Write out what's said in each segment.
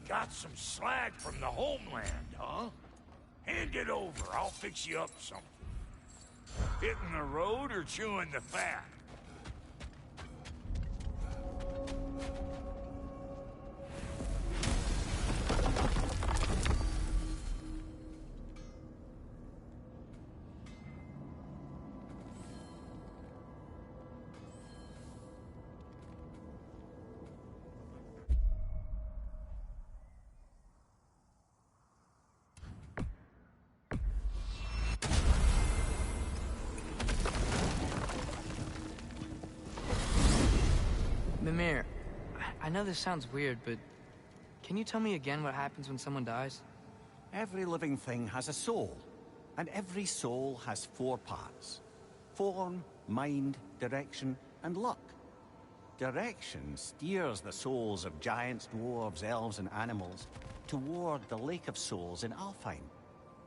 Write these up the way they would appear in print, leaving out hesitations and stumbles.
Got some slag from the homeland, huh? Hand it over, I'll fix you up something. Hitting the road or chewing the fat? Mimir, I know this sounds weird, but can you tell me again what happens when someone dies? Every living thing has a soul, and every soul has 4 parts. Form, mind, direction, and luck. Direction steers the souls of giants, dwarves, elves, and animals toward the Lake of Souls in Alfheim,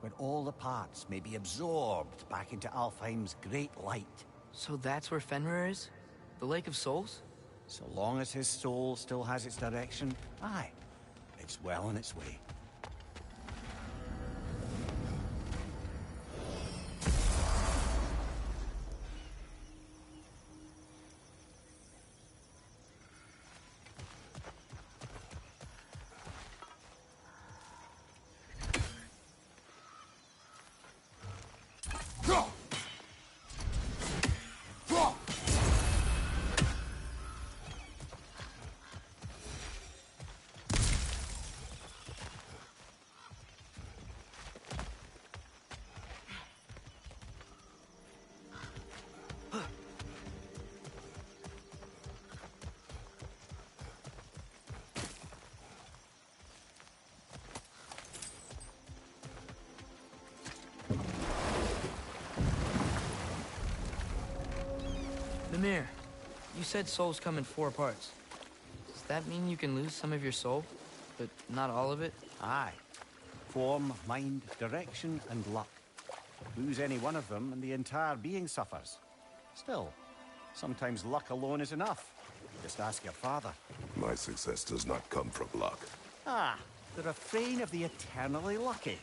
where all the parts may be absorbed back into Alfheim's great light. So that's where Fenrir is? The Lake of Souls? So long as his soul still has its direction, aye, it's well on its way. Mimir, you said souls come in 4 parts. Does that mean you can lose some of your soul, but not all of it? Aye. Form, mind, direction, and luck. Lose any one of them and the entire being suffers. Still, sometimes luck alone is enough. Just ask your father. My success does not come from luck. Ah, the refrain of the eternally lucky.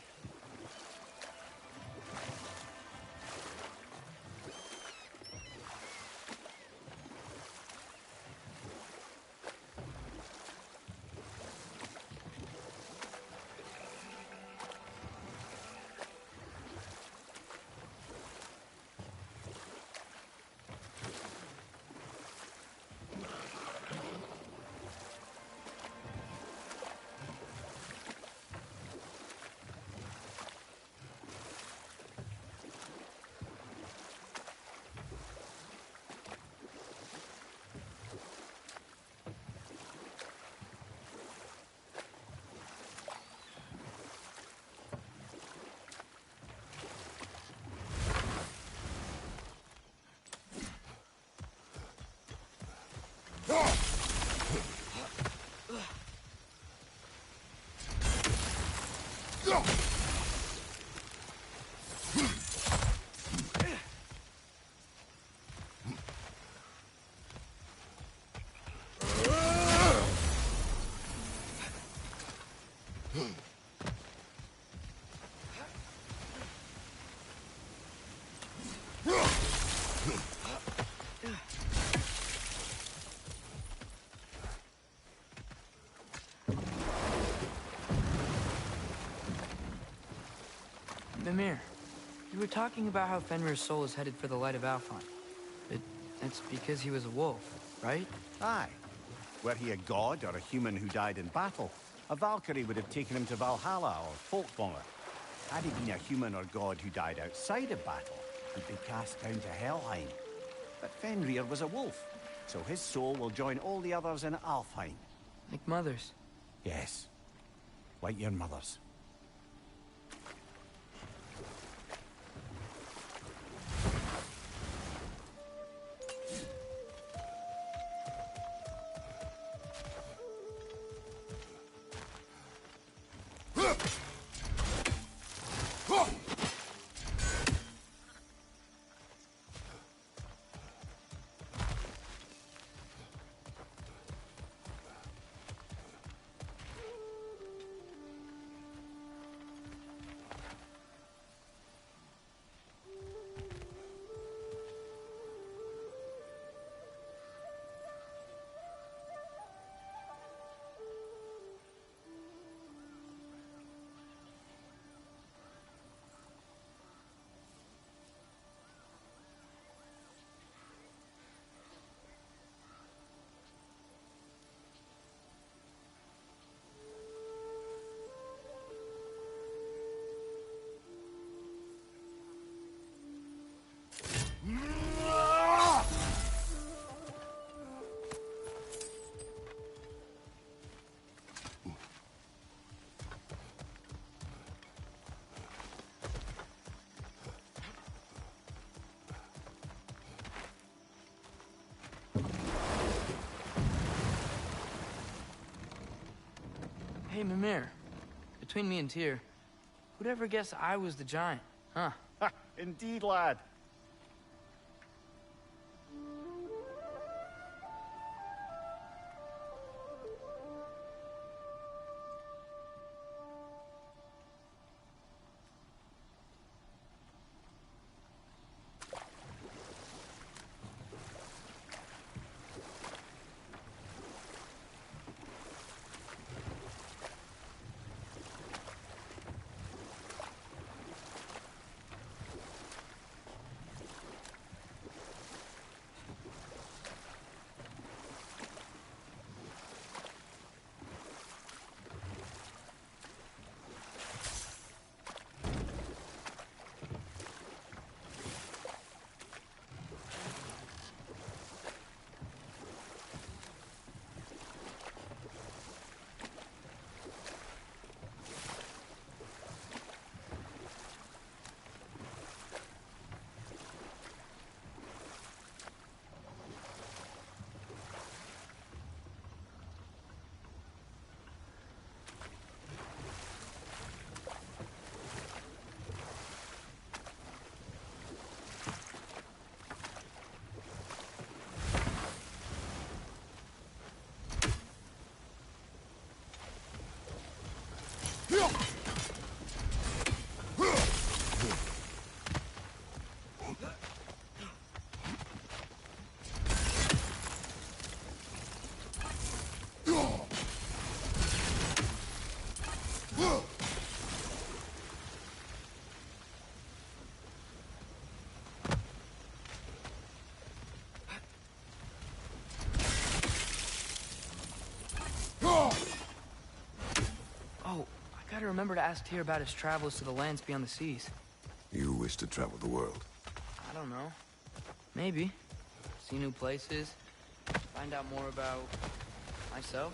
Mimir, you were talking about how Fenrir's soul is headed for the light of Alfheim. That's because he was a wolf, right? Aye. Were he a god or a human who died in battle, a Valkyrie would have taken him to Valhalla or Folkmonger. Had he been a human or god who died outside of battle, he'd be cast down to Helheim. But Fenrir was a wolf, so his soul will join all the others in Alfheim. Like mothers. Yes, like your mothers. Hey, Mimir. Between me and Tyr, who'd ever guess I was the giant, huh? Indeed, lad. Oh, I gotta remember to ask Tyr about his travels to the lands beyond the seas. You wish to travel the world? I don't know. Maybe. See new places. Find out more about myself.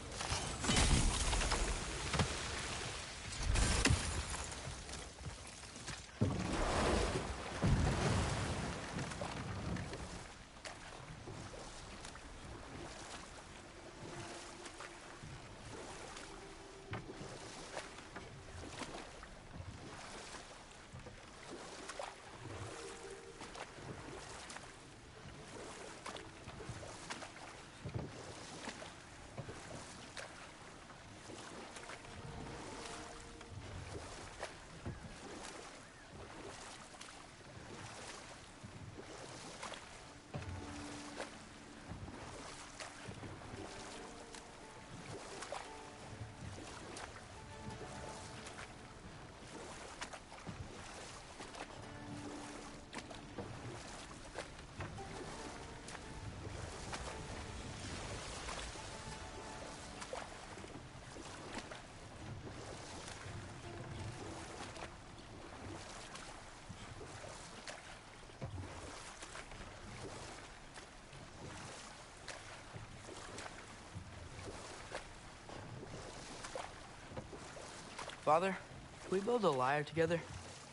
Father, can we build a lyre together?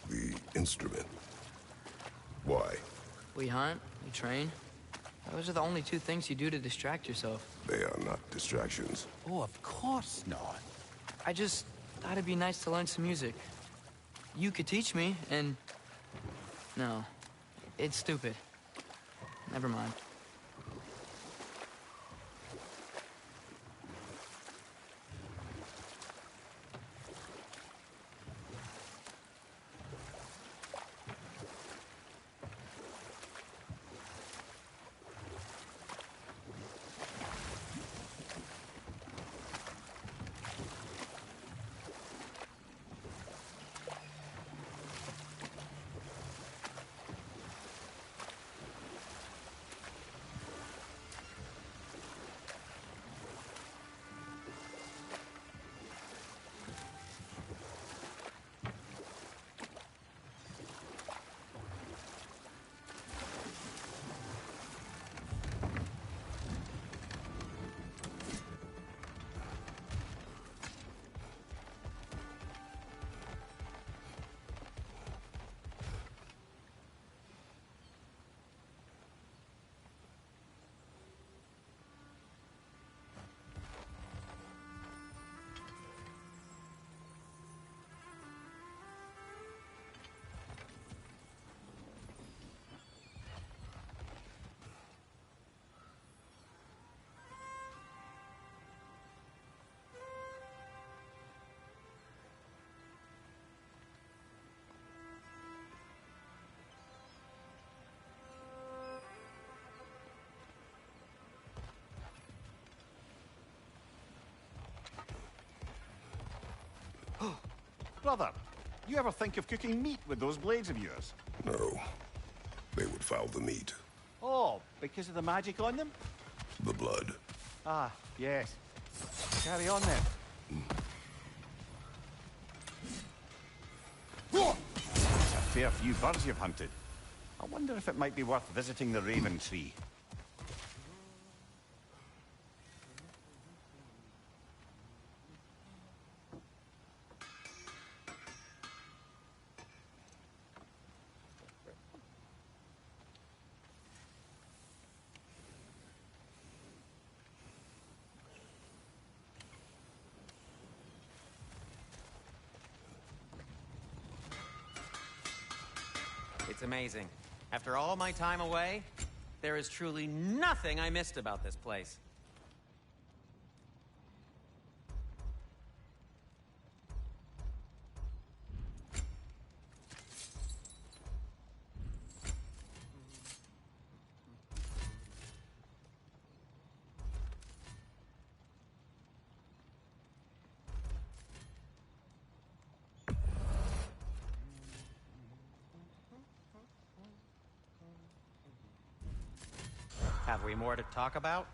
The instrument. Why? We hunt, we train. Those are the only two things you do to distract yourself. They are not distractions. Oh, of course not. I just thought it'd be nice to learn some music. You could teach me, and... No, it's stupid. Never mind. Brother, you ever think of cooking meat with those blades of yours? No. They would foul the meat. Oh, because of the magic on them? The blood. Ah, yes. Carry on then. That's a fair few birds you've hunted. I wonder if it might be worth visiting the Raven Tree. It's amazing. After all my time away, there is truly nothing I missed about this place. Have we more to talk about?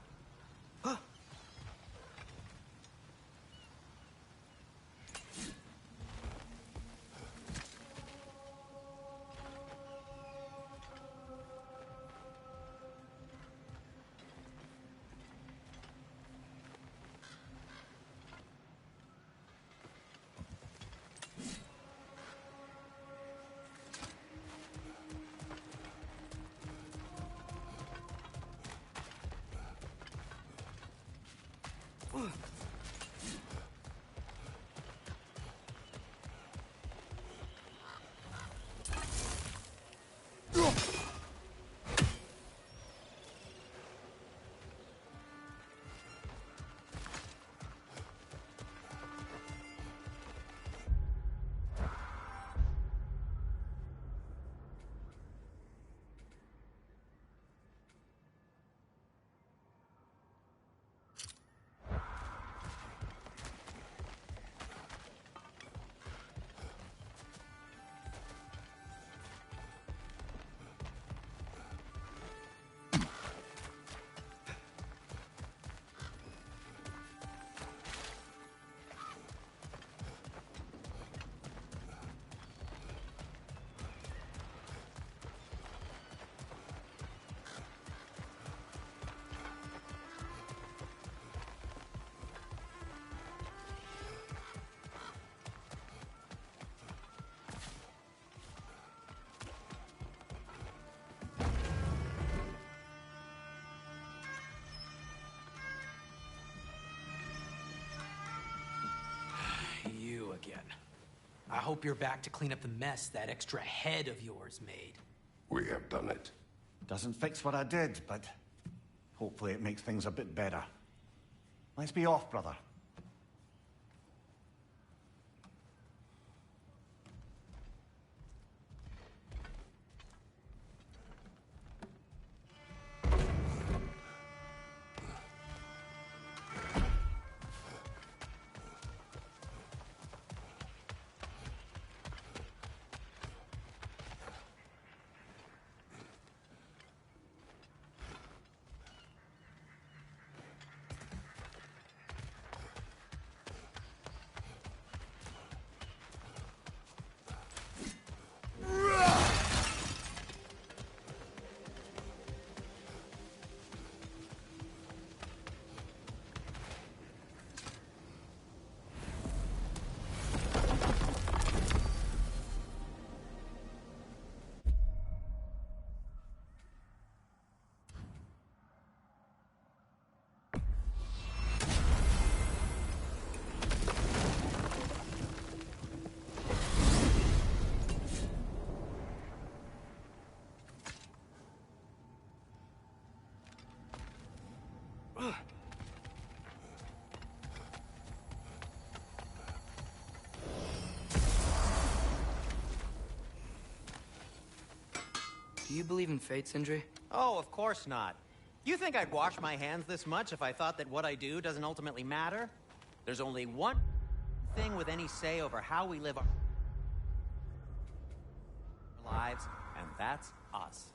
You again. I hope you're back to clean up the mess that extra head of yours made. We have done it. Doesn't fix what I did, but hopefully it makes things a bit better. Let's be off, brother. Do you believe in fate, Sindri? Oh, of course not. You think I'd wash my hands this much if I thought that what I do doesn't ultimately matter? There's only one thing with any say over how we live our... lives, and that's us.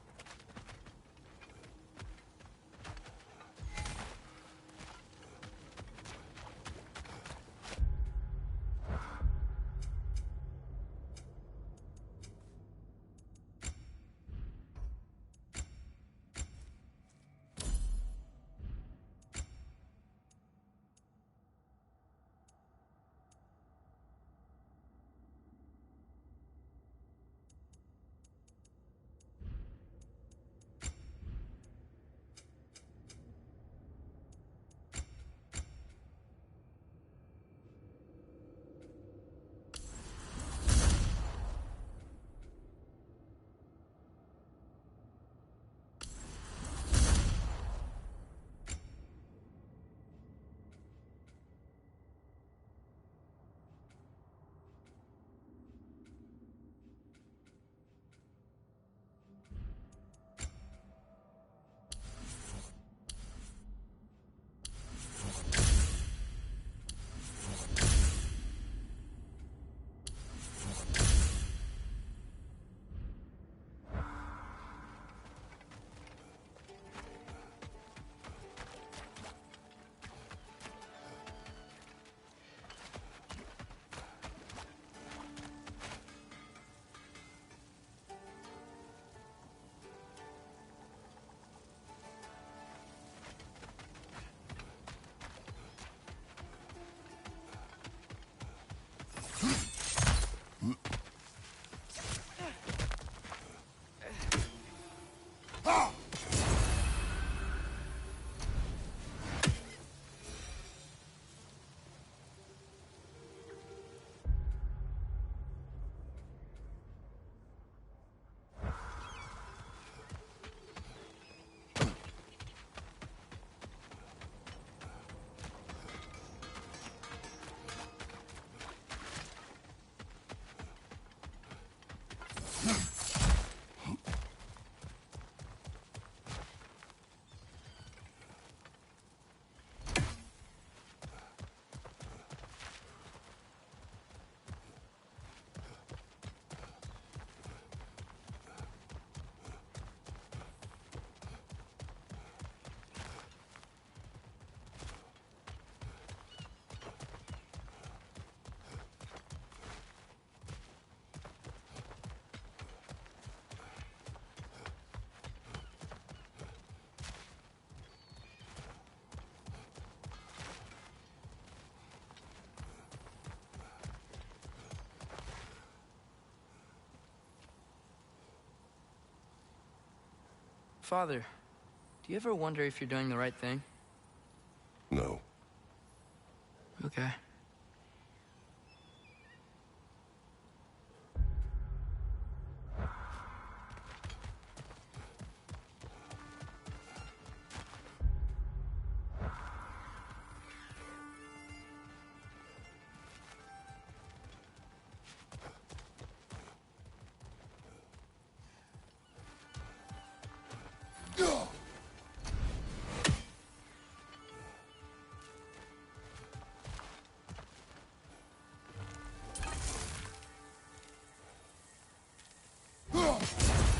Father, do you ever wonder if you're doing the right thing? No. Okay.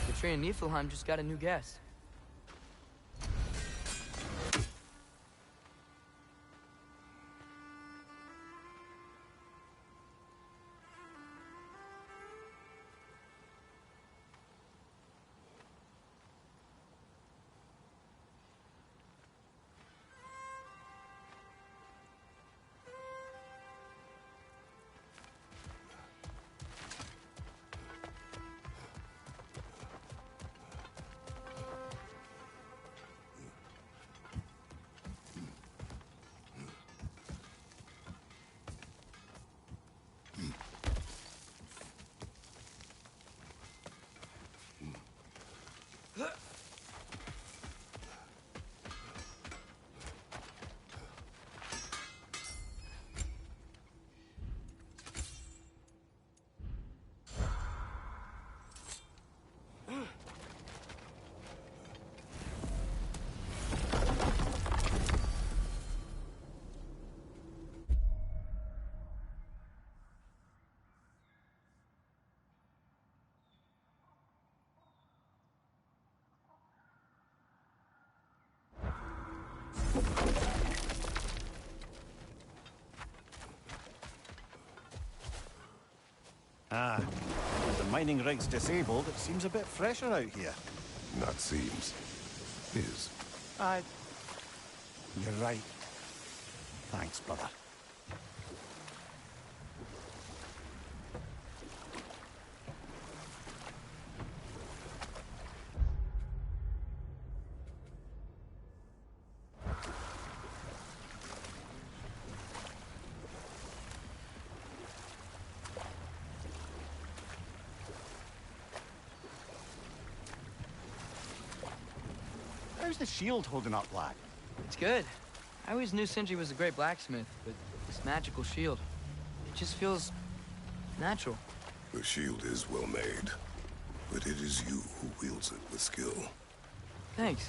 The tree in Niflheim just got a new guest. mining rig's disabled, it seems a bit fresher out here. Not seems. Is. You're right. Thanks, brother. How's the shield holding up, lad? It's good. I always knew Sindri was a great blacksmith, but this magical shield, it just feels natural. The shield is well made, but it is you who wields it with skill. Thanks.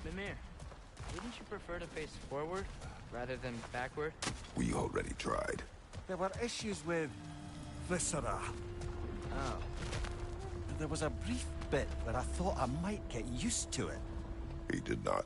Mimir, wouldn't you prefer to face forward rather than backward? We already tried. There were issues with viscera. Oh. There was a brief bit where I thought I might get used to it. He did not.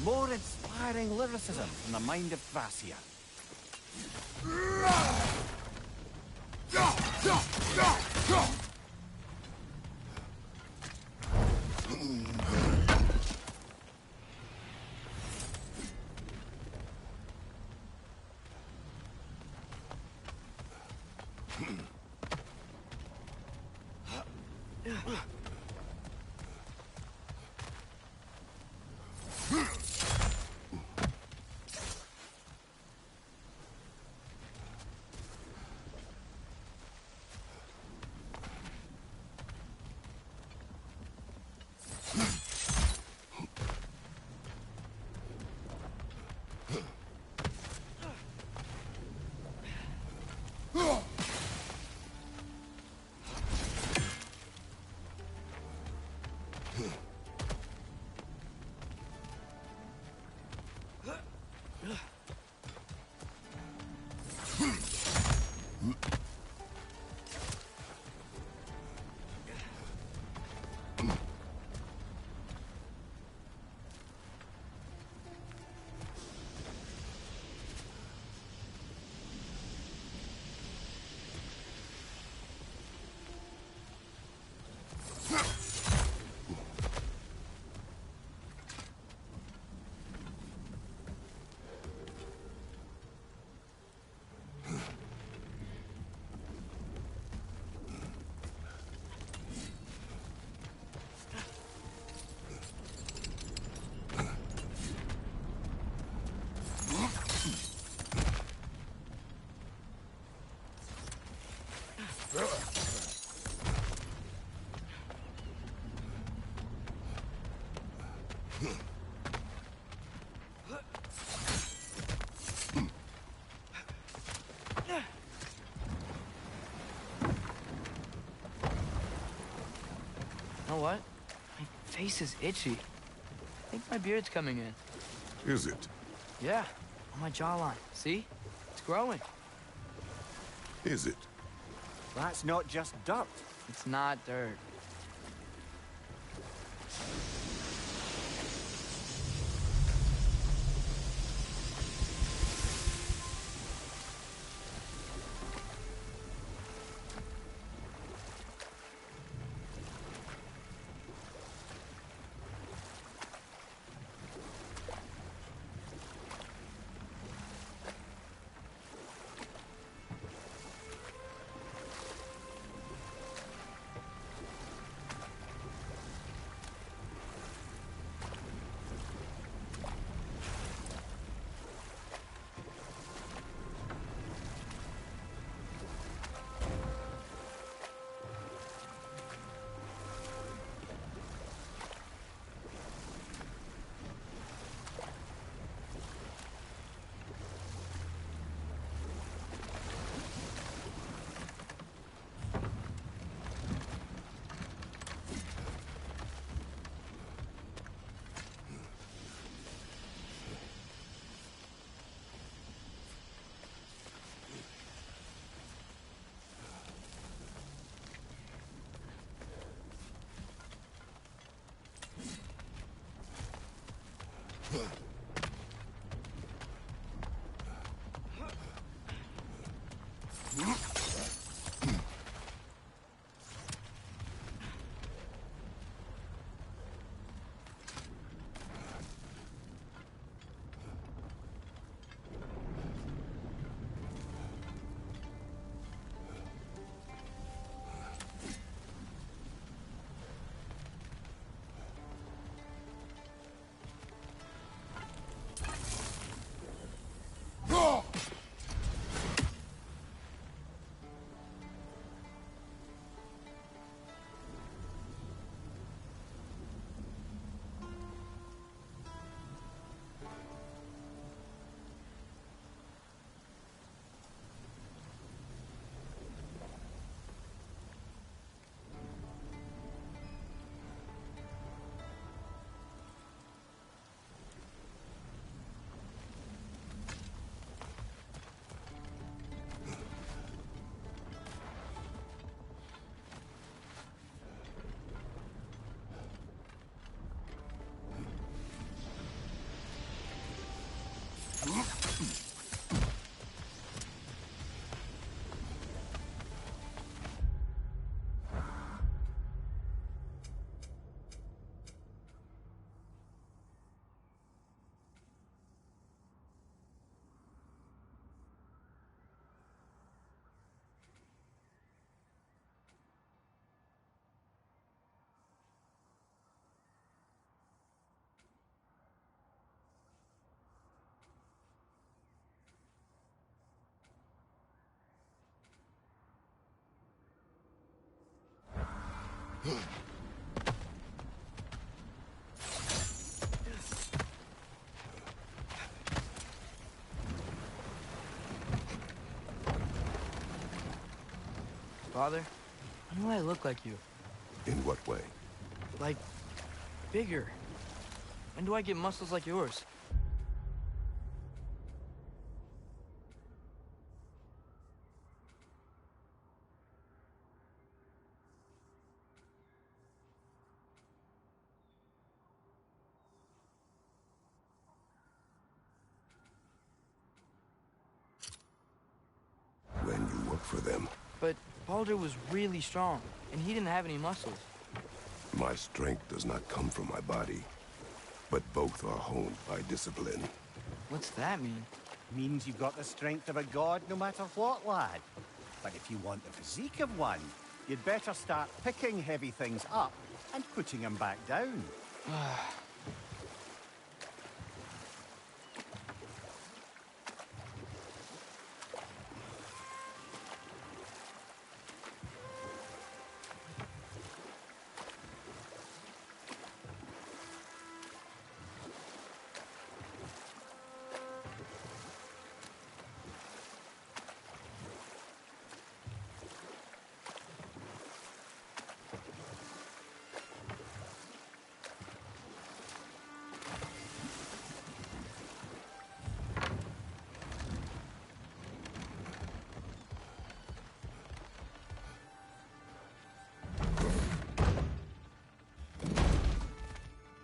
More inspiring lyricism from the mind of Thracia. You know what? My face is itchy. I think my beard's coming in. Is it? Yeah, on my jawline. See? It's growing. Is it? That's not just dirt. It's not dirt. Father, I know I look like you. In what way? Like, bigger. When do I get muscles like yours? When you work for them. But Baldur was really strong, and he didn't have any muscles. My strength does not come from my body, but both are honed by discipline. What's that mean? Means you've got the strength of a god no matter what, lad. But if you want the physique of one, you'd better start picking heavy things up and putting them back down.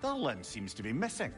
Durlin seems to be missing.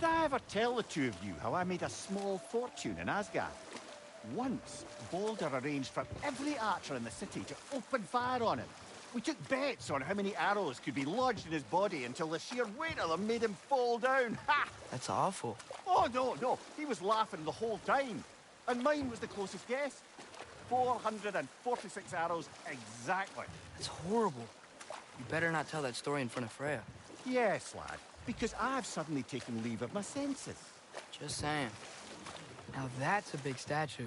Did I ever tell the two of you how I made a small fortune in Asgard? Once, Balder arranged for every archer in the city to open fire on him. We took bets on how many arrows could be lodged in his body until the sheer weight of them made him fall down. Ha! That's awful. Oh, no. He was laughing the whole time. And mine was the closest guess. 446 arrows exactly. That's horrible. You better not tell that story in front of Freya. Yes, lad. Because I've suddenly taken leave of my senses. Just saying. Now that's a big statue.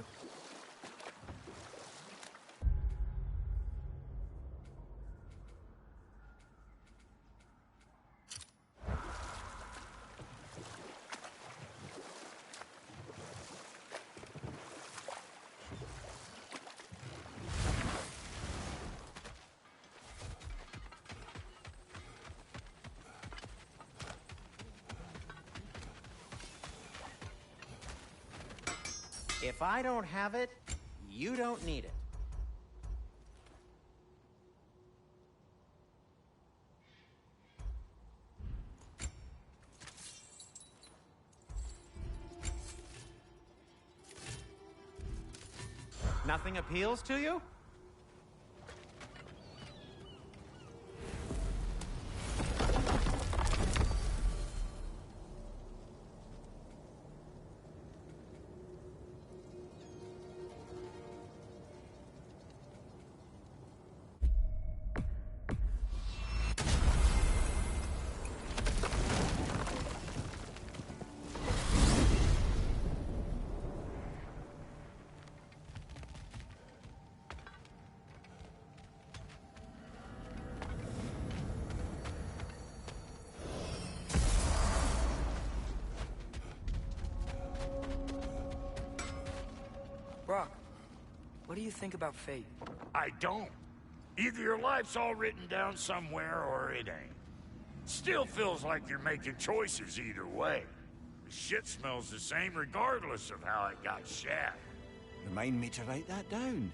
If I don't have it, you don't need it. Nothing appeals to you? Brock, what do you think about fate? I don't. Either your life's all written down somewhere or it ain't. Still feels like you're making choices either way. The shit smells the same regardless of how it got shat. Remind me to write that down.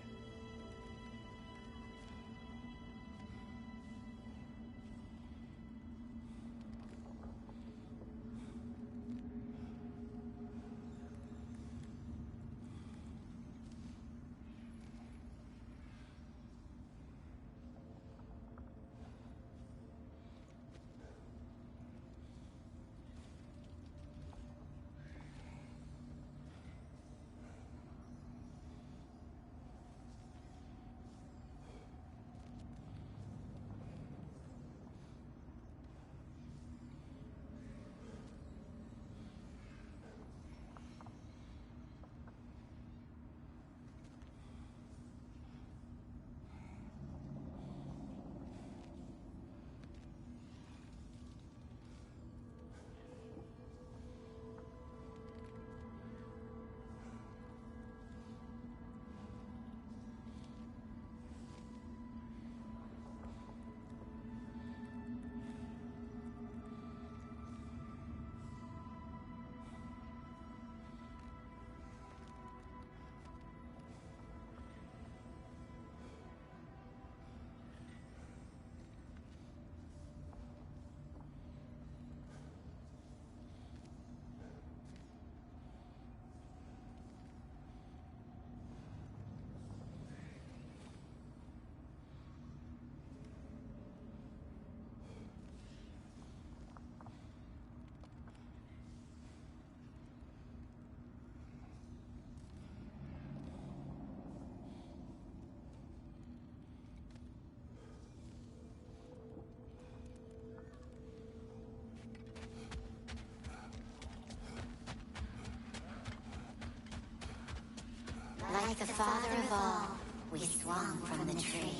Like the father of all, we swung from the tree.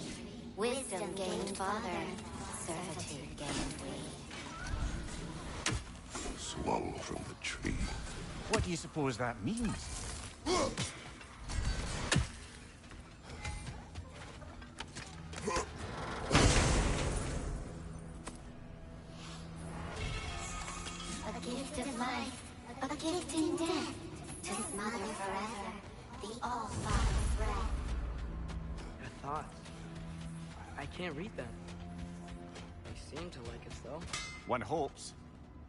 Wisdom gained father, servitude gained we. Swung from the tree. What do you suppose that means? A gift of life, a gift in death, to smother forever the all-father's breath. Your thoughts. I can't read them. They seem to like us, though. One hopes.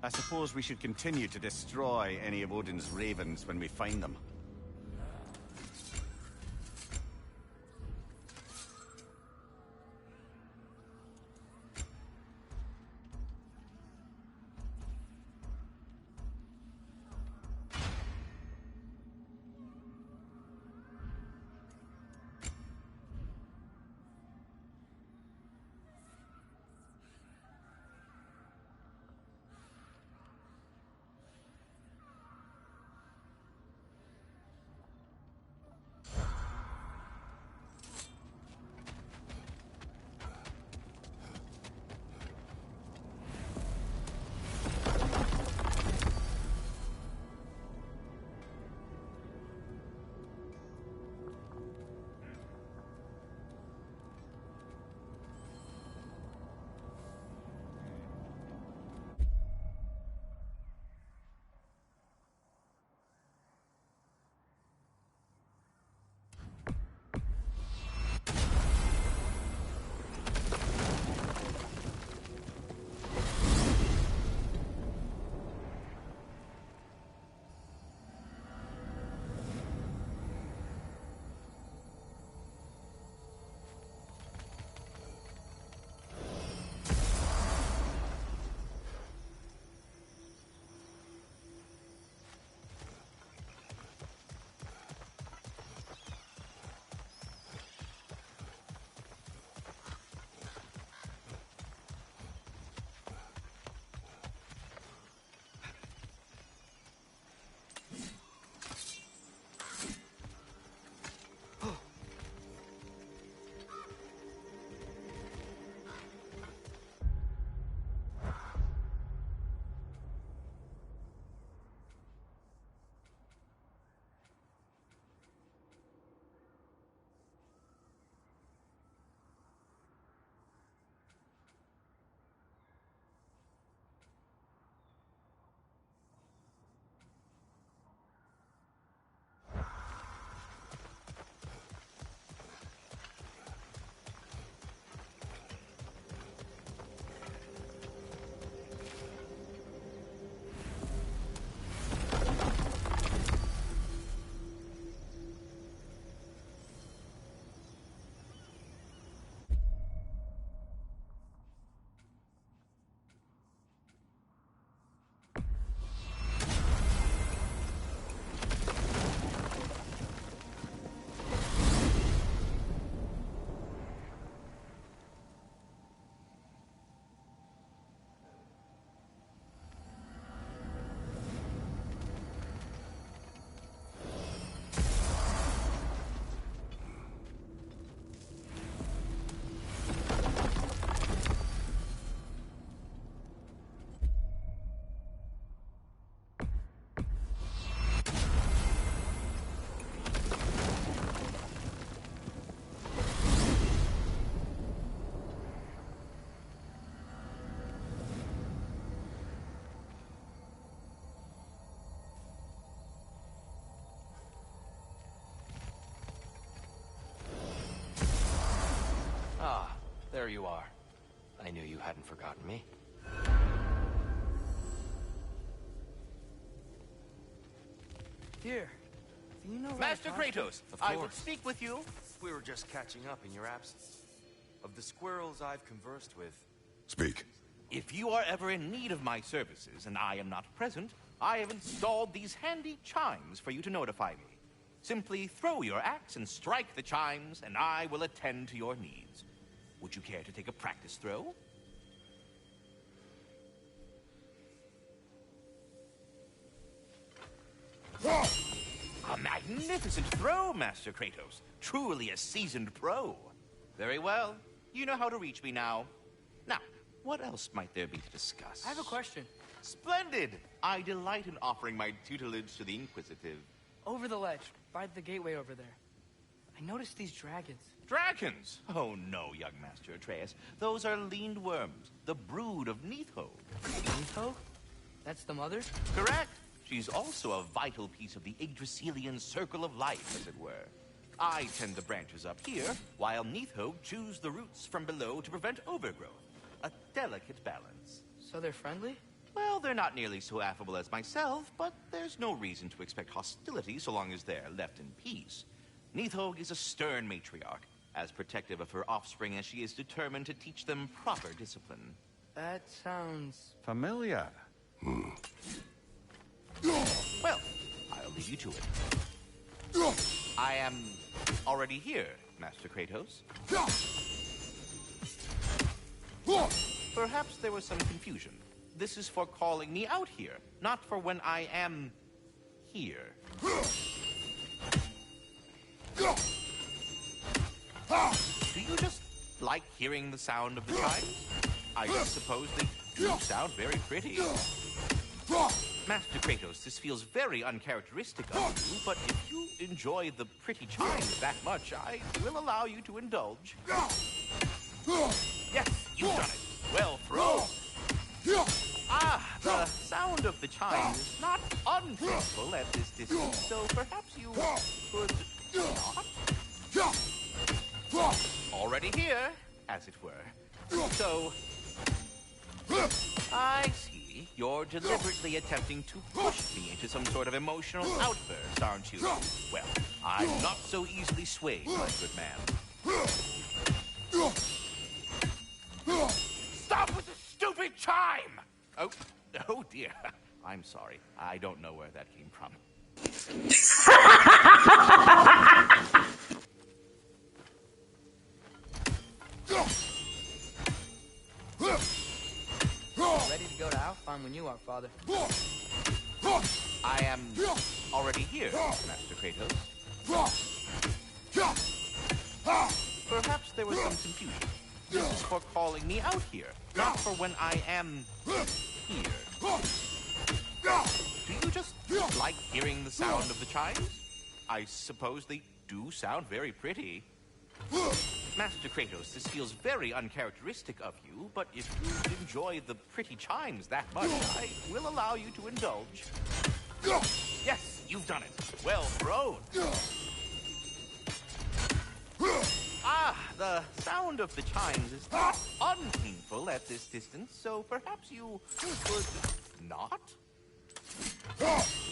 I suppose we should continue to destroy any of Odin's ravens when we find them. There you are. I knew you hadn't forgotten me. Here. Do you know Master Kratos, I would course. speak with you. We were just catching up in your absence. Of the squirrels I've conversed with, Speak. If you are ever in need of my services and I am not present, I have installed these handy chimes for you to notify me. Simply throw your axe and strike the chimes, and I will attend to your needs. Would you care to take a practice throw? A magnificent throw, Master Kratos. Truly a seasoned pro. Very well. You know how to reach me now. Now, what else might there be to discuss? I have a question. Splendid! I delight in offering my tutelage to the inquisitive. Over the ledge, by the gateway over there. I noticed these dragons. Dragons? Oh no, young Master Atreus. Those are leaned worms, the brood of Neitho. Neitho? That's the mother? Correct. She's also a vital piece of the Yggdrasilian circle of life, as it were. I tend the branches up here, while Neitho chews the roots from below to prevent overgrowth. A delicate balance. So they're friendly? Well, they're not nearly so affable as myself, but there's no reason to expect hostility so long as they're left in peace. Nithog is a stern matriarch, as protective of her offspring as she is determined to teach them proper discipline. That sounds... Familiar. Well, I'll leave you to it. I am already here, Master Kratos. Perhaps there was some confusion. This is for calling me out here, not for when I am here. Do you just like hearing the sound of the chimes? I suppose they do sound very pretty. Master Kratos, this feels very uncharacteristic of you, but if you enjoy the pretty chimes that much, I will allow you to indulge. Yes, you've done it. Well thrown. Ah, the sound of the chimes is not unpeaceful at this distance, so perhaps you could not? Already here, as it were. So, I see. You're deliberately attempting to push me into some sort of emotional outburst, aren't you? Well, I'm not so easily swayed, my good man. Stop with the stupid chime! Oh dear. I'm sorry. I don't know where that came from. Ready to go to Alfheim when you are, Father. I am already here, Master Kratos. Perhaps there was some confusion. This is for calling me out here, not for when I am here. Do you just like hearing the sound of the chimes? I suppose they do sound very pretty. Master Kratos, this feels very uncharacteristic of you, but if you enjoy the pretty chimes that much, I will allow you to indulge. Yes, you've done it. Well thrown. Ah, the sound of the chimes is not unpainful at this distance, so perhaps you could not?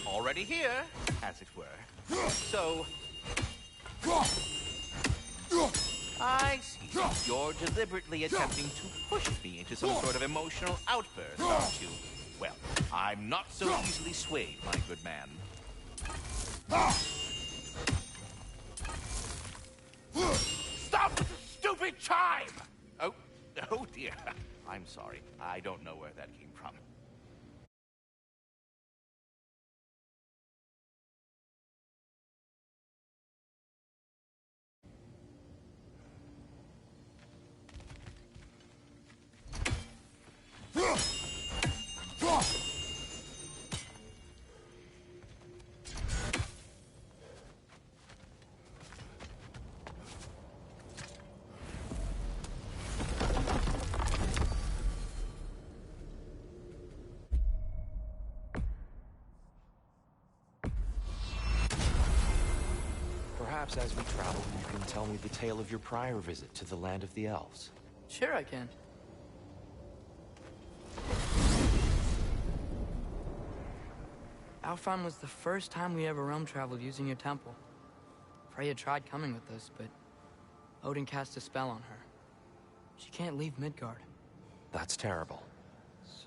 Already here, as it were. So, I see. You're deliberately attempting to push me into some sort of emotional outburst, aren't you? Well, I'm not so easily swayed, my good man. Stop with the stupid chime! Oh dear. I'm sorry. I don't know where that came from. Perhaps as we travel, you can tell me the tale of your prior visit to the land of the elves. Sure I can. Alfheim was the first time we ever realm traveled using your temple. Freya tried coming with us, but Odin cast a spell on her. She can't leave Midgard. That's terrible.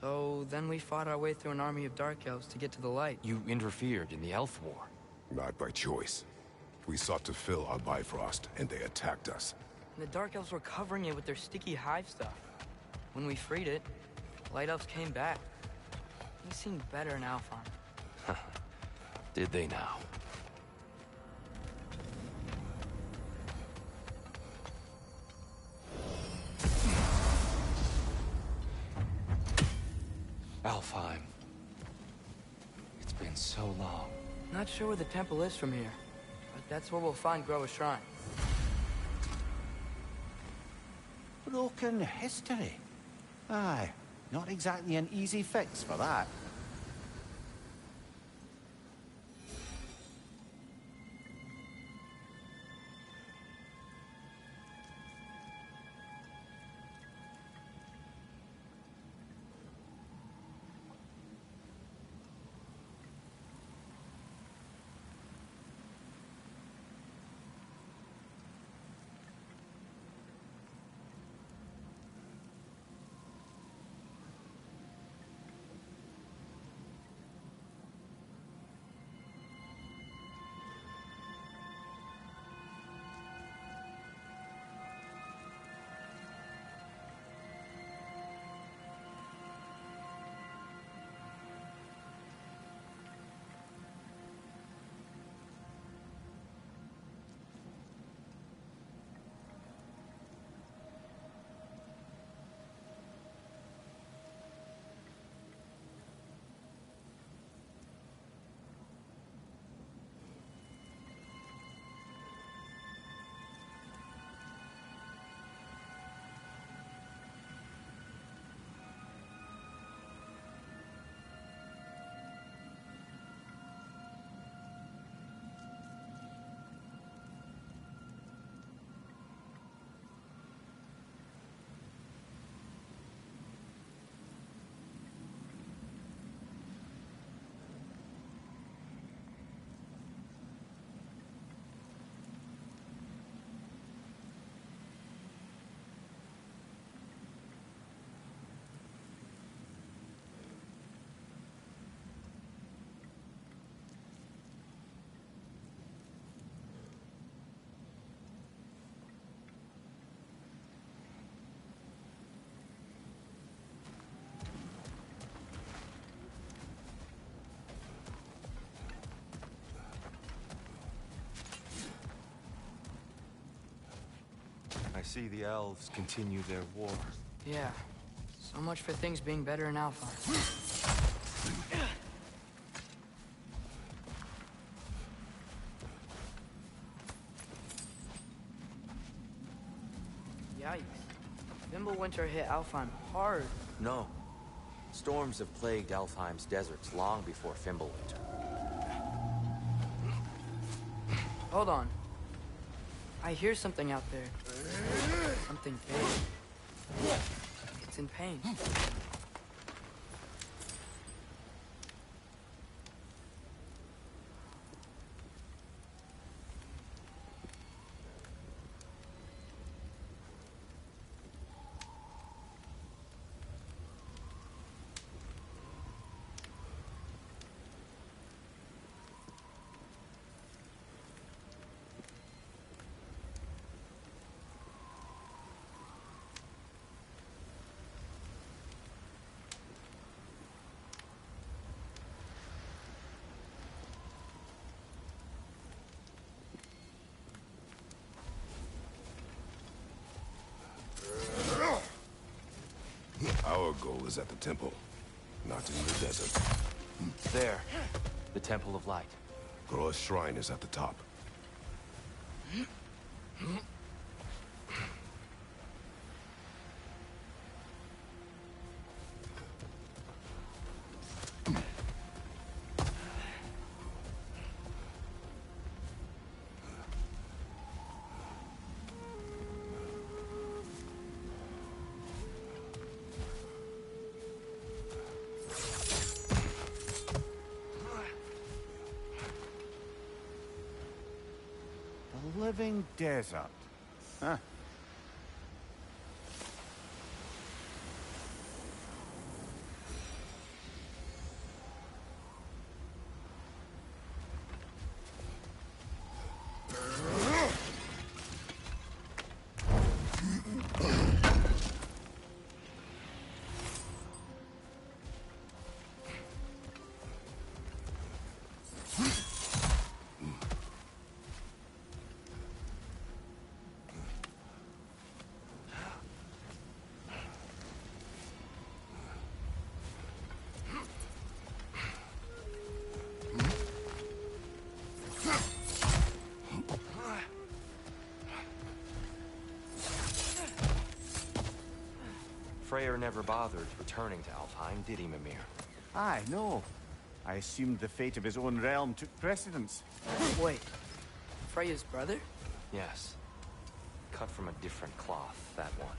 So then we fought our way through an army of dark elves to get to the light. You interfered in the elf war. Not by choice. We sought to fill our Bifrost, and they attacked us. And the dark elves were covering it with their sticky hive stuff. When we freed it, light elves came back. They seemed better in Alfheim. Did they now? Alfheim. It's been so long. Not sure where the temple is from here, but that's where we'll find Groa's shrine. Broken history. Aye, not exactly an easy fix for that. see the elves continue their war. Yeah. So much for things being better in Alpha. Yikes. Fimbulwinter hit Alfheim hard. No. Storms have plagued Alfheim's deserts long before Fimbulwinter. Hold on. I hear something out there. Something big. It's in pain. Our goal is at the temple, not in the desert. There. The Temple of Light. Groa's shrine is at the top. The living desert. Huh. Freyr never bothered returning to Alfheim, did he, Mimir? Aye, no. I assumed the fate of his own realm took precedence. Wait. Freya's brother? Yes. Cut from a different cloth, that one.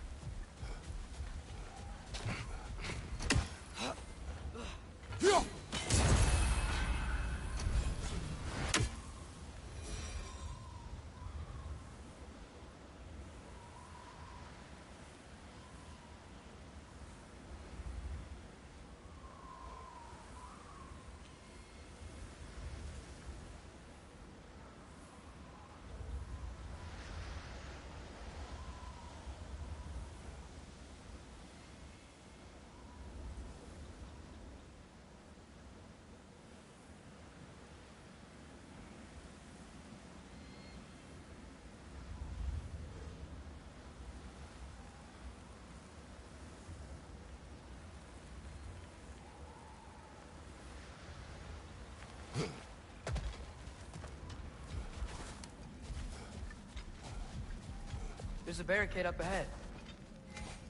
There's a barricade up ahead.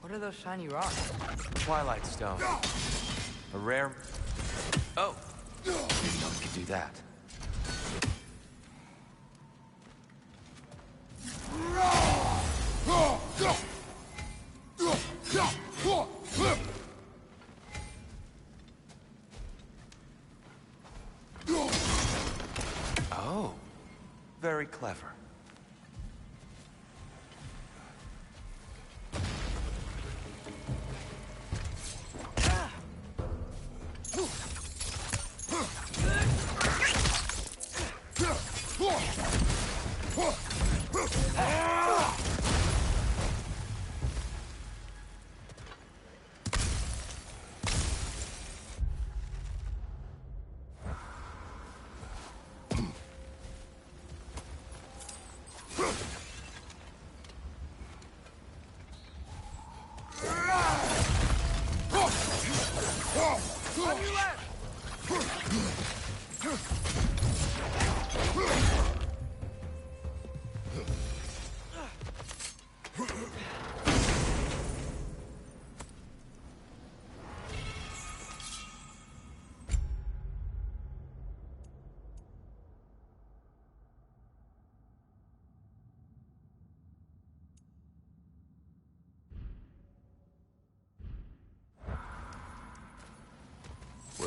What are those shiny rocks? Twilight Stone. A rare... Oh! Didn't know it could do that. Oh. Very clever.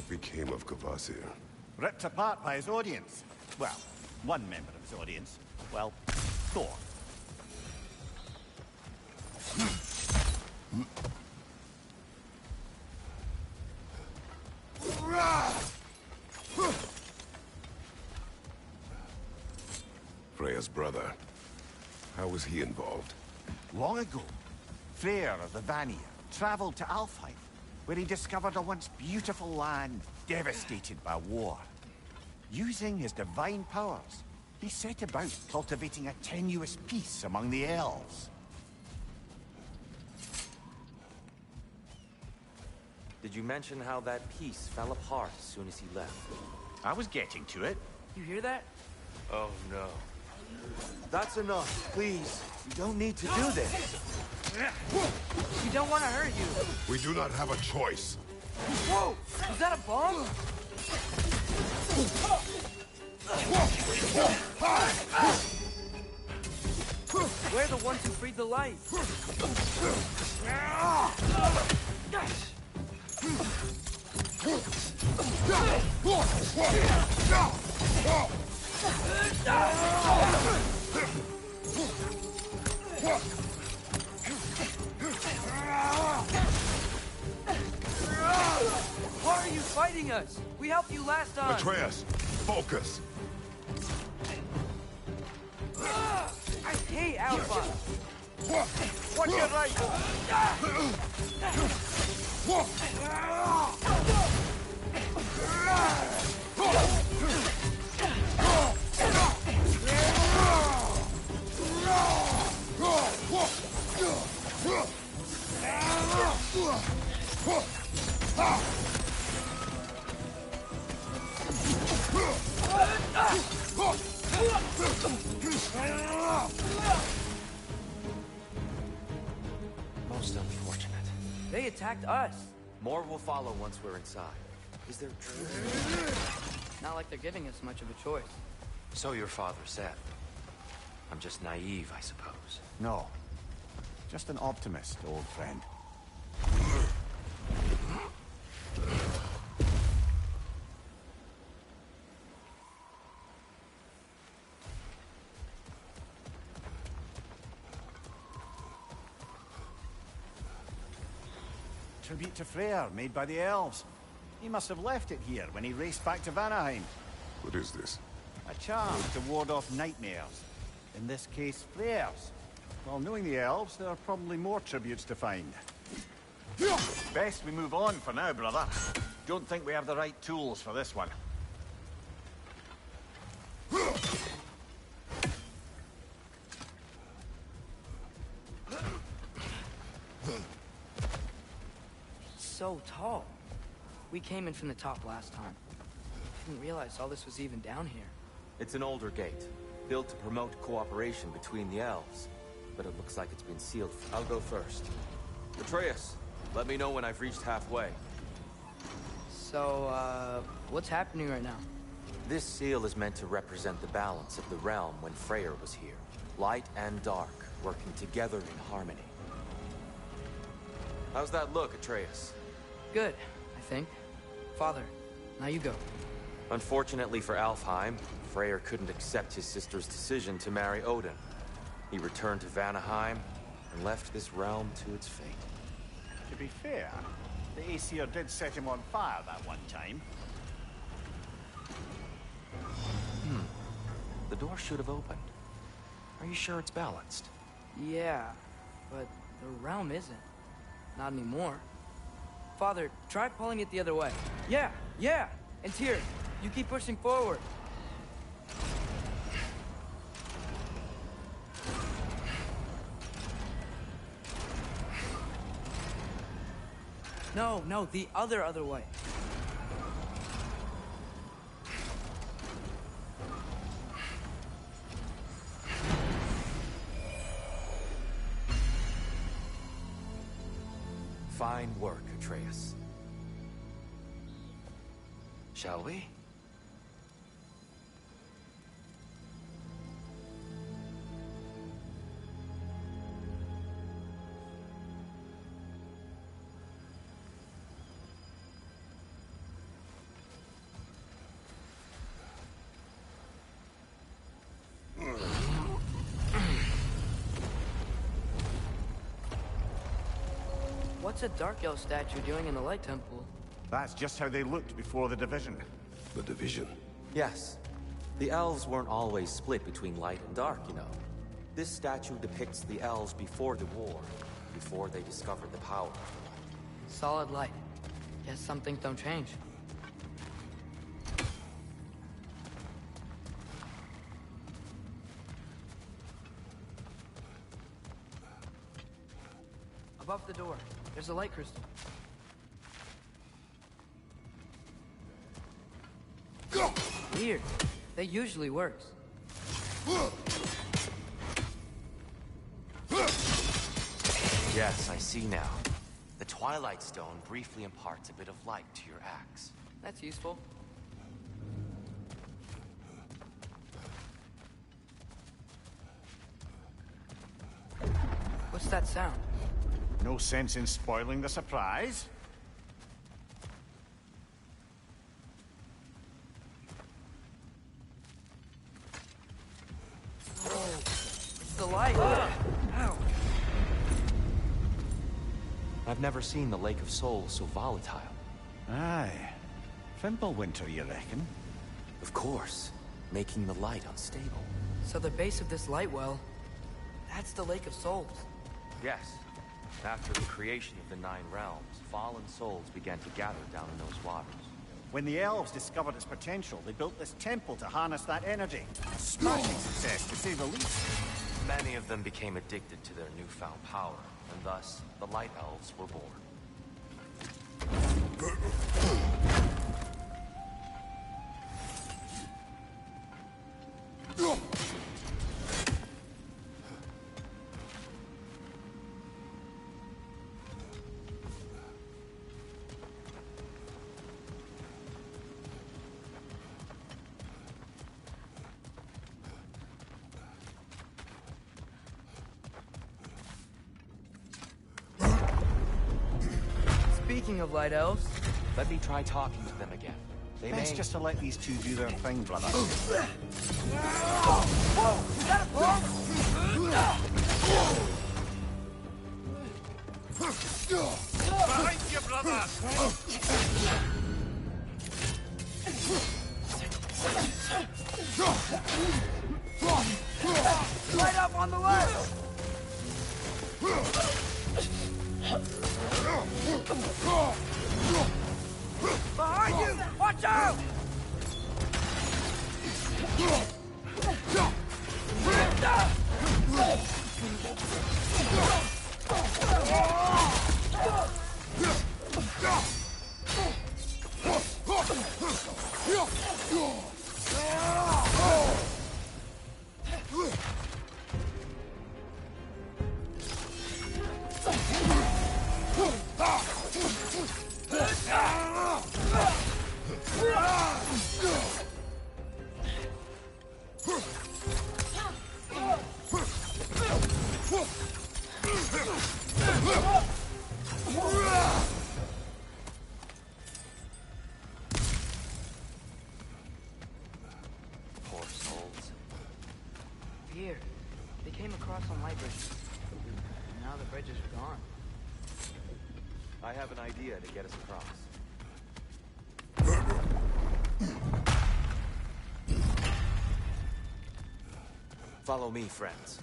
became of Kvasir? Ripped apart by his audience. Well, one member of his audience. Well, Thor. Freya's brother. How was he involved? Long ago, Freyr of the Vanir traveled to Alfheim, where he discovered a once beautiful land devastated by war. Using his divine powers, he set about cultivating a tenuous peace among the elves. Did you mention how that piece fell apart as soon as he left? I was getting to it. You hear that? Oh, no. That's enough, please. You don't need to do this. We don't want to hurt you. We do not have a choice. Whoa! Is that a bomb? We're the ones who freed the light. Why are you fighting us? We helped you last time. Atreus, focus. I hate Alpha. Watch your right! Most unfortunate. They attacked us. More will follow once we're inside. Is there truth? Not like they're giving us much of a choice. So your father said. I'm just naive, I suppose. No. Just an optimist, old friend. Tribute to Freyr, made by the elves. He must have left it here when he raced back to Vanaheim. What is this? A charm to ward off nightmares. In this case, Freyr's. Well, knowing the elves, there are probably more tributes to find. Best we move on for now, brother. Don't think we have the right tools for this one. So tall. We came in from the top last time. Didn't realize all this was even down here. It's an older gate, built to promote cooperation between the elves. But it looks like it's been sealed. I'll go first. Atreus, let me know when I've reached halfway. So, what's happening right now? This seal is meant to represent the balance of the realm when Freyr was here. Light and dark, working together in harmony. How's that look, Atreus? Good, I think. Father, now you go. Unfortunately for Alfheim, Freyr couldn't accept his sister's decision to marry Odin. He returned to Vanaheim and left this realm to its fate. To be fair, the Aesir did set him on fire that one time. The door should have opened. Are you sure it's balanced? Yeah, but the realm isn't. Not anymore. Father, try pulling it the other way. Yeah! And Tyr, you keep pushing forward. No, the other way. Fine work, Atreus. Shall we? What's a Dark Elf statue doing in the Light Temple? That's just how they looked before the division. The division. Yes. The elves weren't always split between light and dark, you know. This statue depicts the elves before the war, before they discovered the power. Solid light. Guess some things don't change. Above the door, there's a light crystal. Weird. That usually works. Yes, I see now. The Twilight Stone briefly imparts a bit of light to your axe. That's useful. What's that sound? No sense in spoiling the surprise. It's the light. Ow. I've never seen the Lake of Souls so volatile. Aye. Fimbulwinter, you reckon? Of course, making the light unstable. So the base of this light well, that's the Lake of Souls. Yes. After the creation of the Nine Realms, fallen souls began to gather down in those waters. When the elves discovered its potential, they built this temple to harness that energy. A smashing success, to say the least. Many of them became addicted to their newfound power, and thus, the Light Elves were born. Speaking of light elves, Let me try talking to them again. They Best may... just to let these two do their thing, brother. Behind you, brother! light up on the left! Behind you! Watch out! Poor souls. Here, they came across on light bridges. Now the bridges are gone. I have an idea to get us across. Follow me, friends.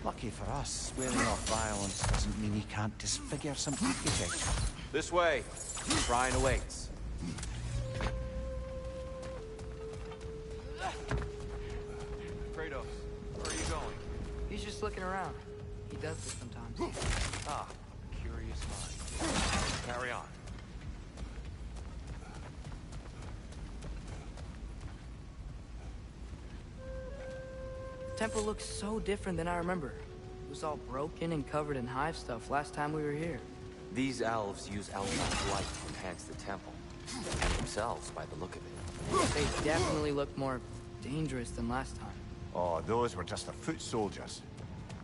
Lucky for us, swearing off violence doesn't mean you can't disfigure some architecture. This way. Shrine awaits. Kratos, where are you going? He's just looking around. He does this sometimes. Ah, curious mind. Carry on. temple looks so different than I remember. It was all broken and covered in hive stuff last time we were here. These elves use Elven's light to enhance the temple. And themselves, by the look of it. They definitely look more dangerous than last time. Oh, those were just the foot soldiers.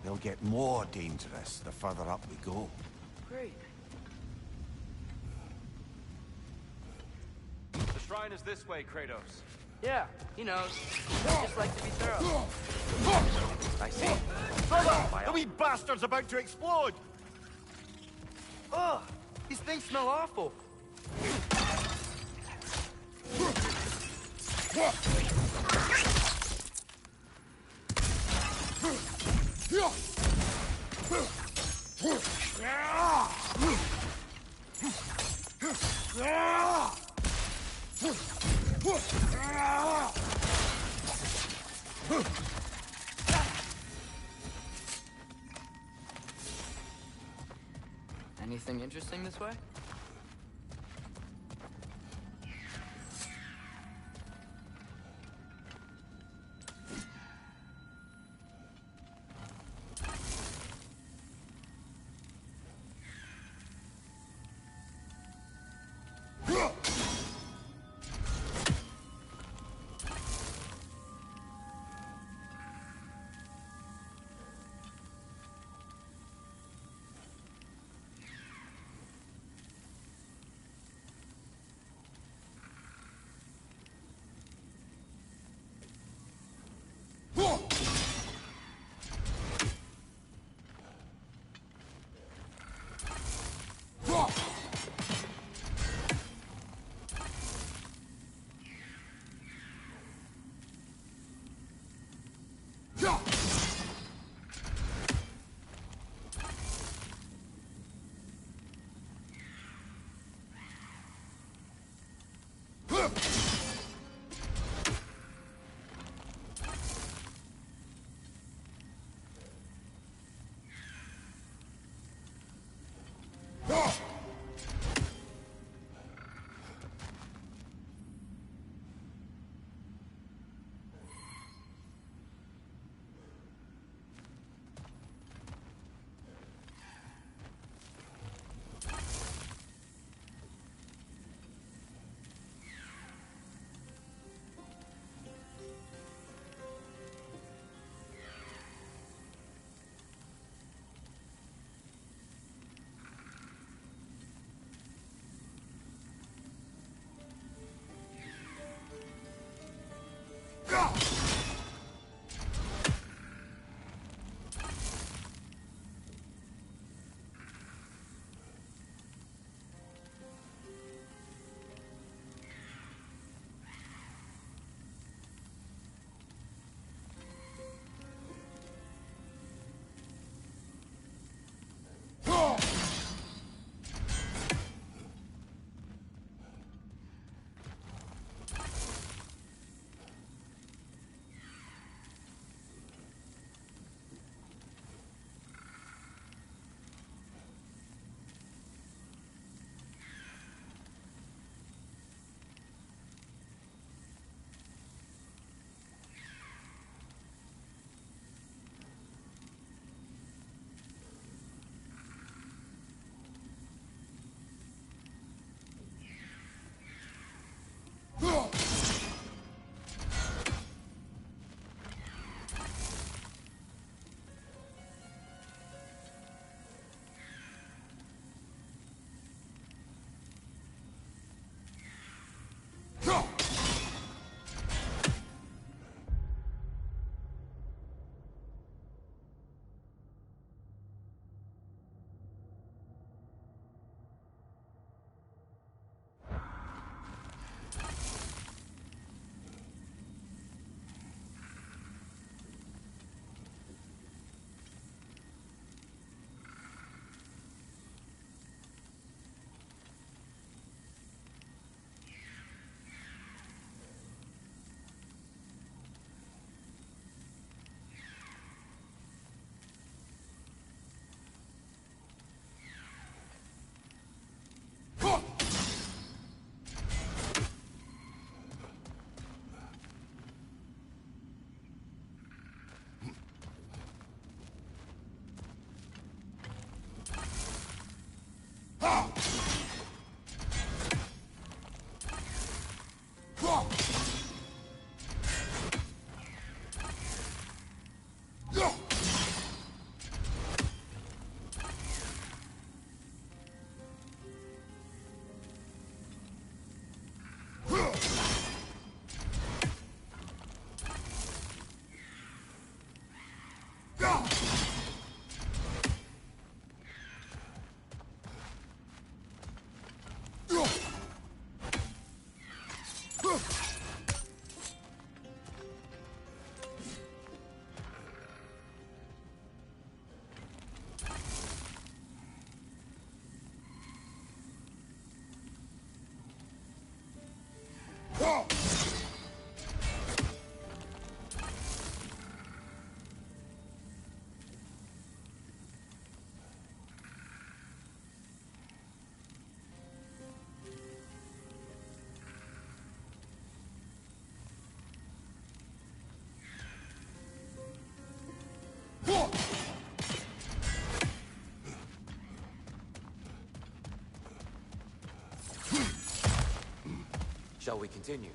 They'll get more dangerous the further up we go. Great. The shrine is this way, Kratos. Yeah, he knows. I just like to be thorough. I see. The wee bastard's about to explode! Ugh! These things smell awful. Anything interesting this way? Shall we continue?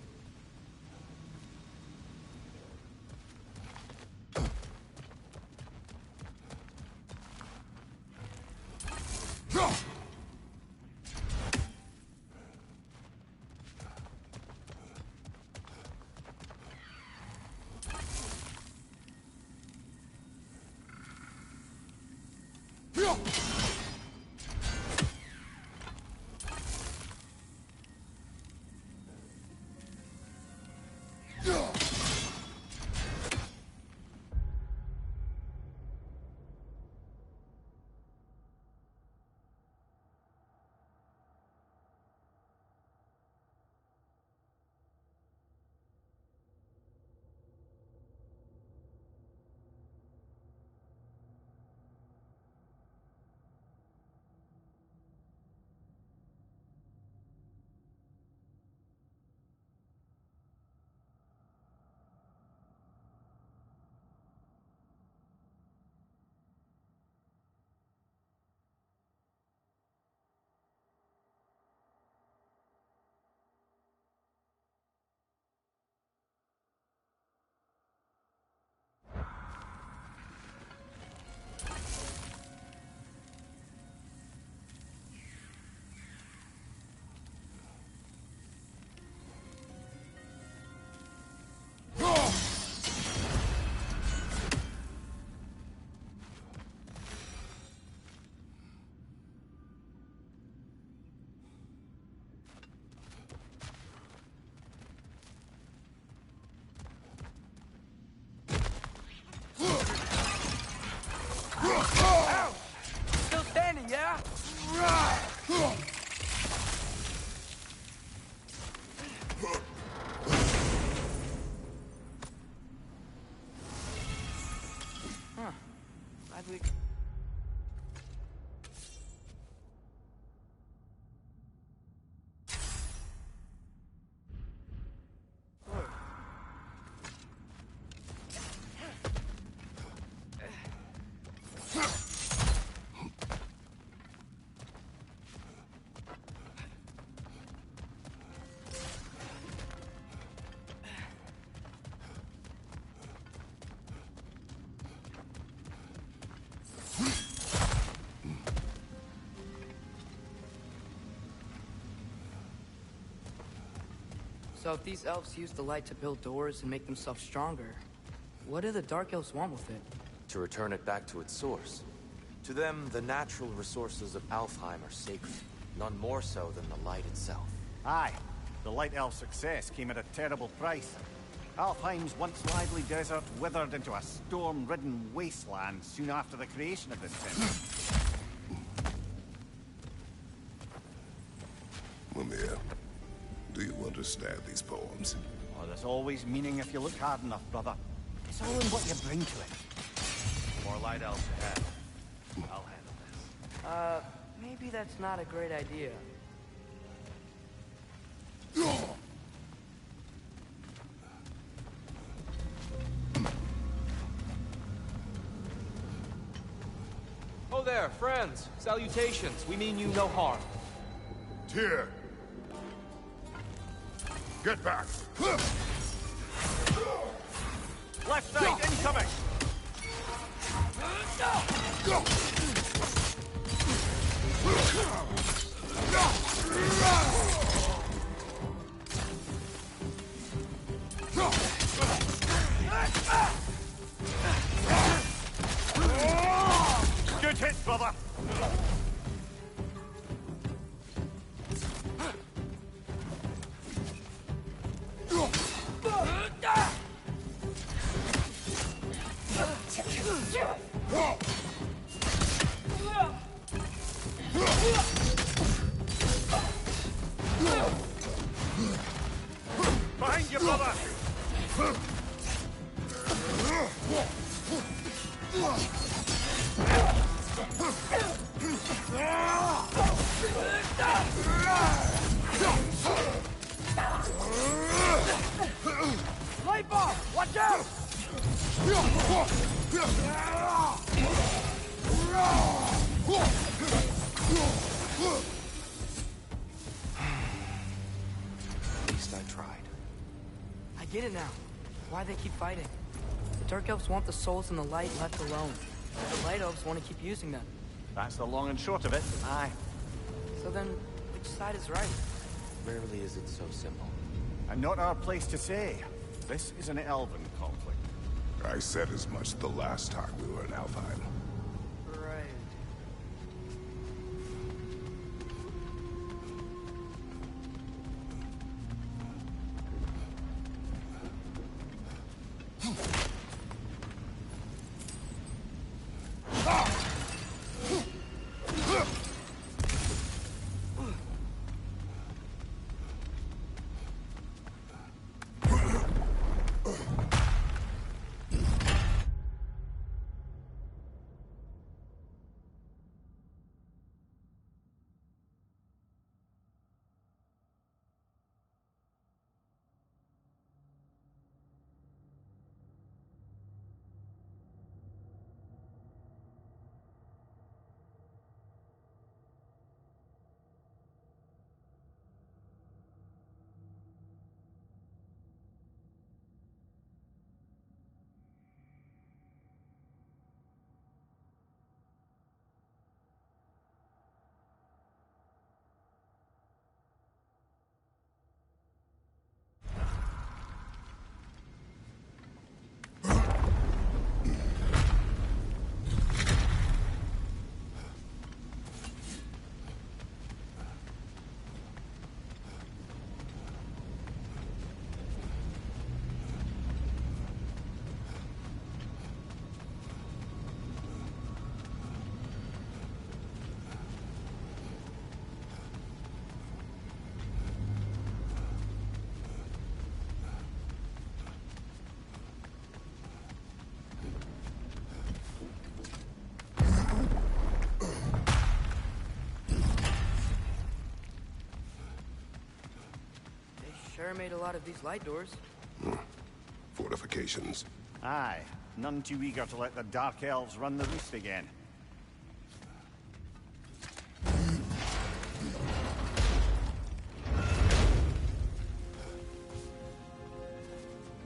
Still standing, yeah? Huh. Glad we... So if these elves use the light to build doors and make themselves stronger, what do the Dark Elves want with it? To return it back to its source. To them, the natural resources of Alfheim are sacred, none more so than the light itself. Aye, the Light Elf success came at a terrible price. Alfheim's once lively desert withered into a storm-ridden wasteland soon after the creation of this city. Mimir, do you understand these poems? Oh, there's always meaning if you look hard enough, brother. It's all in what you bring to it. More light elves ahead. I'll handle this. Maybe that's not a great idea. Oh there, friends. Salutations. We mean you no harm. Tyr! Get back! Left side incoming! Good hit, brother! Behind you, brother! Light bomb! Watch out! least I tried. I get it now. Why they keep fighting. The Dark Elves want the souls in the light left alone. The Light Elves want to keep using them. That's the long and short of it. Aye. So then, which side is right? Rarely is it so simple. And not our place to say. This is an elven conflict. I said as much the last time we were in Alfheim. Right. Sure made a lot of these light doors. Fortifications. Aye. None too eager to let the Dark Elves run the roost again.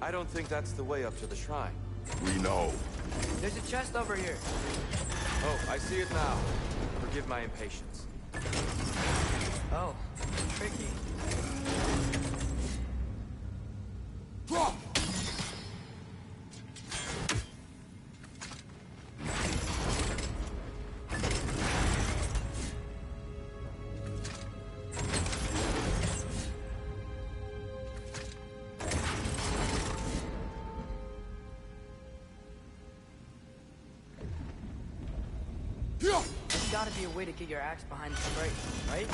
I don't think that's the way up to the shrine. We know. There's a chest over here. Oh, I see it now. Forgive my impatience. Oh, tricky. There's gotta be a way to get your axe behind the crate, right?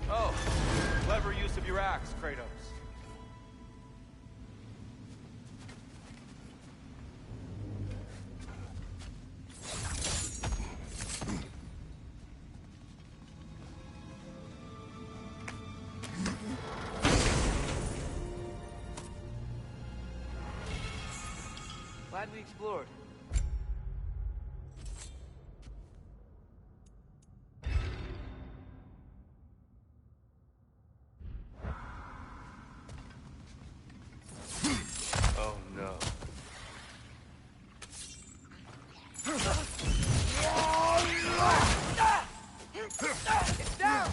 Oh, clever use of your axe, Kratos. Glad we explored. Oh no. It's down!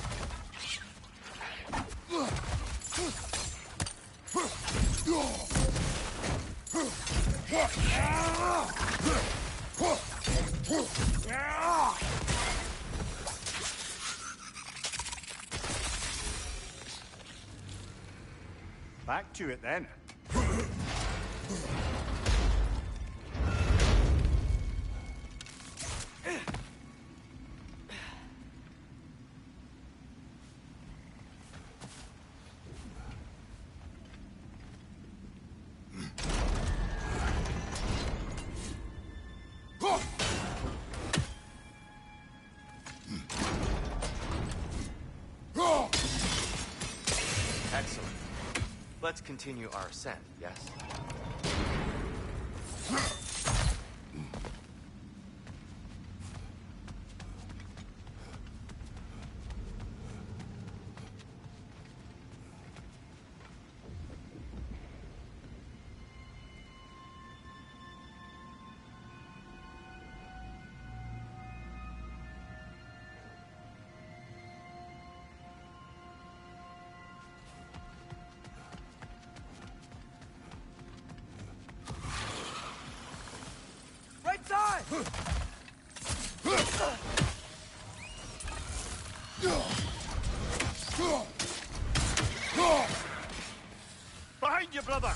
Back to it then. Excellent. Let's continue our ascent, yes? die! Behind you, brother!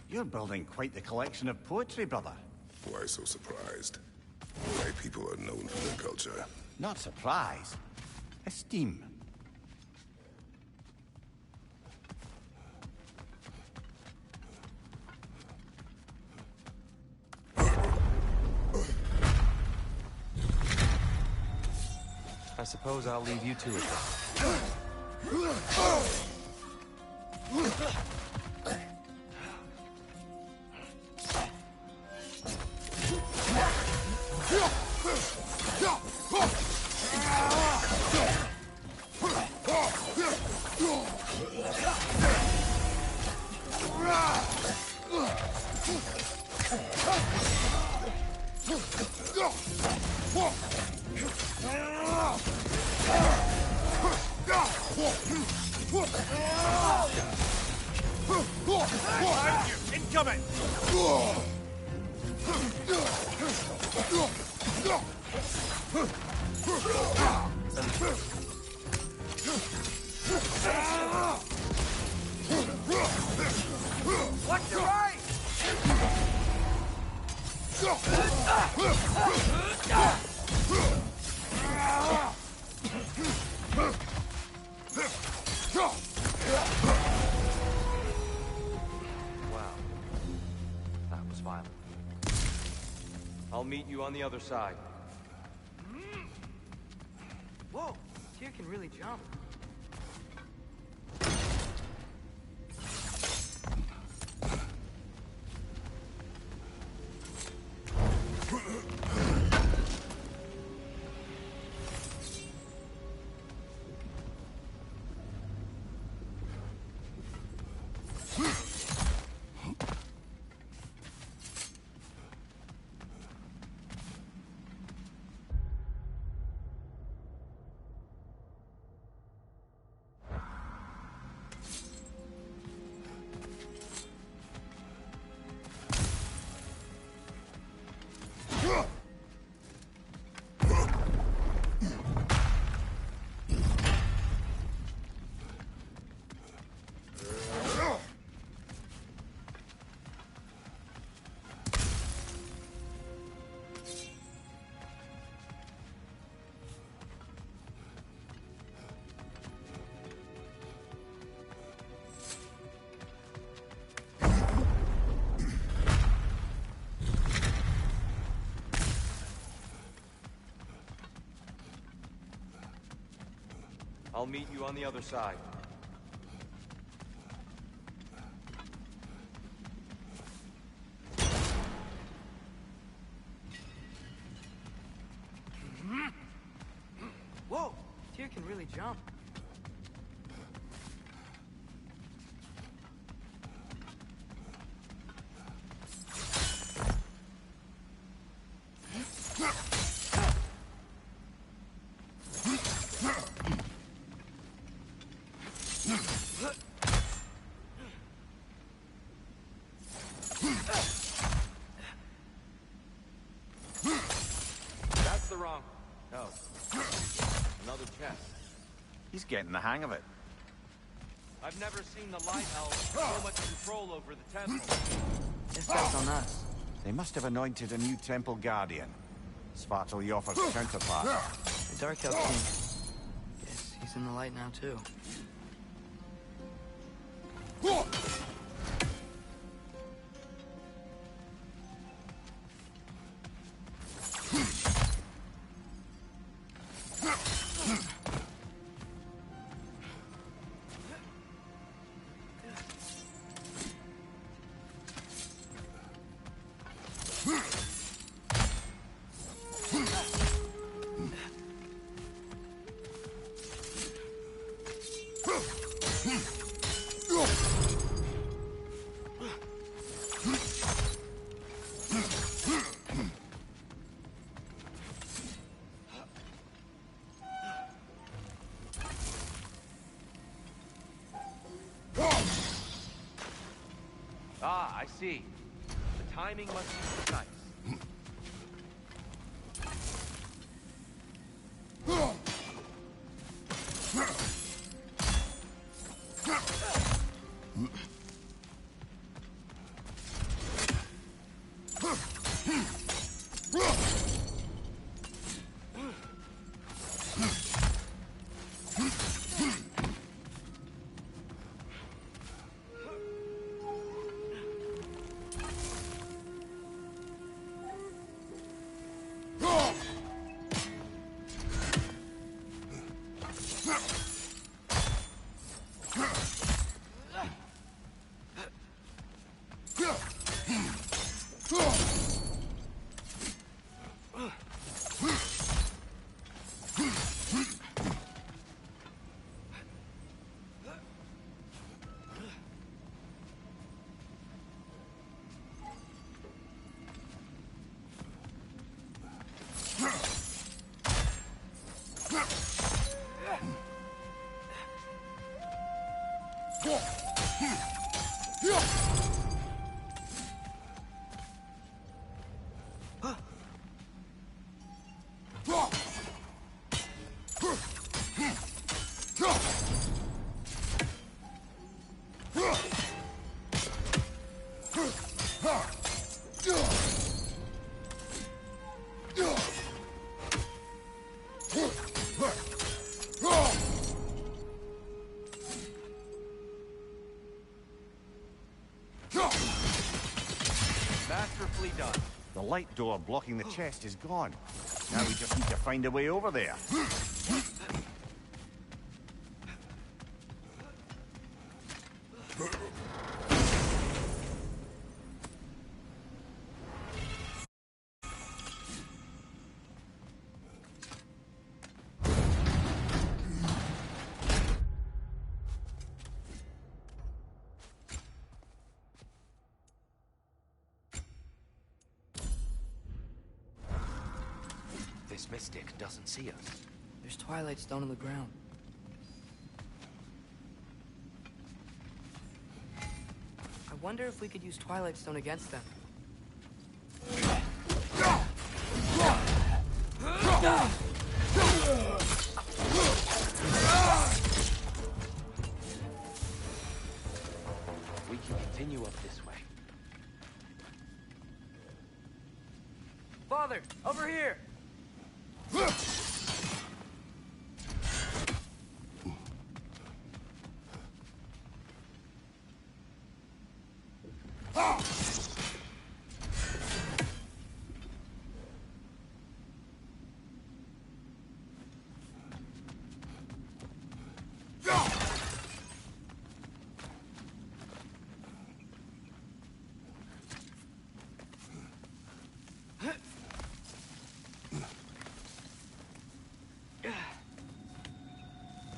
You're building quite the collection of poetry, brother. Why so surprised? My people are known for their culture. Not surprise. Esteem. I suppose I'll leave you to it then. Incoming! Watch your right! Wow. That was violent. I'll meet you on the other side. Whoa, Tyr can really jump. I'll meet you on the other side. Whoa, Tyr can really jump. That's the wrong... Oh. Another chest. He's getting the hang of it. I've never seen the Light Elves with so much control over the temple. Guess that's on us. They must have anointed a new temple guardian. Svartal Yoffer's counterpart. The Dark Elf King. Guess he's in the light now, too. Ah, I see. The timing must be precise. Masterfully done. The light door blocking the chest is gone. Now we just need to find a way over there. This mystic doesn't see us. There's Twilight Stone on the ground. I wonder if we could use Twilight Stone against them. We can continue up this way. Father, over here!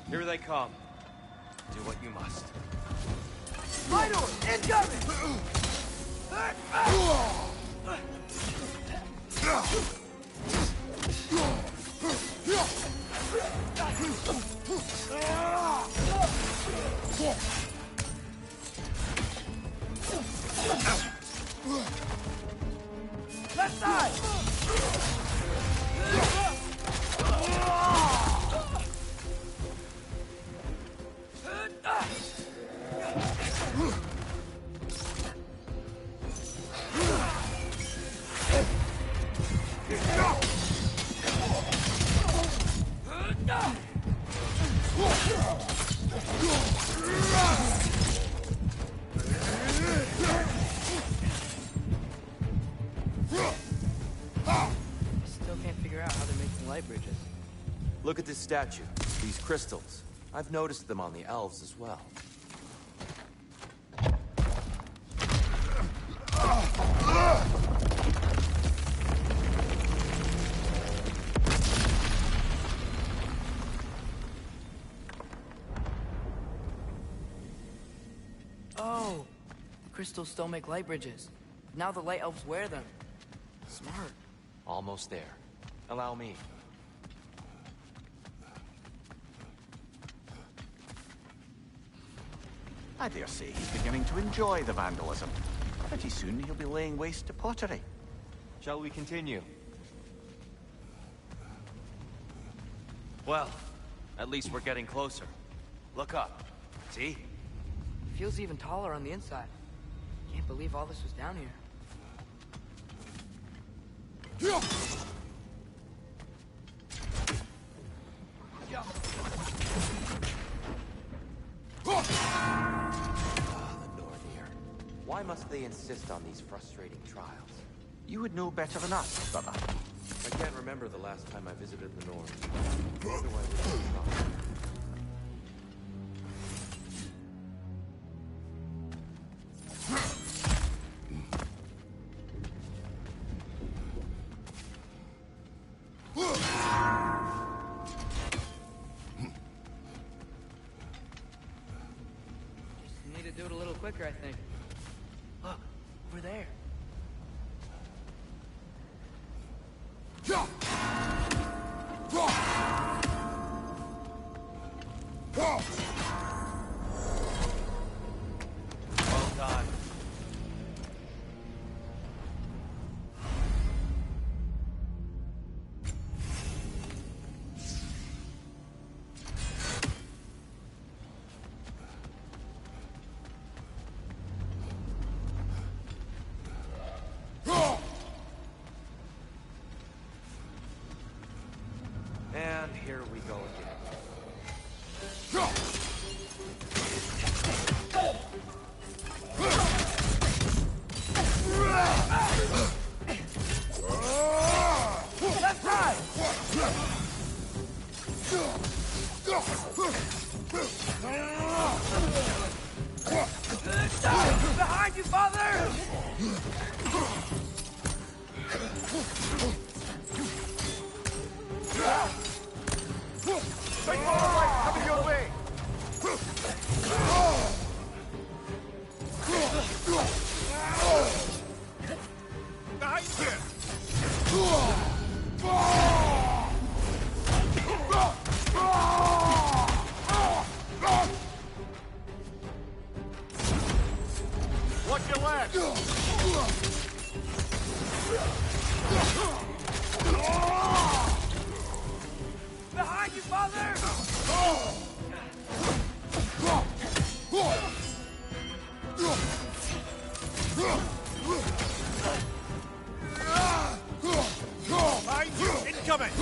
Here they come. Do what you must. Idol! Incoming! Left side! Bridges. Look at this statue. These crystals. I've noticed them on the elves as well. Oh, the crystals still make light bridges. Now the light elves wear them. Smart. Almost there. Allow me. I dare say he's beginning to enjoy the vandalism. Pretty soon he'll be laying waste to pottery. Shall we continue? Well, at least we're getting closer. Look up. See? Feels even taller on the inside. Can't believe all this was down here. Why must they insist on these frustrating trials? You would know better than us, brother. I can't remember the last time I visited the North. Nor do I wish to try. Just need to do it a little quicker, I think. Look, over there. Well done. And here we go again. Left side! Behind you, father! Take all the light coming your way! Behind you! Watch your left! Behind you, father! Behind you! Incoming!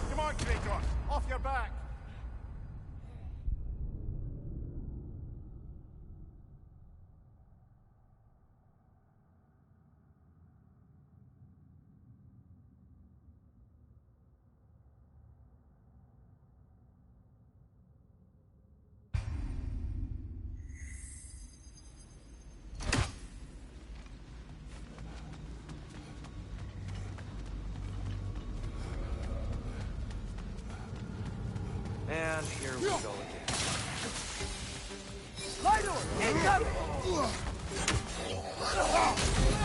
Come on, Kratos! Off your back! And here we go again. Lidor! Incoming! Behind you!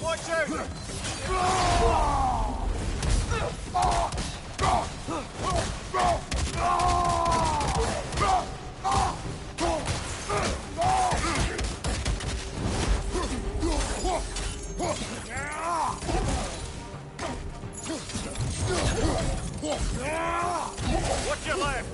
Watch out! Watch your left!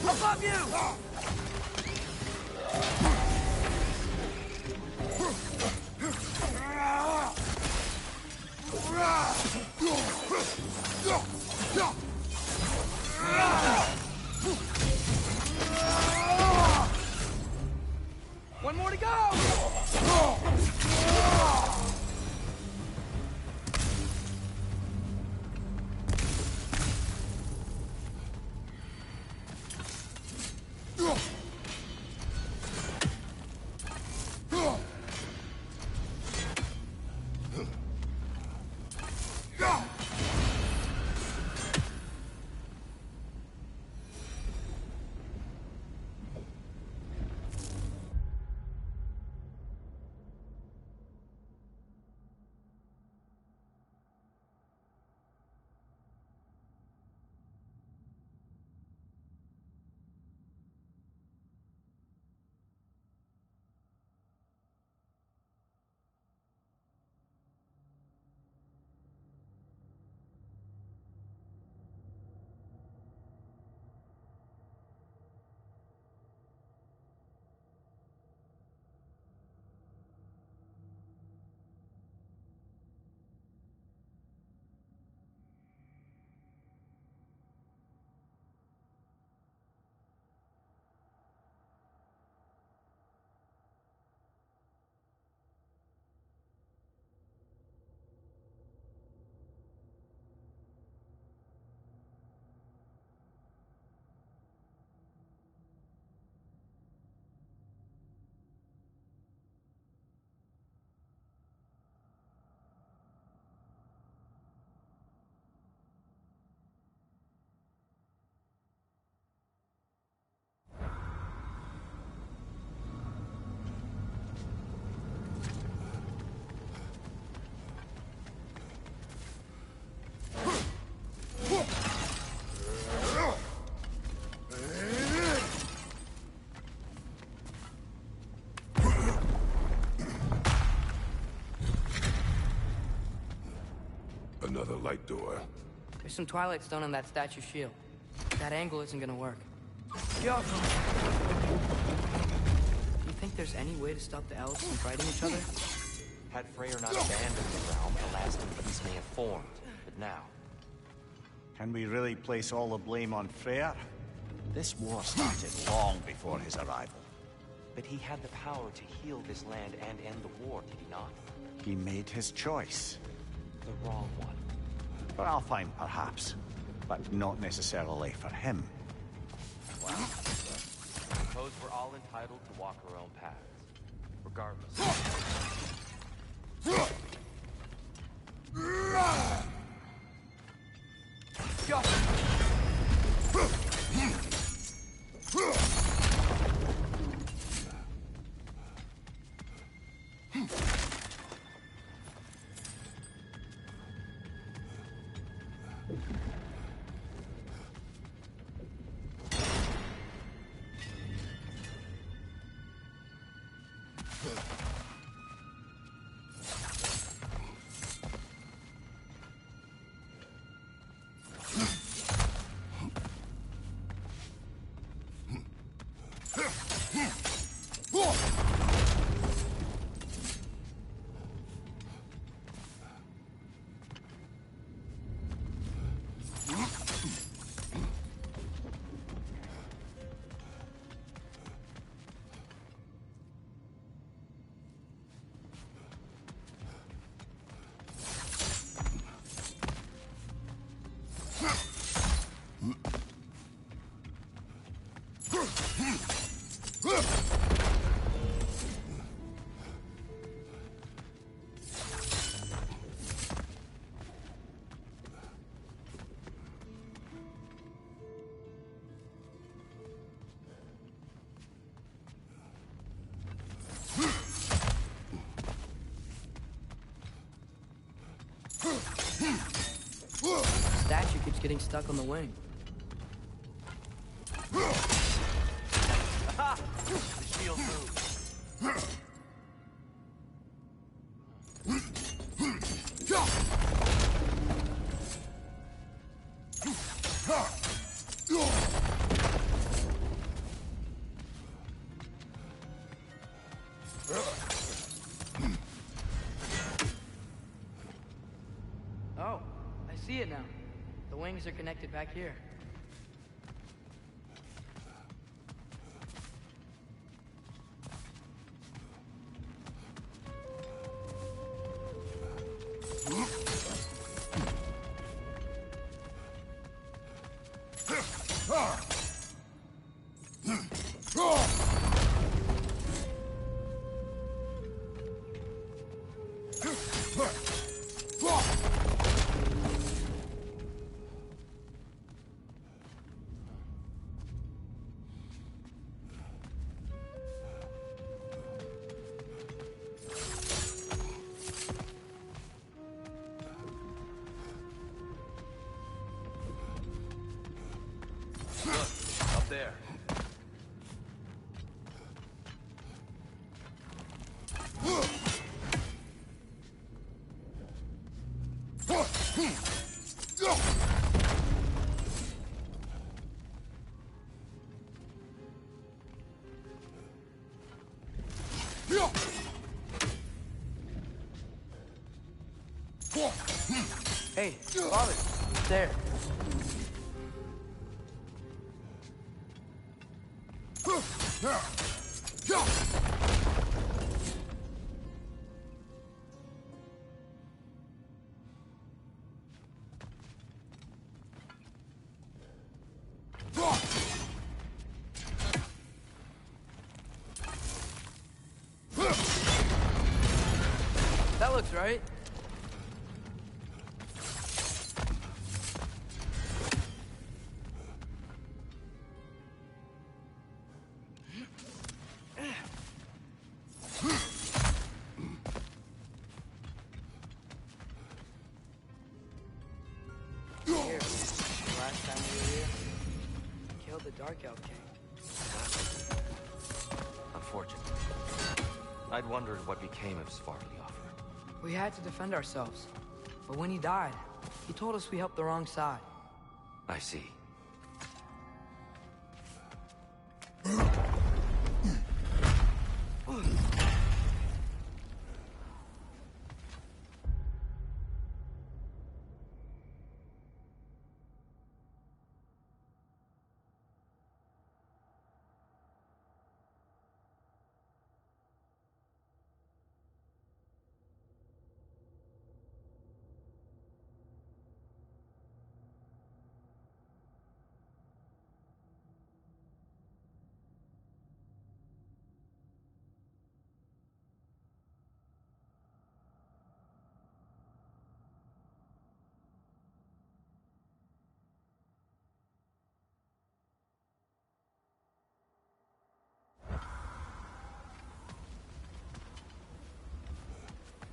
Above you! another light door. There's some Twilight Stone on that statue's shield. That angle isn't gonna work. Yo! Do you think there's any way to stop the elves from fighting each other? Had Freyr not abandoned the realm, a lasting peace may have formed. But now... Can we really place all the blame on Freyr? This war started long before his arrival. But he had the power to heal this land and end the war, did he not? He made his choice. The wrong one. For Alfheim, perhaps. But not necessarily for him. Well, suppose we're all entitled to walk our own paths. Regardless. Statue keeps getting stuck on the wing. Aha! The shield moves. Oh, I see it now. The wings are connected back here. Up there. Hey, Father, it's there. That looks right. Here, last time we were here, killed the Dark Elf King. Unfortunate. I'd wondered what became of Svartalfheim. We had to defend ourselves, but when he died, He told us we helped the wrong side. I see.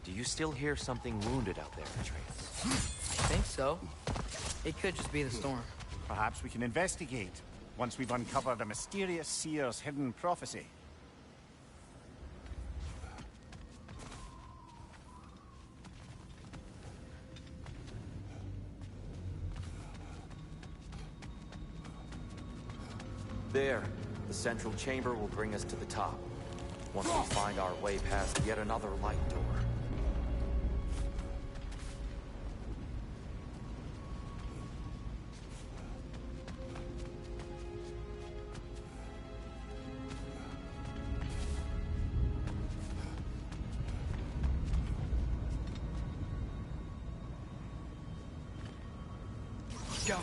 Do you still hear something wounded out there, Atreus? I think so. It could just be the storm. Perhaps we can investigate, once we've uncovered a mysterious seer's hidden prophecy. There. The central chamber will bring us to the top. Once we find our way past yet another light door. Go.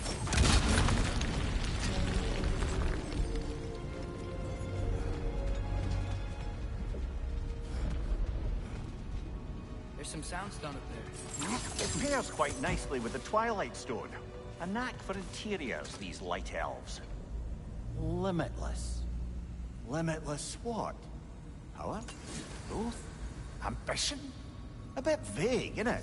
There's some soundstone up there. It pairs quite nicely with the Twilight Stone. A knack for interiors, these light elves. Limitless. Limitless what? Power? Growth? Ambition? A bit vague, innit?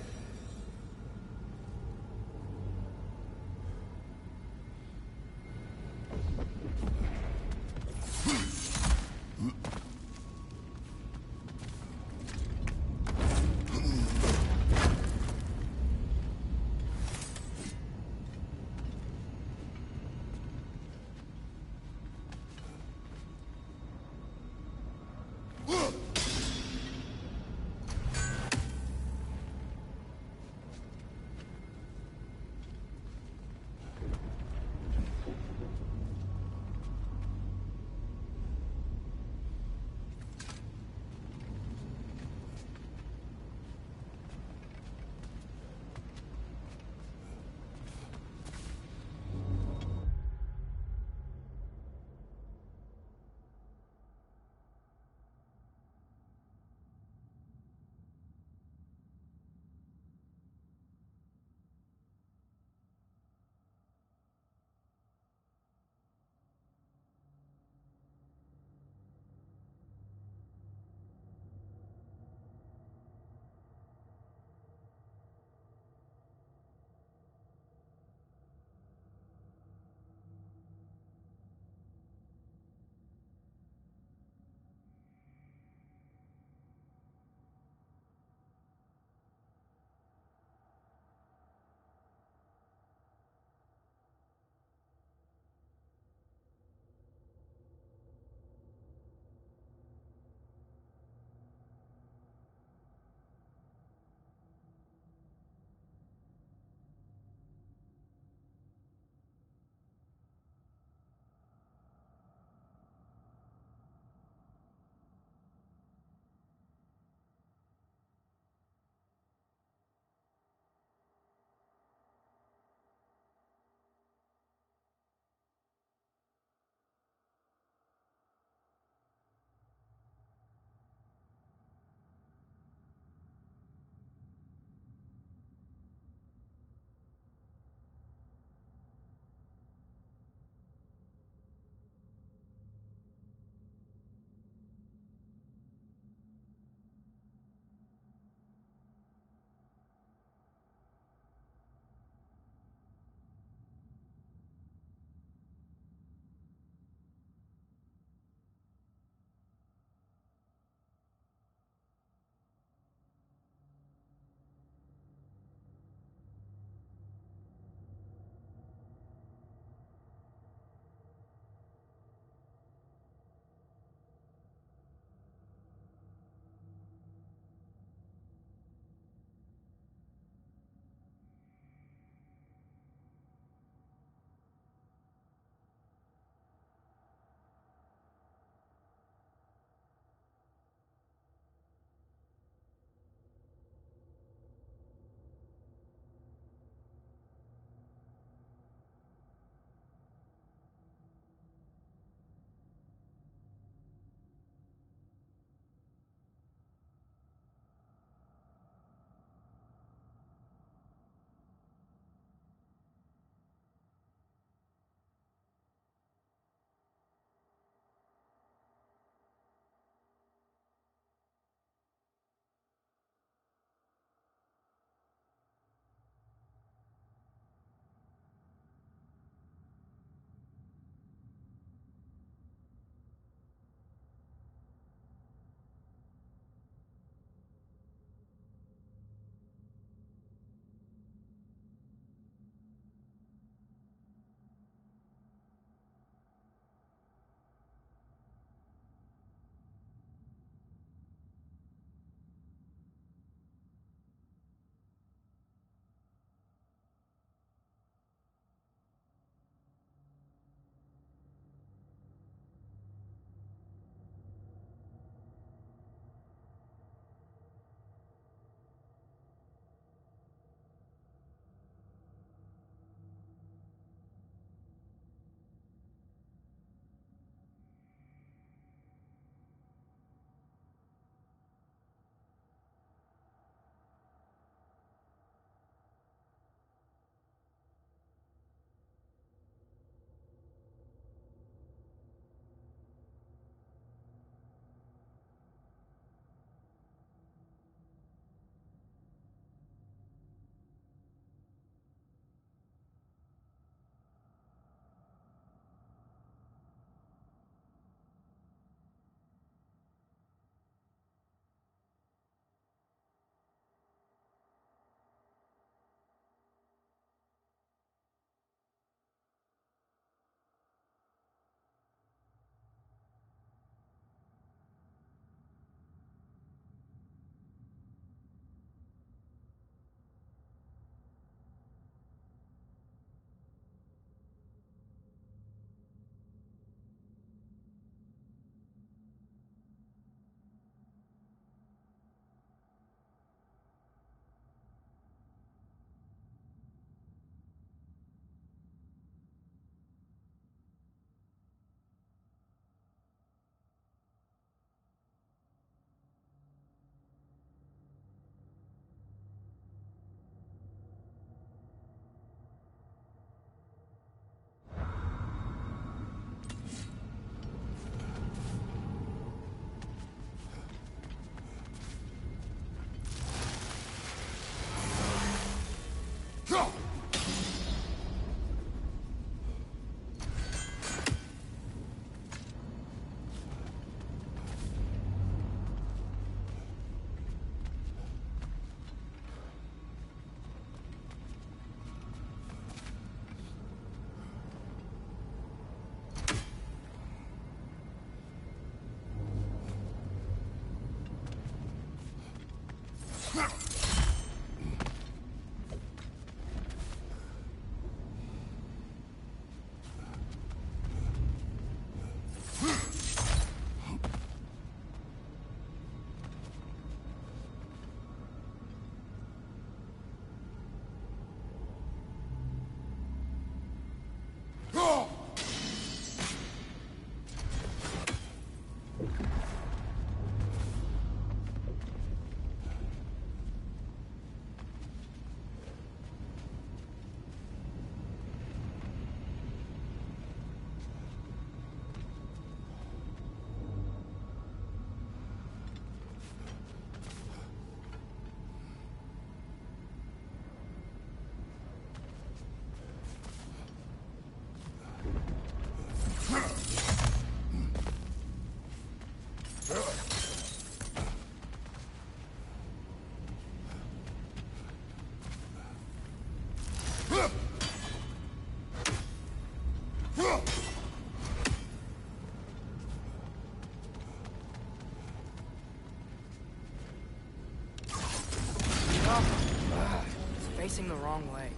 It's facing the wrong way.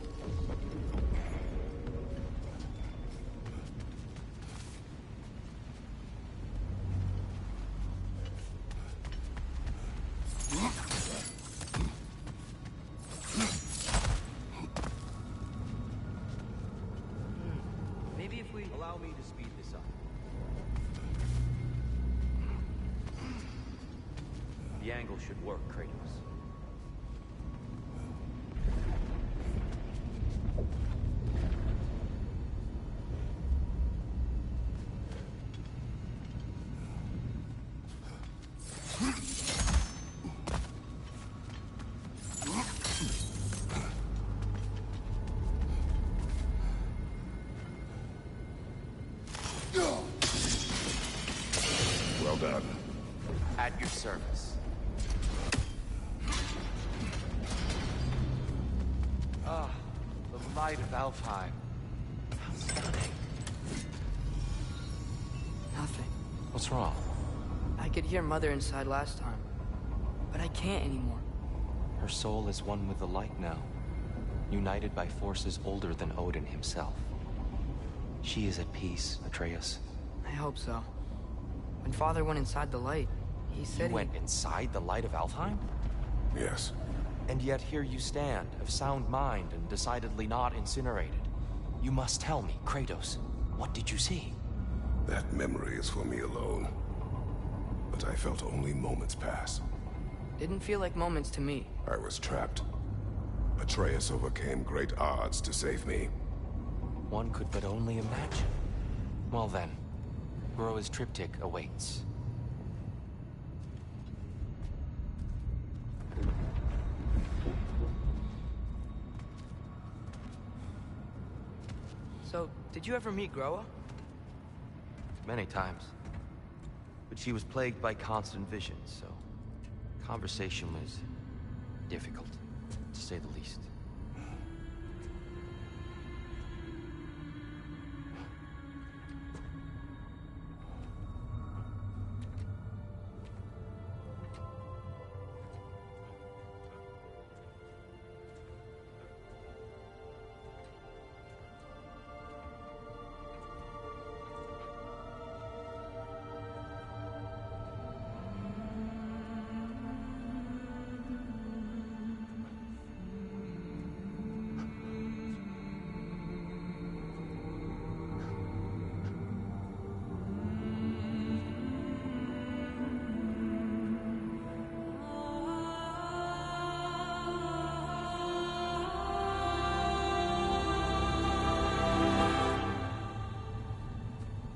Maybe if we... Allow me to speed this up. The angle should work, Kratos. Well done. At your service. Ah, the light of Alfheim. How stunning. Nothing. What's wrong? I could hear Mother inside last time, but I can't anymore. Her soul is one with the light now, united by forces older than Odin himself. She is at peace, Atreus. I hope so. When Father went inside the light, he said You went inside the light of Alfheim? Yes. And yet here you stand, of sound mind and decidedly not incinerated. You must tell me, Kratos, what did you see? That memory is for me alone. But I felt only moments pass. Didn't feel like moments to me. I was trapped. Atreus overcame great odds to save me. One could but only imagine. Well then, Groa's triptych awaits. So, did you ever meet Groa? Many times. But she was plagued by constant visions, so conversation was difficult, to say the least.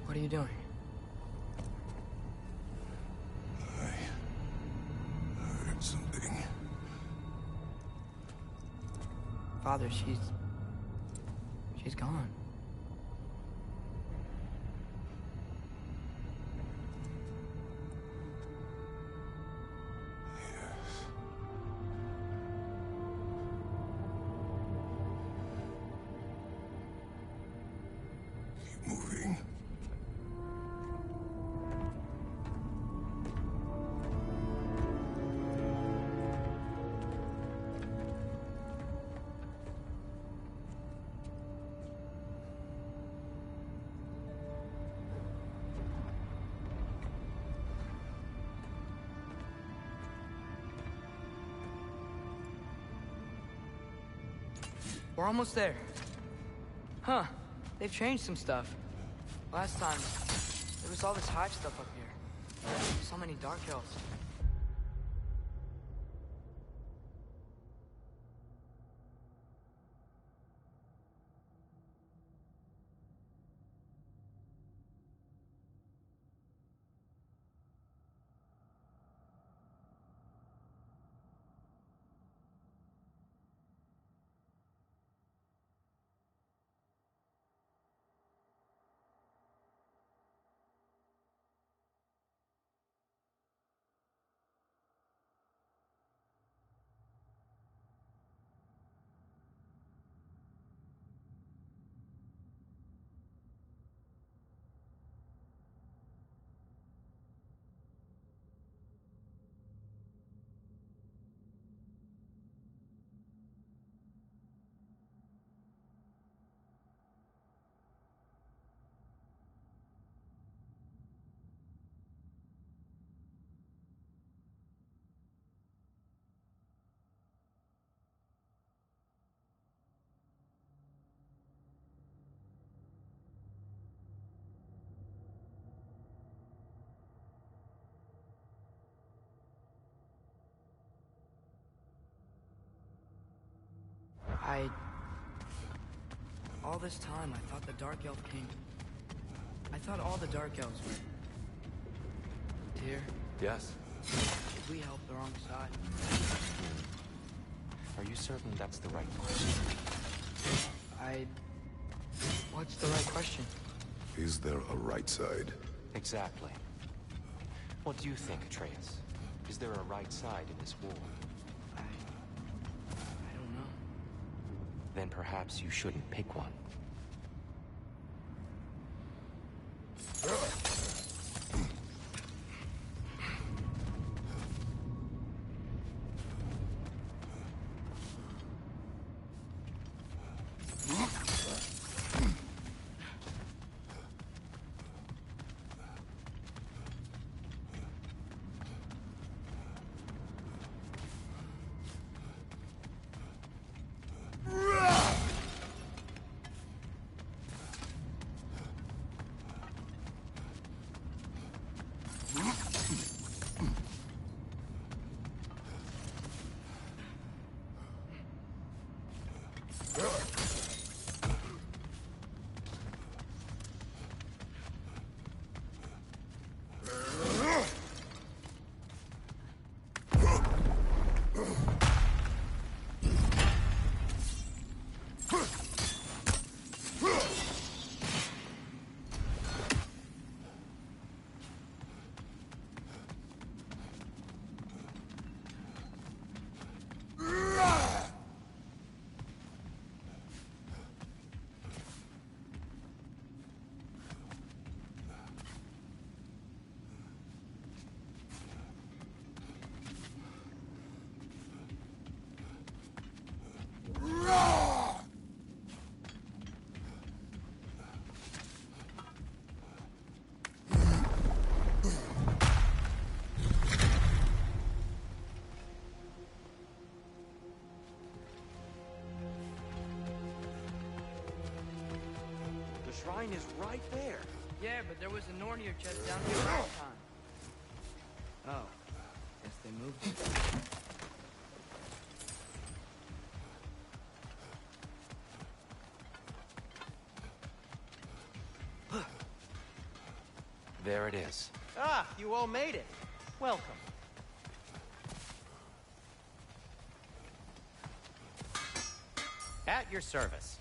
What are you doing? I heard something. Father, she's gone. Keep moving. We're almost there. Huh. They've changed some stuff. Last time, there was all this hive stuff up here. So many dark elves. All this time, I thought the Dark Elf King... I thought all the Dark Elves were... Tyr, Yes? did we help the wrong side? Are you certain that's the right question? What's the right question? Is there a right side? Exactly. What do you think, Atreus? Is there a right side in this war? I don't know. Then perhaps you shouldn't pick one. The shrine is right there. Yeah, but there was a Nornir chest down here last time. Oh. Guess they moved it. There it is. Ah, you all made it. Welcome. At your service.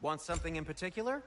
Want something in particular?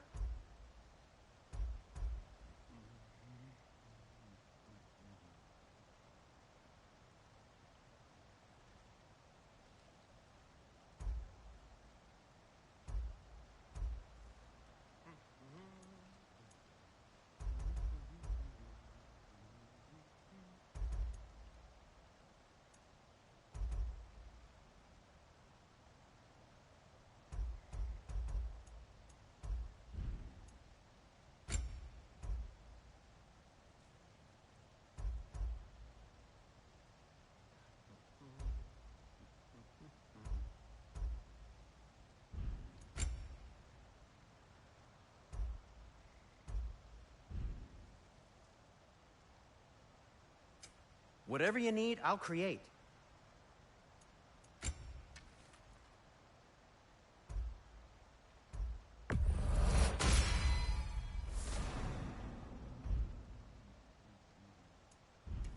Whatever you need, I'll create.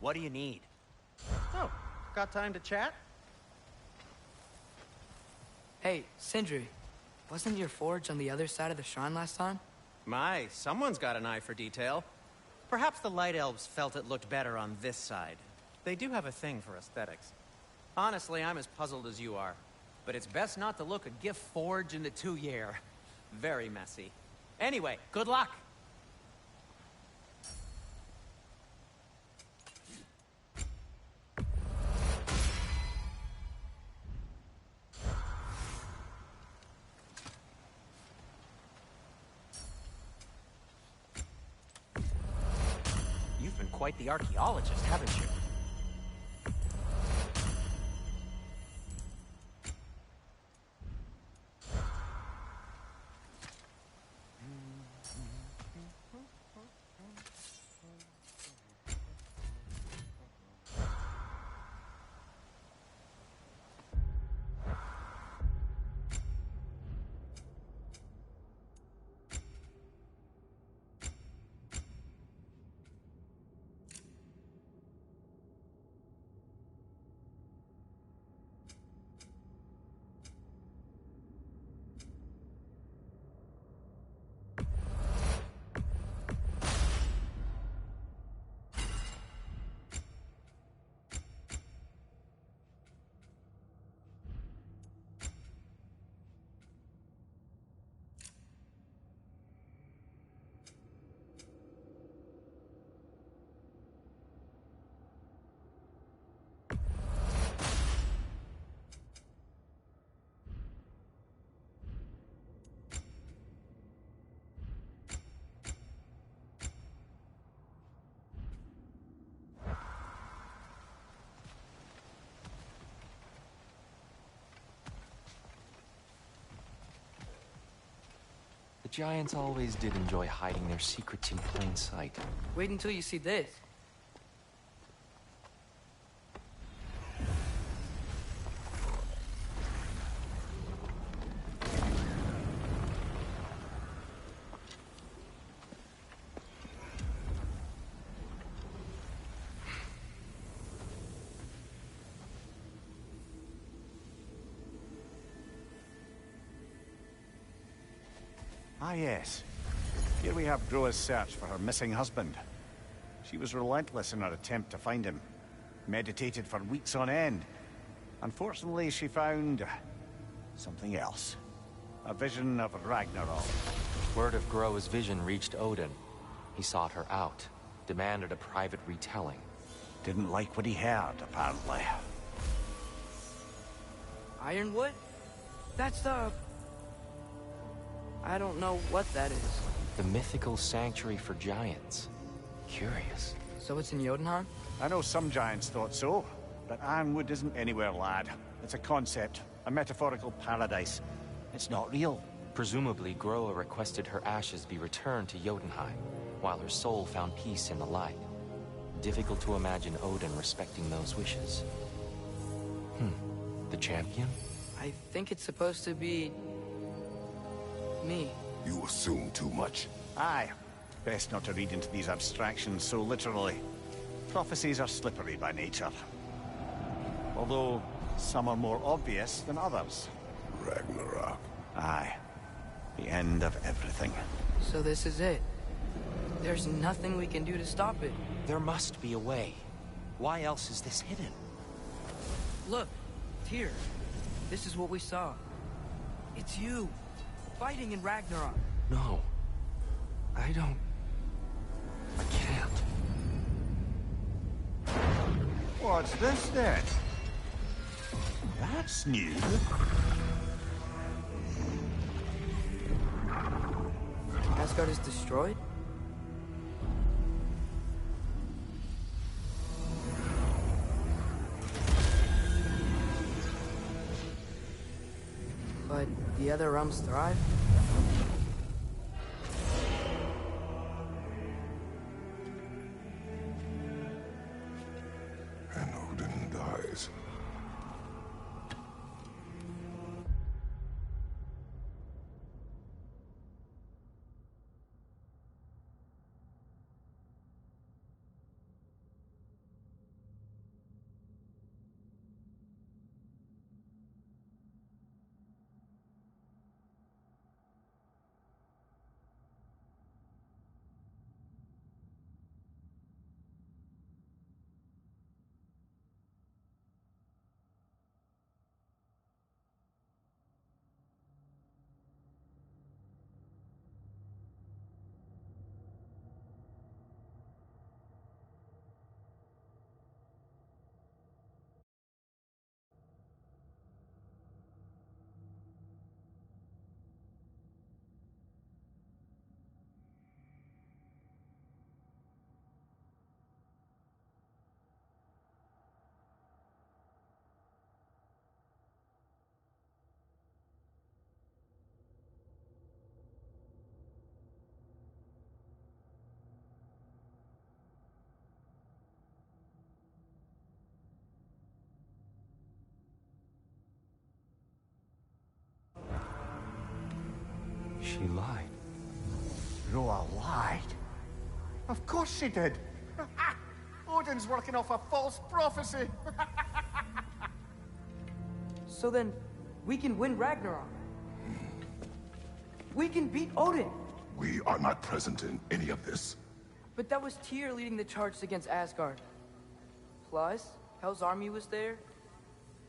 What do you need? Oh, got time to chat? Hey, Sindri, wasn't your forge on the other side of the shrine last time? My, someone's got an eye for detail. Perhaps the Light Elves felt it looked better on this side. They do have a thing for aesthetics. Honestly, I'm as puzzled as you are. But it's best not to look a gift forge in the 2-year. Very messy. Anyway, good luck! You've been quite the archaeologist, haven't you? The giants always did enjoy hiding their secrets in plain sight. Wait until you see this. Ah, yes. Here we have Groa's search for her missing husband. She was relentless in her attempt to find him. Meditated for weeks on end. Unfortunately, she found something else. A vision of Ragnarok. Word of Groa's vision reached Odin. He sought her out, demanded a private retelling. Didn't like what he heard, apparently. Ironwood? That's the... I don't know what that is. The mythical sanctuary for giants. Curious. So it's in Jotunheim? I know some giants thought so, but Ironwood isn't anywhere, lad. It's a concept, a metaphorical paradise. It's not real. Presumably, Groa requested her ashes be returned to Jotunheim, while her soul found peace in the light. Difficult to imagine Odin respecting those wishes. The champion? I think it's supposed to be... me. You assume too much. Aye. Best not to read into these abstractions so literally. Prophecies are slippery by nature. Although, some are more obvious than others. Ragnarok. Aye. The end of everything. So this is it. There's nothing we can do to stop it. There must be a way. Why else is this hidden? Look, Tyr. This is what we saw. It's you, fighting in Ragnarok. No. I don't... I can't. What's this then? That's new. Asgard is destroyed? But the other realms thrive? She lied. Roa lied. Of course she did. Odin's working off a false prophecy. So then, we can win Ragnarok. We can beat Odin. We are not present in any of this. But that was Tyr leading the charge against Asgard. Plus, Hell's army was there.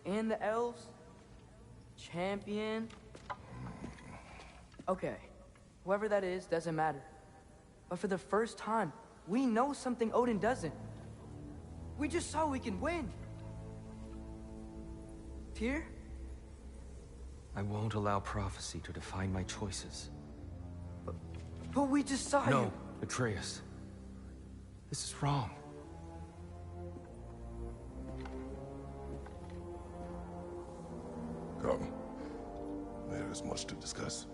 And the elves. Champion. Okay. Whoever that is doesn't matter. But for the first time, we know something Odin doesn't. We just saw we can win. Tyr? I won't allow prophecy to define my choices. But we just saw you. No, Atreus. This is wrong. Come. There is much to discuss.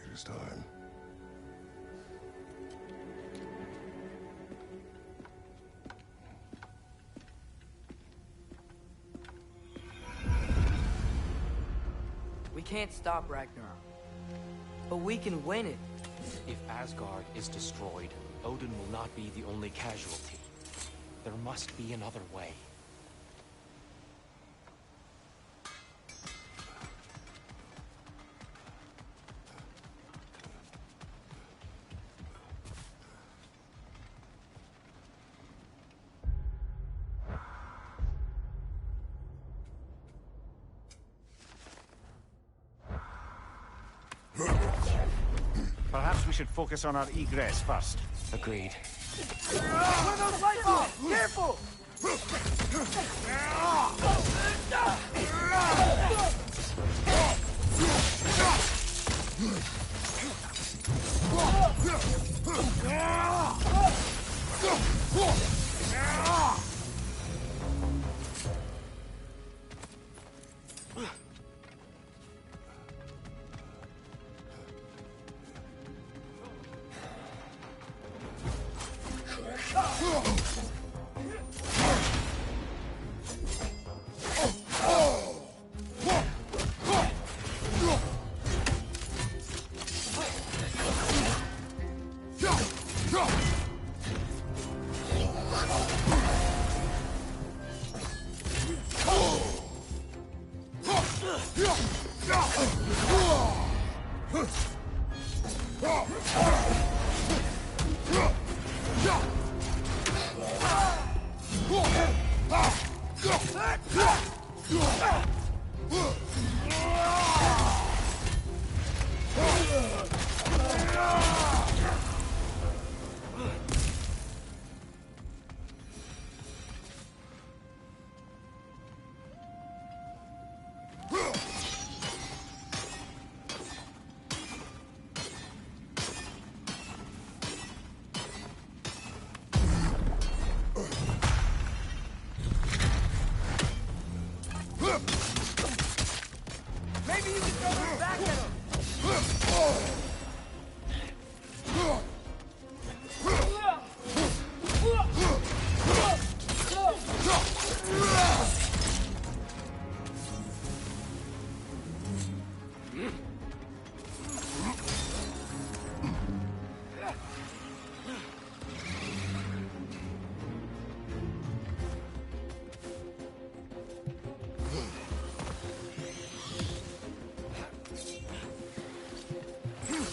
It is time. We can't stop Ragnarok. But we can win it. If Asgard is destroyed, Odin will not be the only casualty. There must be another way. Perhaps we should focus on our egress first. Agreed. One of those light bulbs! Careful! Maybe you can throw this back at him!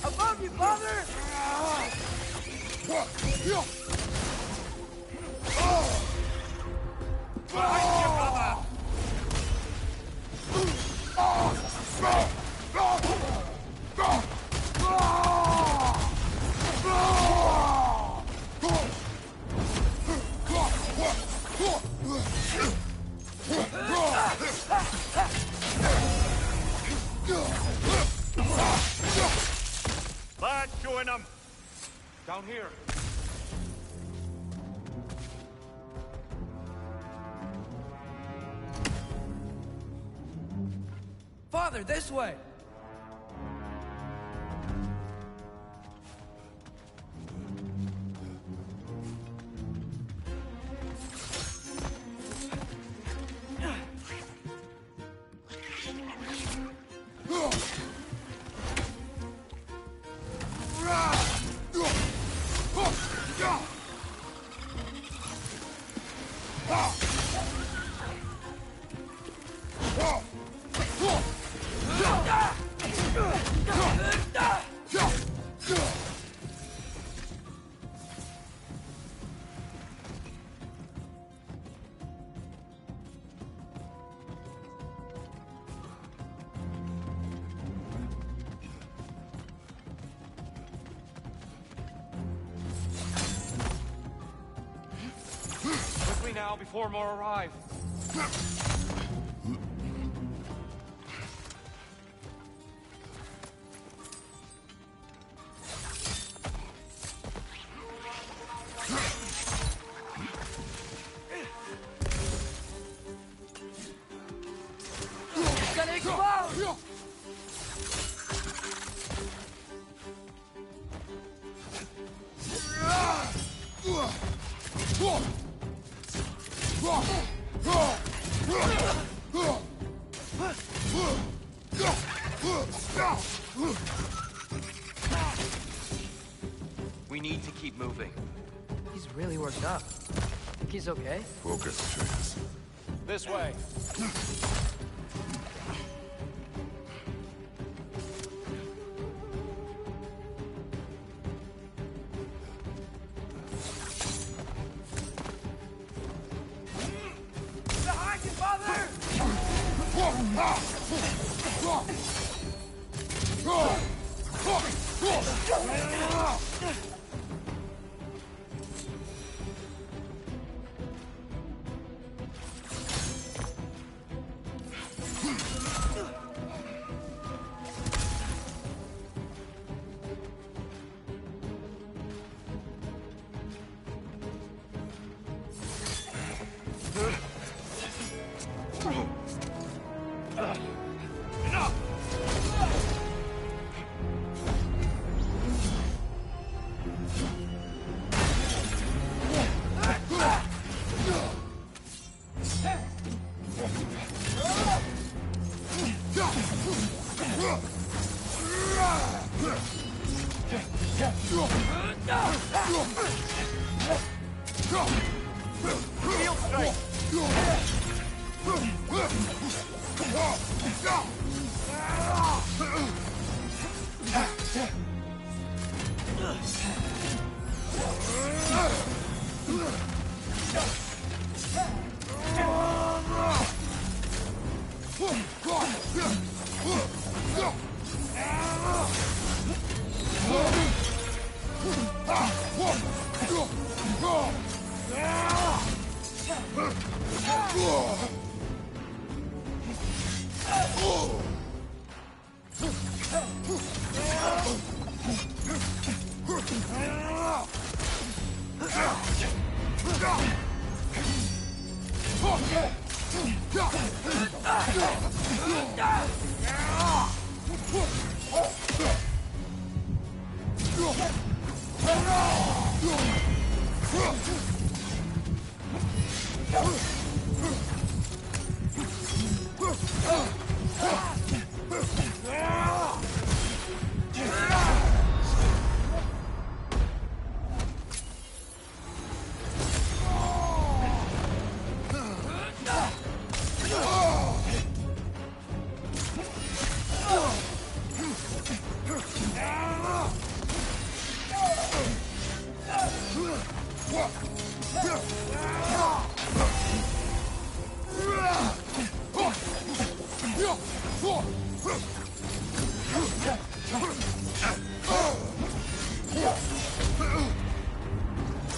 Above you, father! Behind you, brother! Lad, join them! Down here. Father, this way! now before more arrive. It's gonna explode! We need to keep moving. He's really worked up. Think he's okay? Focus, Atreus. This way. Behind you, father!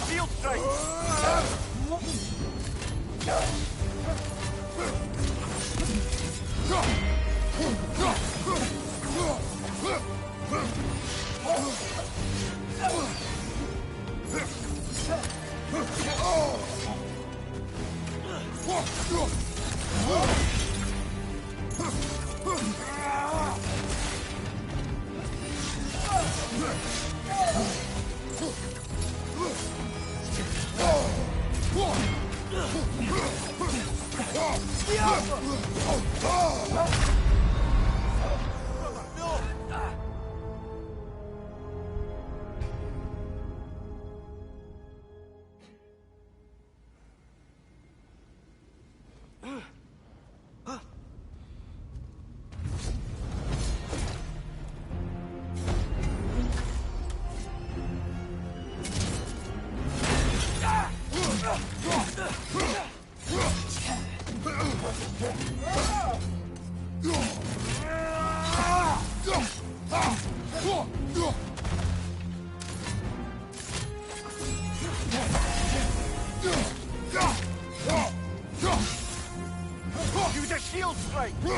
Field strike! Use a shield strike! Use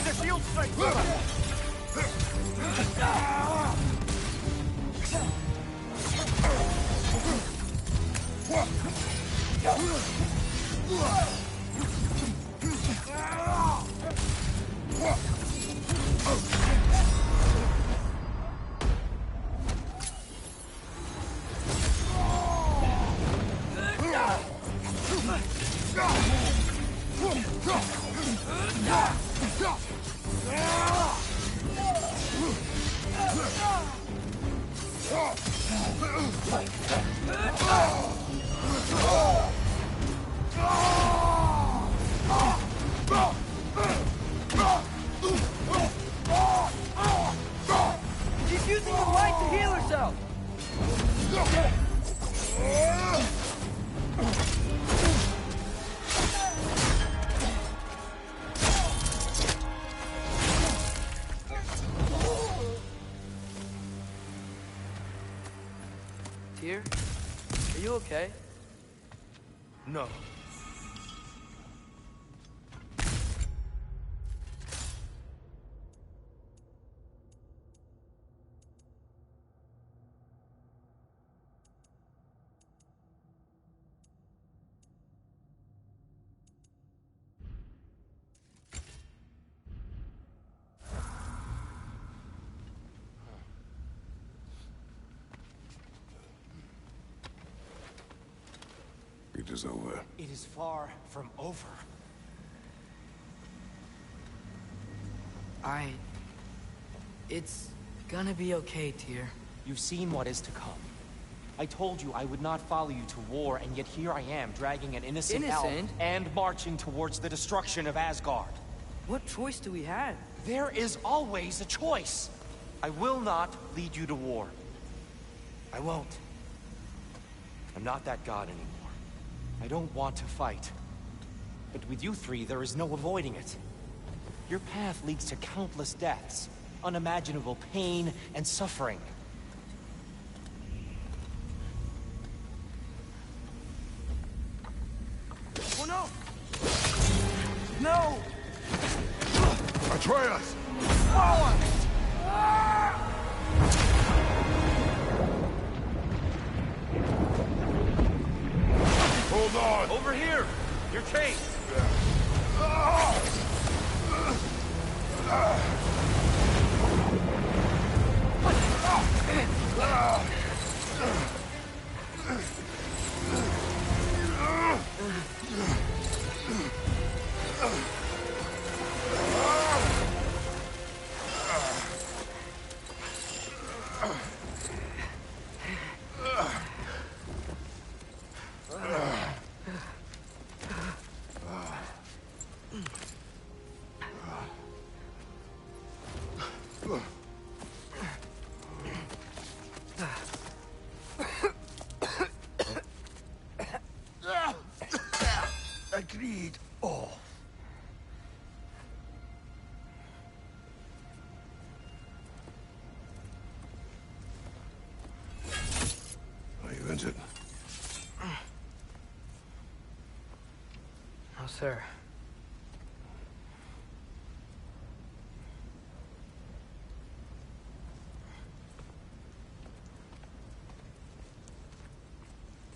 a shield strike! She's using the light to heal herself! Tyr, are you okay? No. It is over. It is far from over. It's gonna be okay, Tyr. You've seen what is to come. I told you I would not follow you to war, and yet here I am, dragging an innocent elf and marching towards the destruction of Asgard. What choice do we have? There is always a choice. I will not lead you to war. I won't. I'm not that god anymore. I don't want to fight. But with you three, there is no avoiding it. Your path leads to countless deaths, unimaginable pain and suffering. Oh no! No! Atreus! Hold on! Over here! Your chain! Agreed. Oh. sir.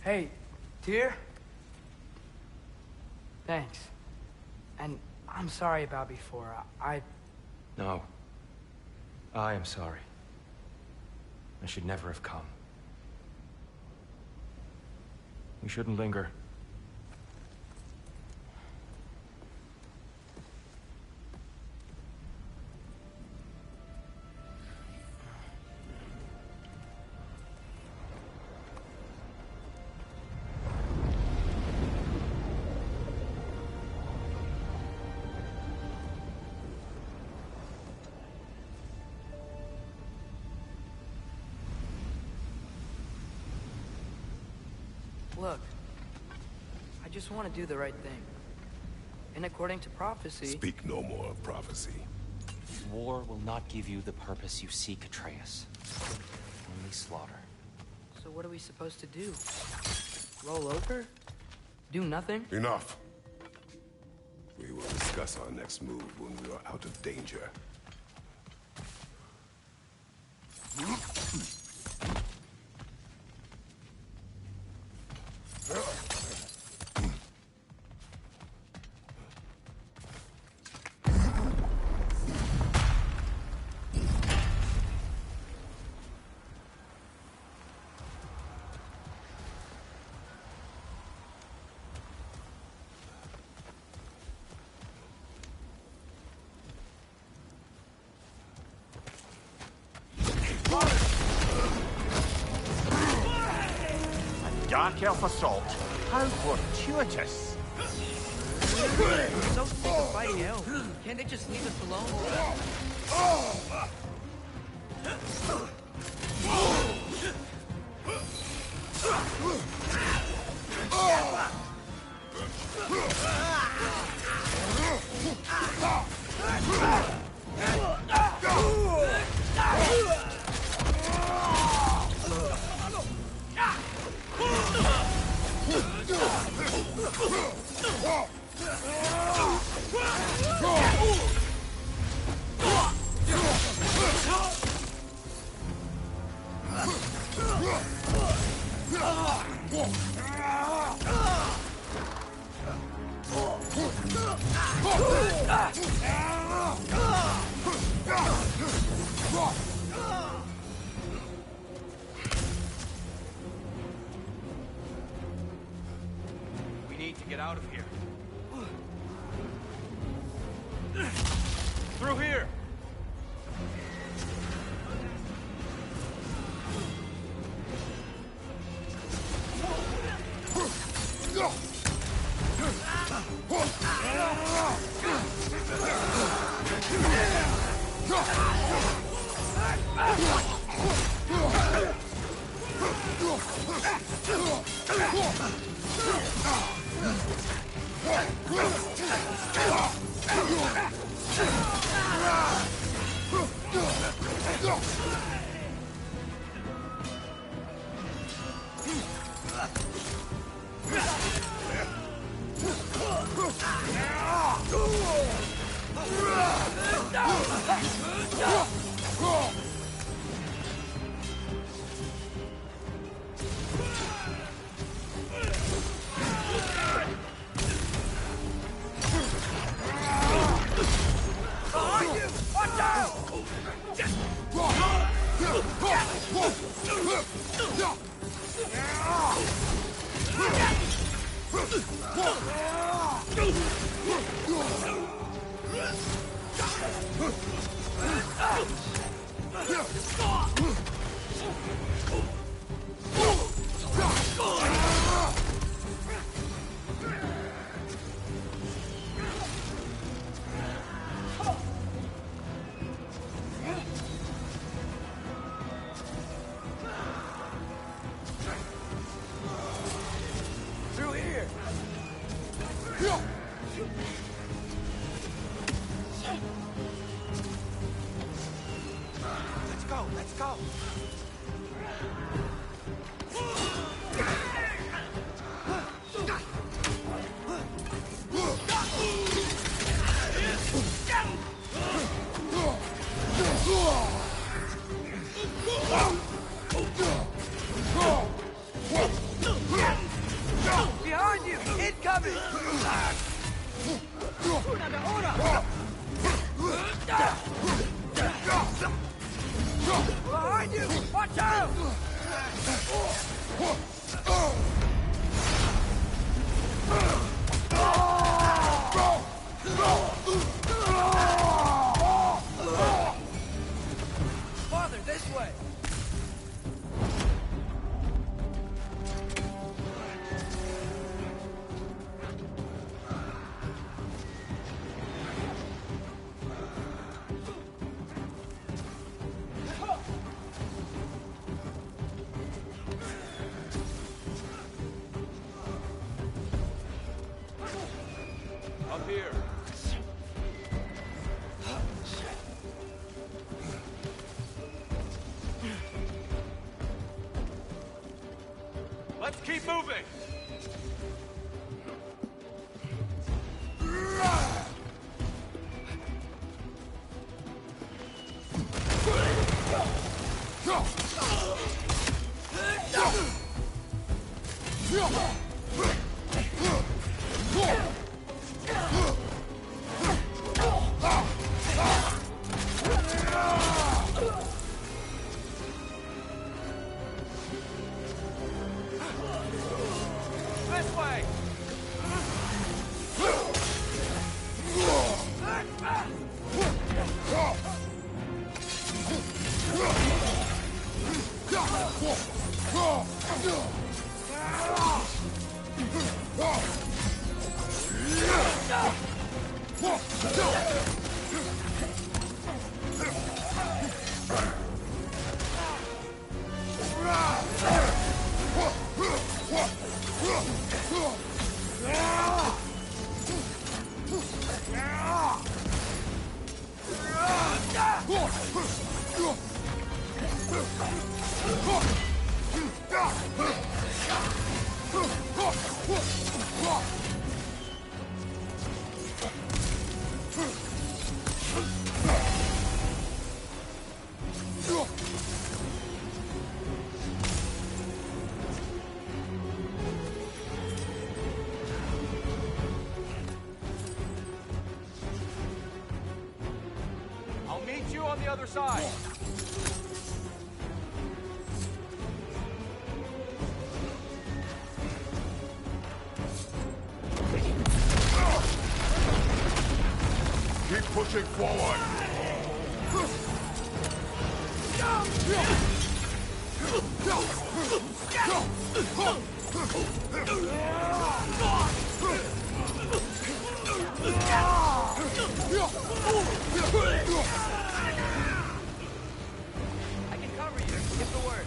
Hey, dear. Thanks. And I'm sorry about before. No. I am sorry. I should never have come. We shouldn't linger. Look, I just want to do the right thing. And according to prophecy... Speak no more of prophecy. War will not give you the purpose you seek, Atreus. Only slaughter. So what are we supposed to do? Roll over? Do nothing? Enough. We will discuss our next move when we are out of danger. Dark elf assault. How fortuitous. I'm so sick of fighting elves. Can't they just leave us alone? We need to get out of here. Through here! Let's go! Behind you! Incoming! Behind you! Watch out! Father, this way! Up here. Let's keep moving! This way! I'll meet you on the other side. Keep pushing forward! I can cover you. Give the word.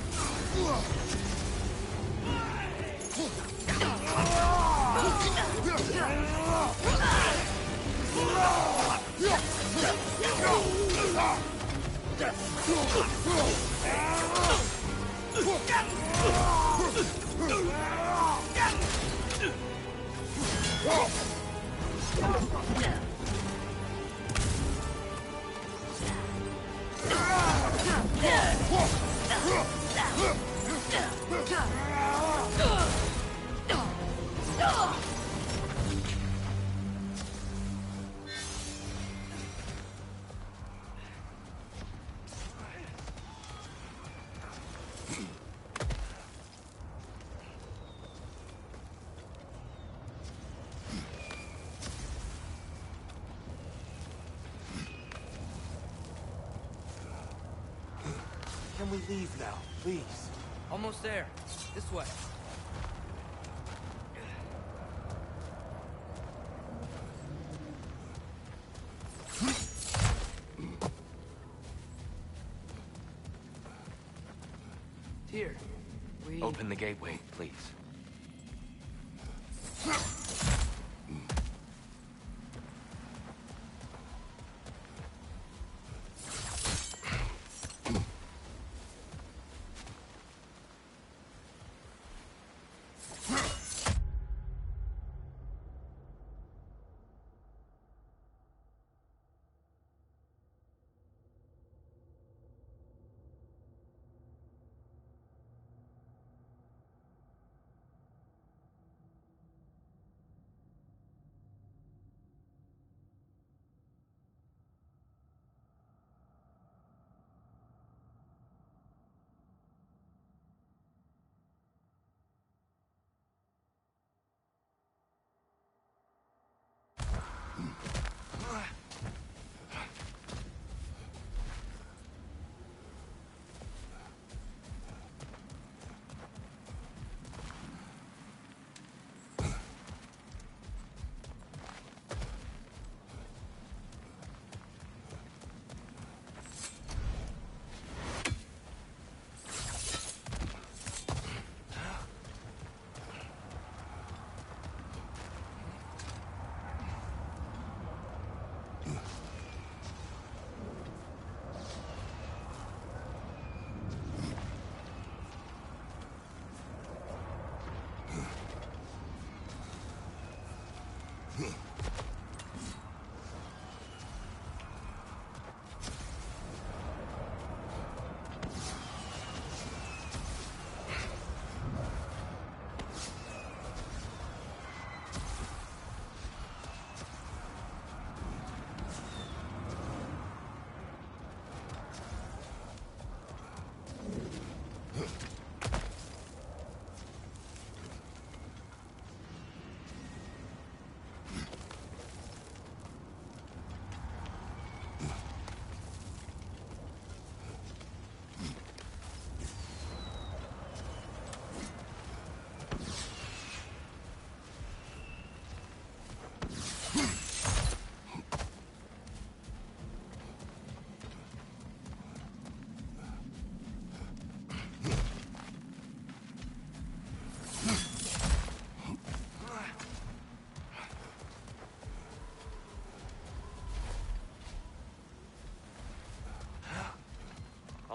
Can we leave now, please? Almost there. This way. Here. We... Open the gateway, please.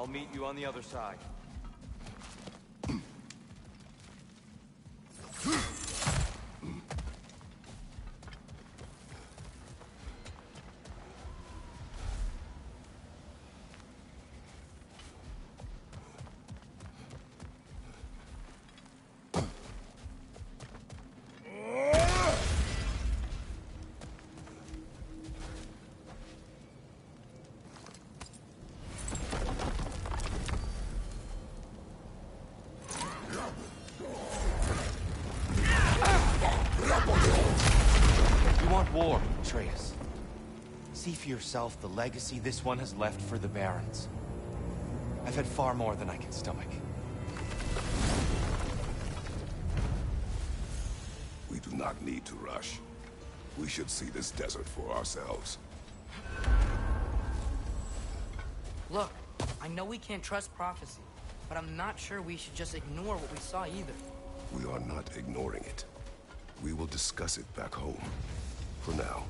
I'll meet you on the other side. War, Atreus. See for yourself the legacy this one has left for the Barons. I've had far more than I can stomach. We do not need to rush. We should see this desert for ourselves. Look, I know we can't trust prophecy, but I'm not sure we should just ignore what we saw either. We are not ignoring it. We will discuss it back home. For now,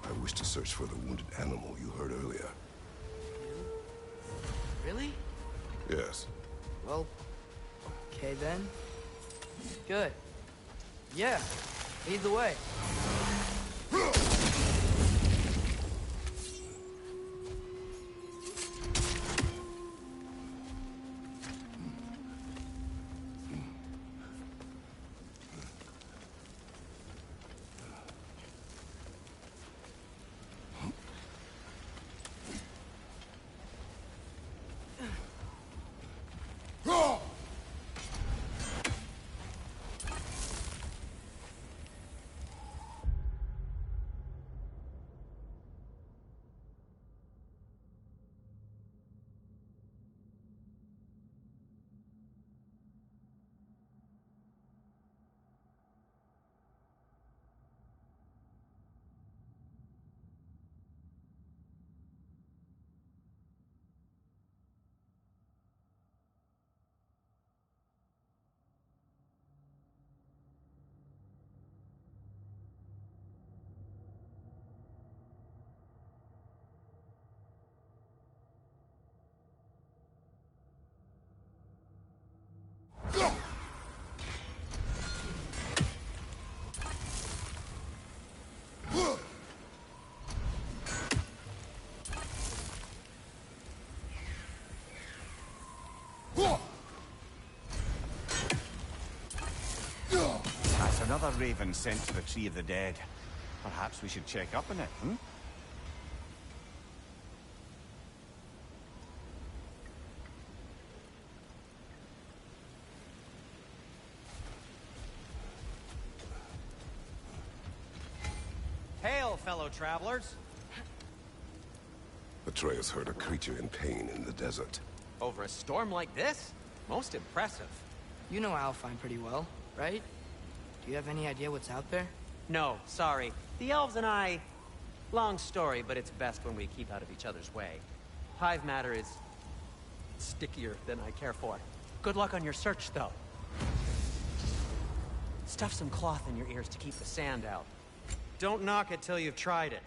I wish to search for the wounded animal you heard earlier. Really? Yes. Well, okay then. Good. Yeah, lead the way. That's another raven sent to the Tree of the Dead. Perhaps we should check up on it, hmm? Hail, fellow travelers. Atreus heard a creature in pain in the desert. Over a storm like this? Most impressive. You know Alfheim pretty well, right? Do you have any idea what's out there? No, sorry. The elves and I... Long story, but it's best when we keep out of each other's way. Hive matter is... stickier than I care for. Good luck on your search, though. Stuff some cloth in your ears to keep the sand out. Don't knock it till you've tried it.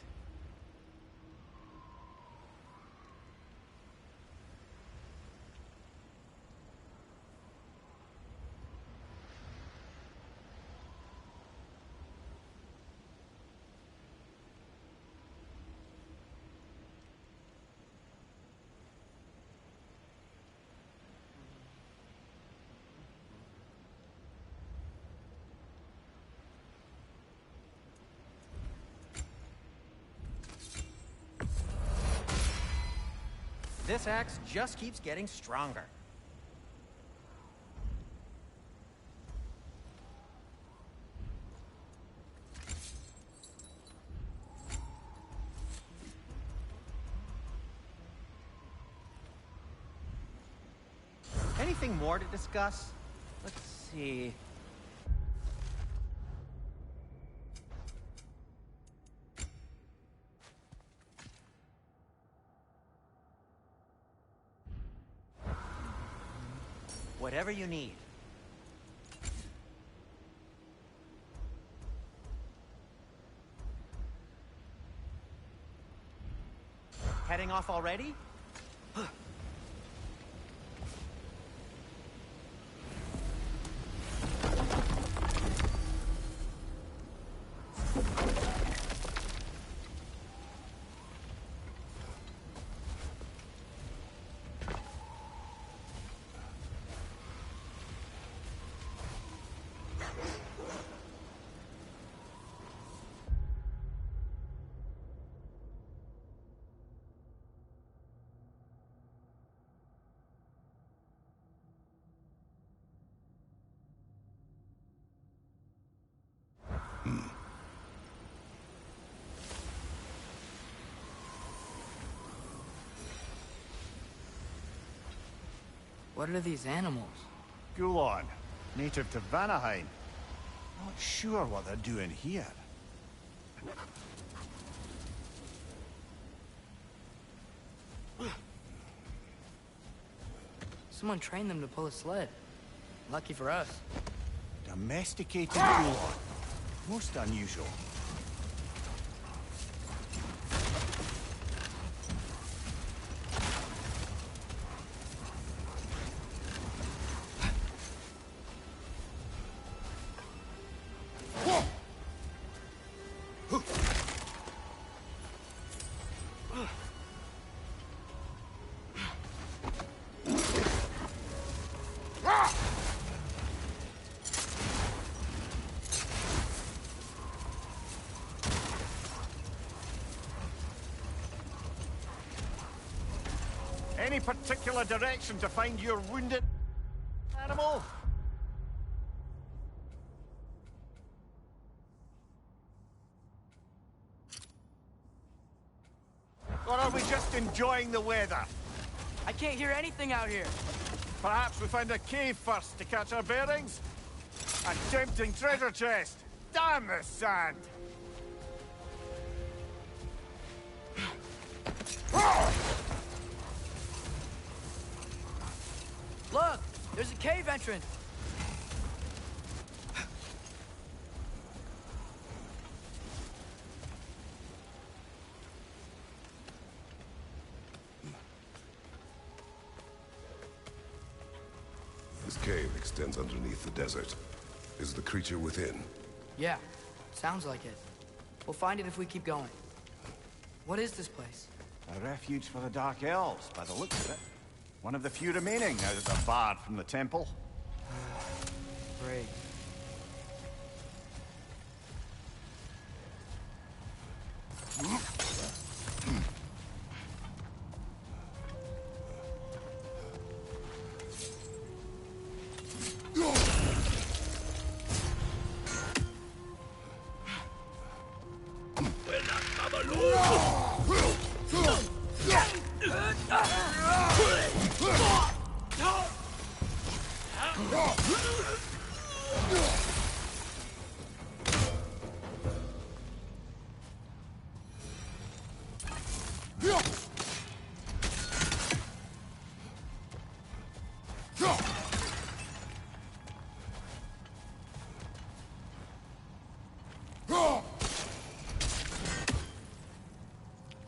This axe just keeps getting stronger. Anything more to discuss? Let's see. Whatever you need. Heading off already? What are these animals? Gulon, native to Vanaheim. Not sure what they're doing here. Someone trained them to pull a sled. Lucky for us. Domesticated Gulon. Most unusual. Any particular direction to find your wounded animal? Or are we just enjoying the weather? I can't hear anything out here. Perhaps we find a cave first to catch our bearings? A tempting treasure chest! Damn the sand! Look! There's a cave entrance! This cave extends underneath the desert. Is the creature within? Yeah, sounds like it. We'll find it if we keep going. What is this place? A refuge for the Dark Elves, by the looks of it. One of the few remaining now that they're barred from the temple. Great.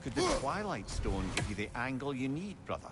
Could the Twilight Stone give you the angle you need, brother?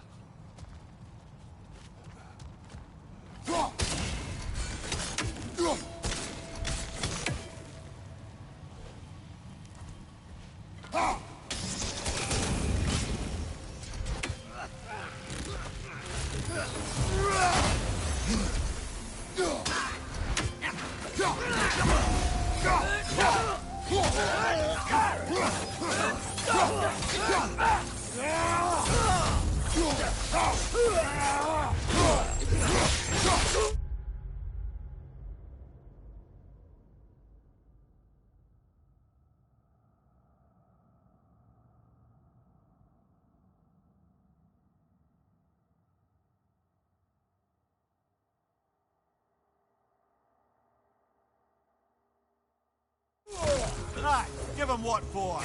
Right, give him what for.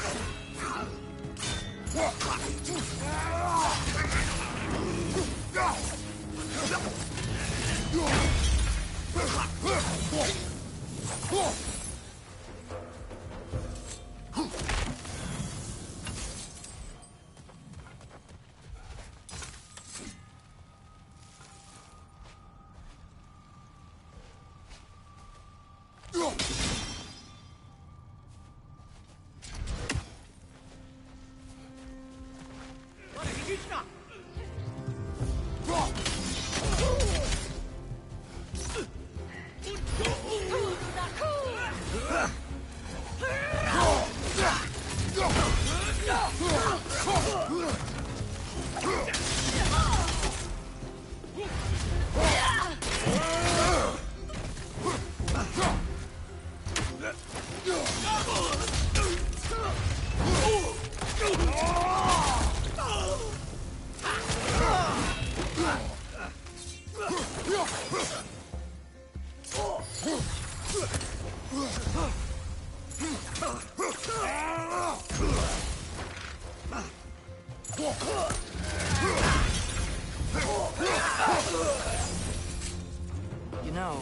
know,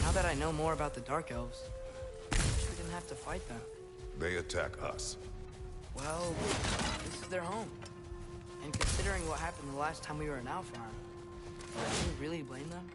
now that I know more about the Dark Elves, I wish we didn't have to fight them. They attack us. Well, this is their home. And considering what happened the last time we were in Alpharon, can we really blame them?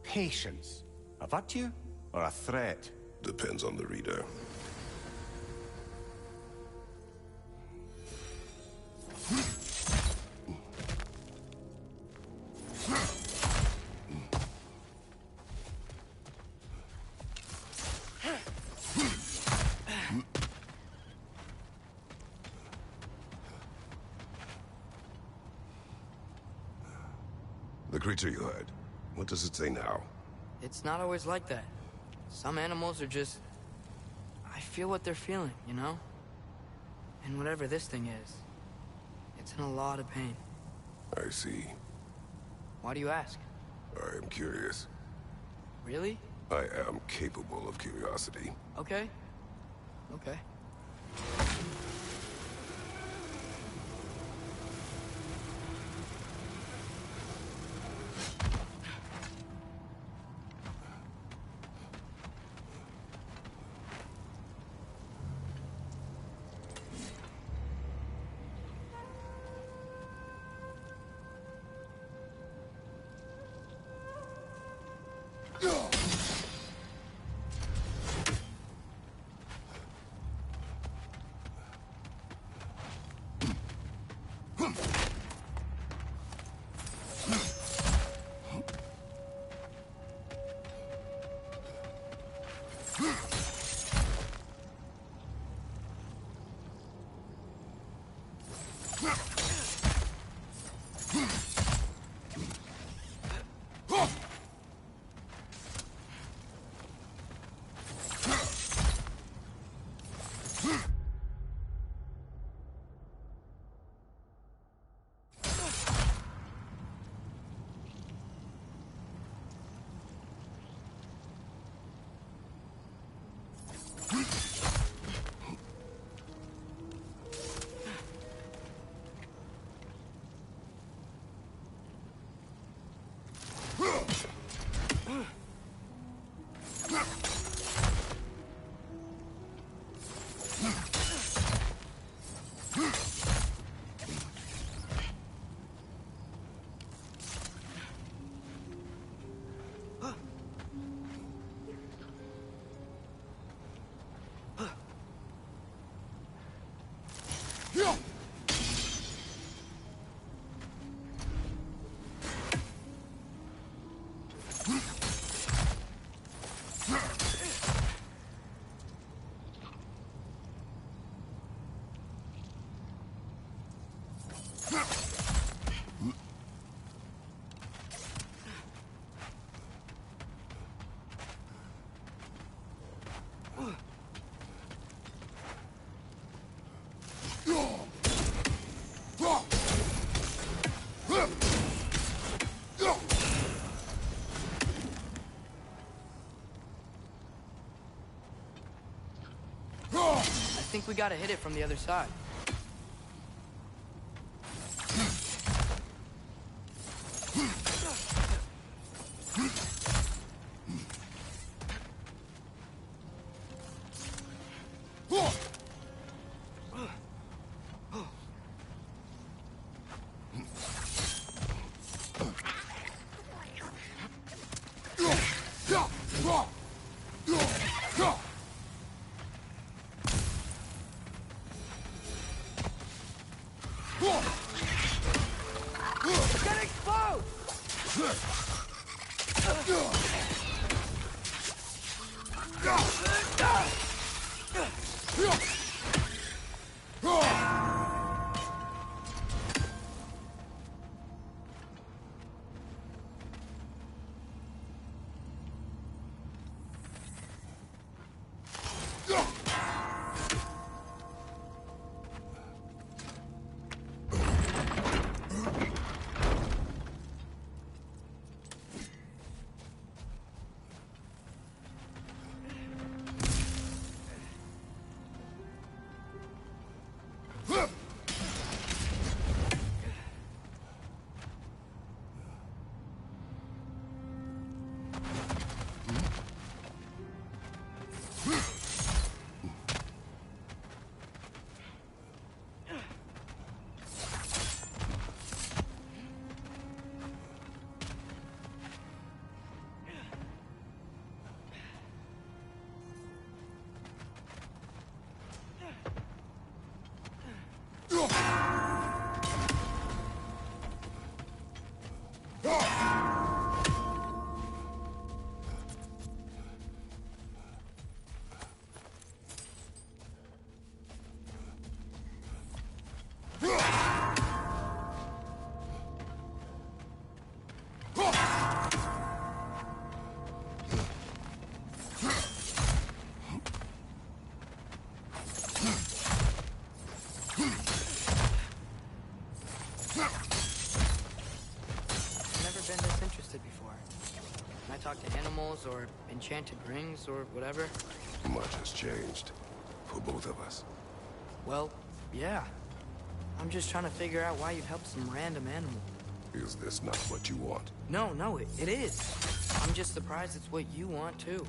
Patience. A virtue or a threat? Depends on the reader. The creature you heard, what does it say now? It's not always like that. Some animals are just... I feel what they're feeling, you know? And whatever this thing is, it's in a lot of pain. I see. Why do you ask? I am curious. Really? I am capable of curiosity. Okay. Okay. I think we gotta hit it from the other side. Talk to animals or enchanted rings or whatever? Much has changed. For both of us. Well, yeah. I'm just trying to figure out why you'd help some random animal. Is this not what you want? No, it is. I'm just surprised it's what you want, too.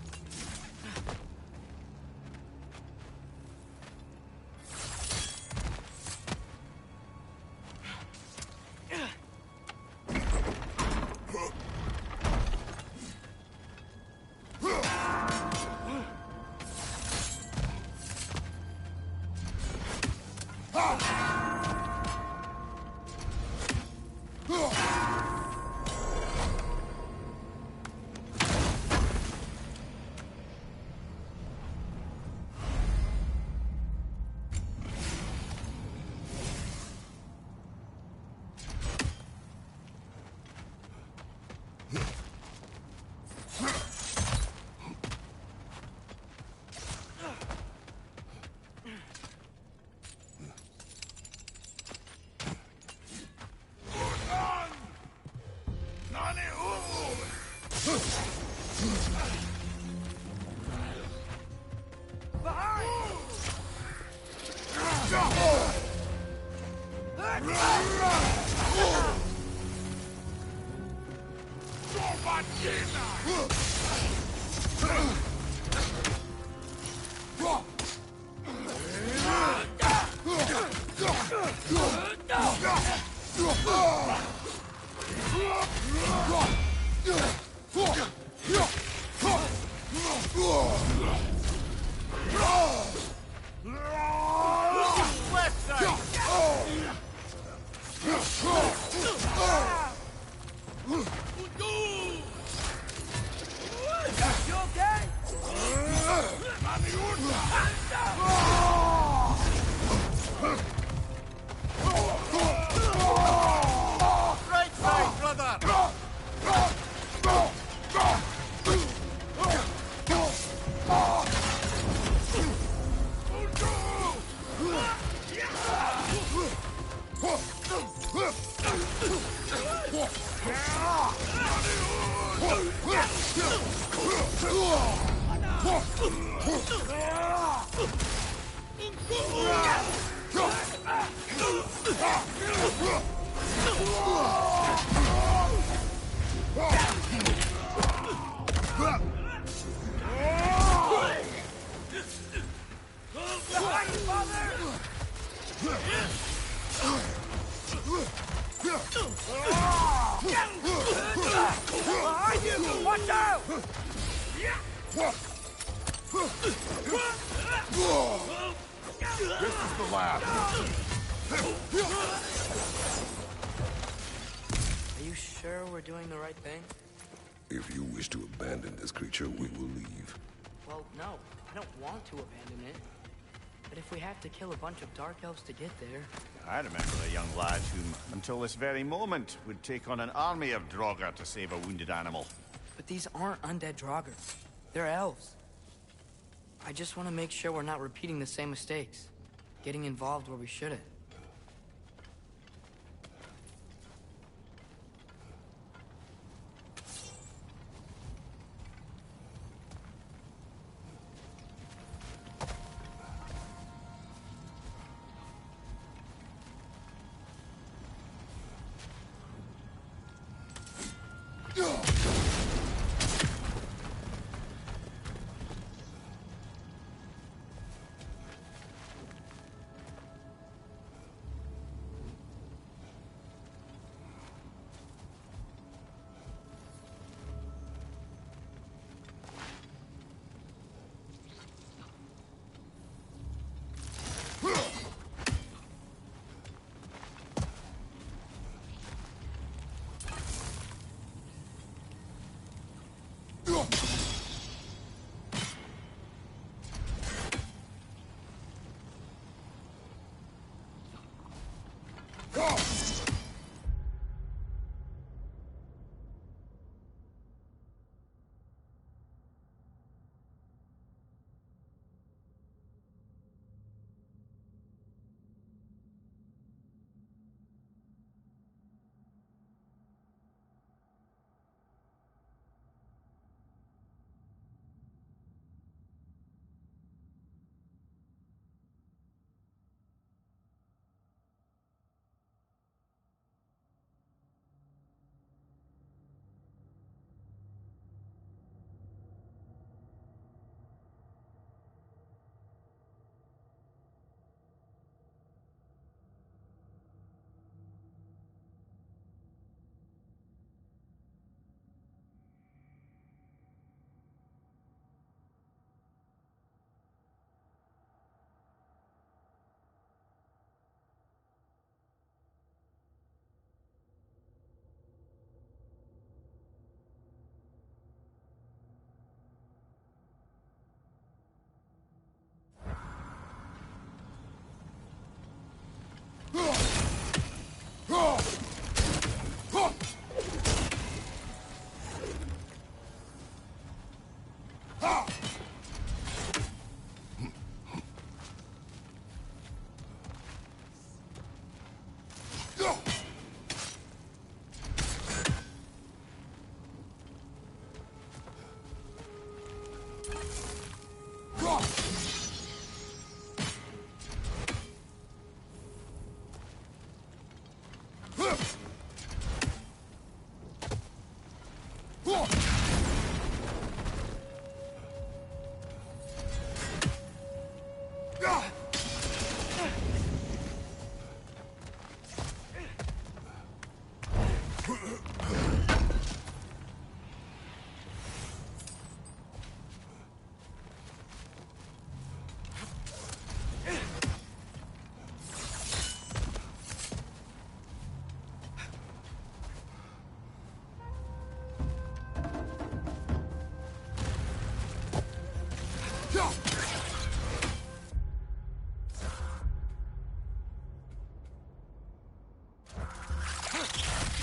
Behind you! Watch out! This is the last. Are you sure we're doing the right thing? If you wish to abandon this creature, we will leave. Well, no. I don't want to abandon it. But if we have to kill a bunch of Dark Elves to get there... I remember a young lad who, until this very moment, would take on an army of Draugr to save a wounded animal. But these aren't undead Draugr. They're elves. I just want to make sure we're not repeating the same mistakes. Getting involved where we shouldn't.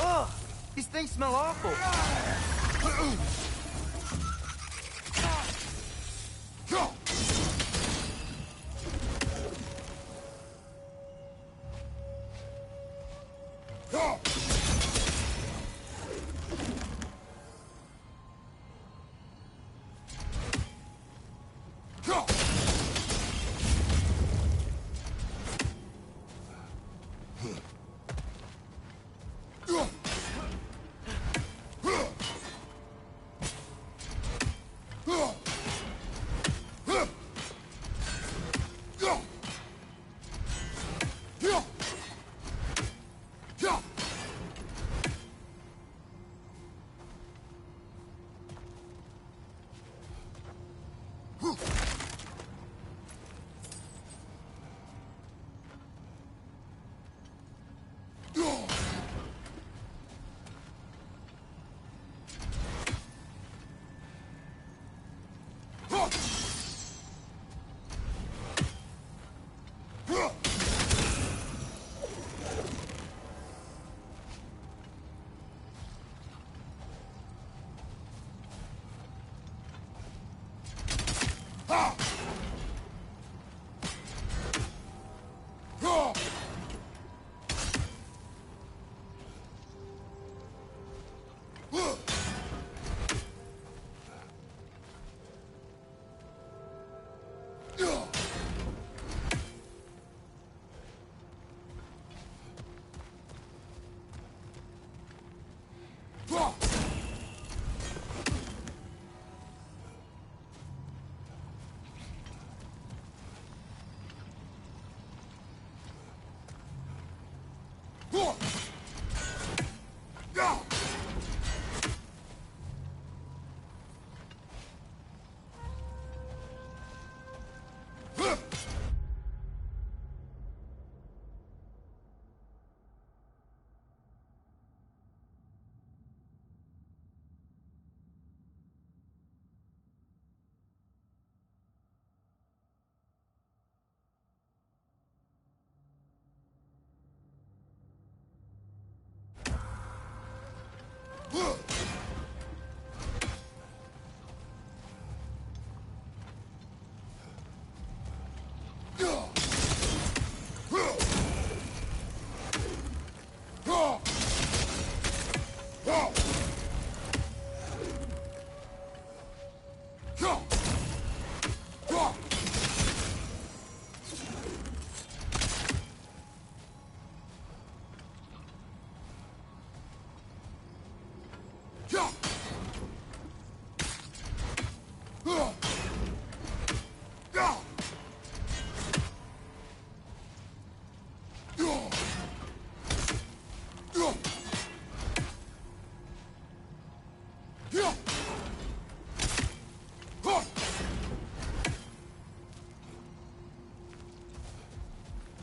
Ugh! These things smell awful!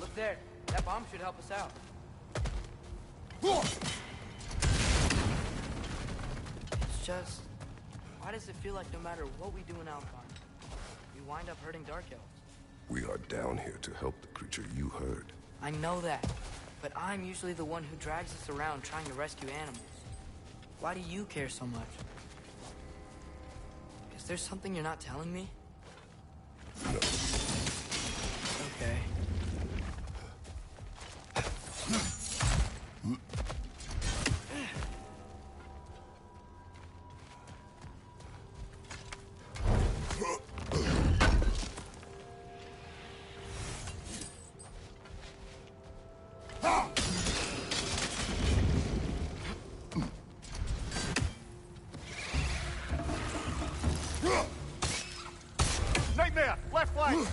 Look there. That bomb should help us out. It's just... why does it feel like no matter what we do in Alpine, we wind up hurting Dark Elves? We are down here to help the creature you heard. I know that, but I'm usually the one who drags us around trying to rescue animals. Why do you care so much? Is there something you're not telling me? No. Okay. Nightmare! Left flank!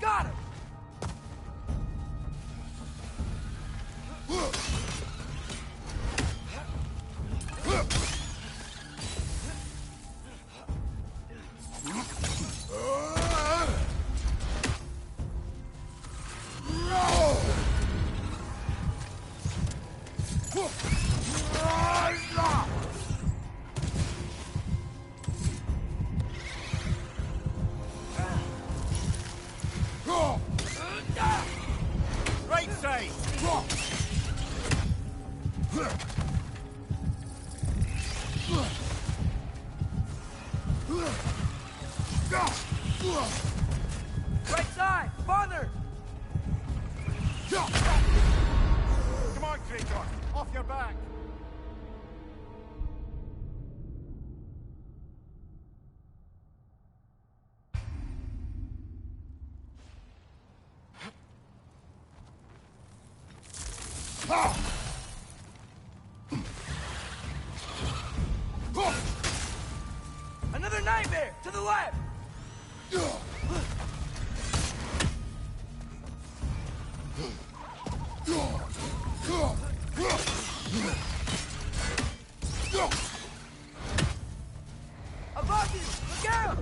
Got him! Right side! Right side! Farther! Come on, traitor! Off your back! Another nightmare! To the left! Above you! Look out!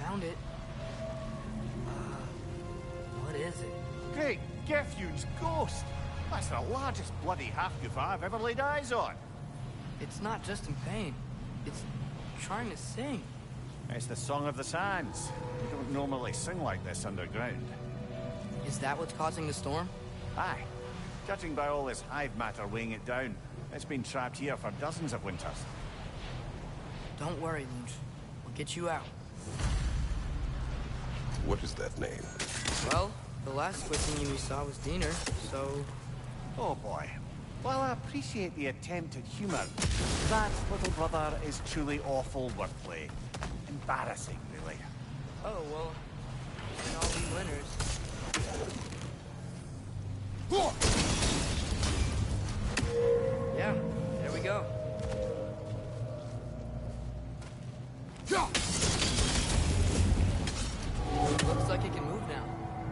Found it. What is it? Great Geffune's ghost! That's the largest bloody half-goof I've ever laid eyes on. It's not just in pain. It's trying to sing. It's the Song of the Sands. We don't normally sing like this underground. Is that what's causing the storm? Aye. Judging by all this hive matter weighing it down, it's been trapped here for dozens of winters. Don't worry, Lunch. We'll get you out. What is that name? Well, the last squid thingy we saw was Diener, so... Oh boy. While I appreciate the attempt at humor, that, little brother, is truly awful wordplay. Embarrassing, really. Oh, well, then I'll be winners. Yeah, there we go. Looks like it can move now,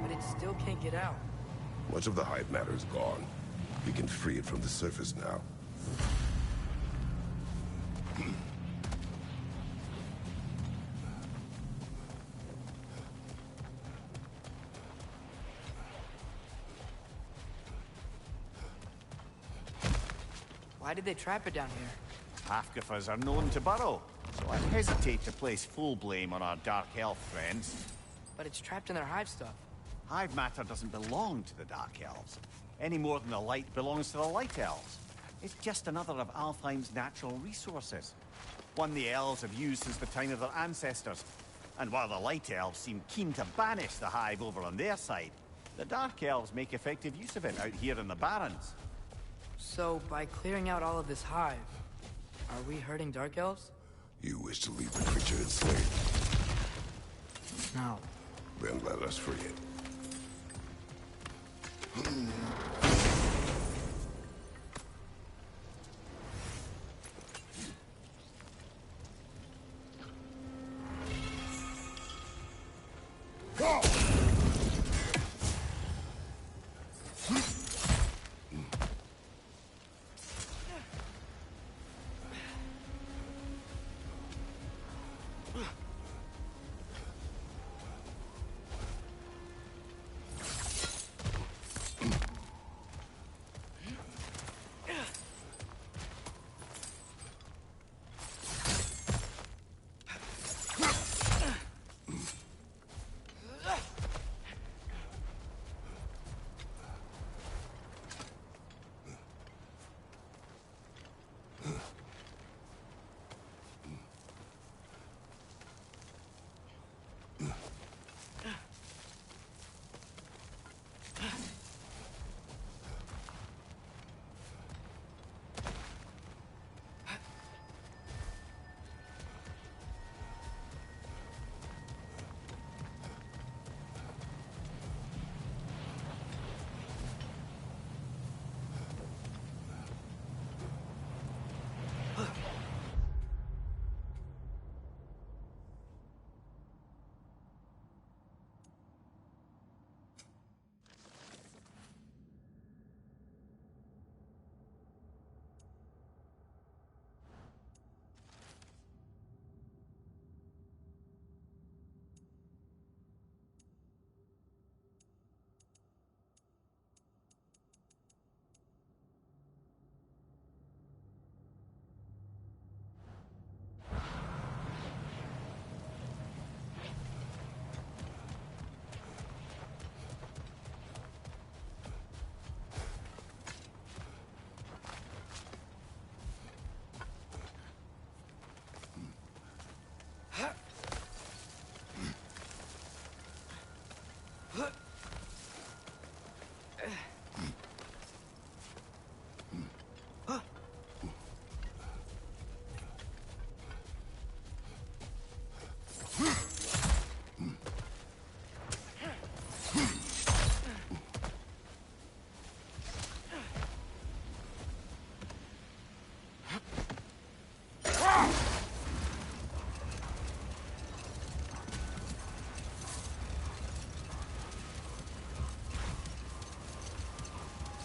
but it still can't get out. Much of the hive matter is gone. We can free it from the surface now. Why did they trap it down here? Half-goofers are known to burrow, so I hesitate to place full blame on our Dark Elf friends. But it's trapped in their hive stuff. Hive matter doesn't belong to the Dark Elves, any more than the light belongs to the Light Elves. It's just another of Alfheim's natural resources. One the Elves have used since the time of their ancestors. And while the Light Elves seem keen to banish the hive over on their side, the Dark Elves make effective use of it out here in the Barrens. So, by clearing out all of this hive, are we hurting Dark Elves? You wish to leave the creature enslaved? No. Then let us free it.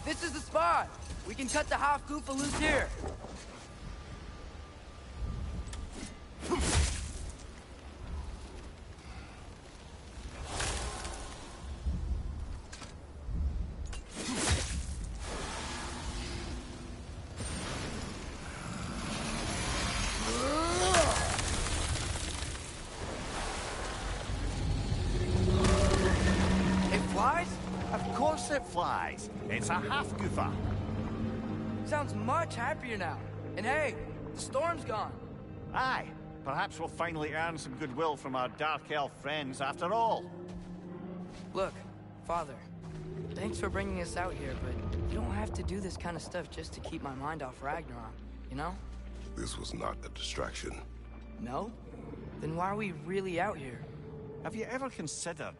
This is the spot! We can cut the half Goofa loose here! It flies? Of course it flies. It's a half goofa. Sounds much happier now. And hey, the storm's gone. Aye, perhaps we'll finally earn some goodwill from our Dark Elf friends after all. Look, Father, thanks for bringing us out here, but you don't have to do this kind of stuff just to keep my mind off Ragnarok, you know? This was not a distraction. No? Then why are we really out here? Have you ever considered...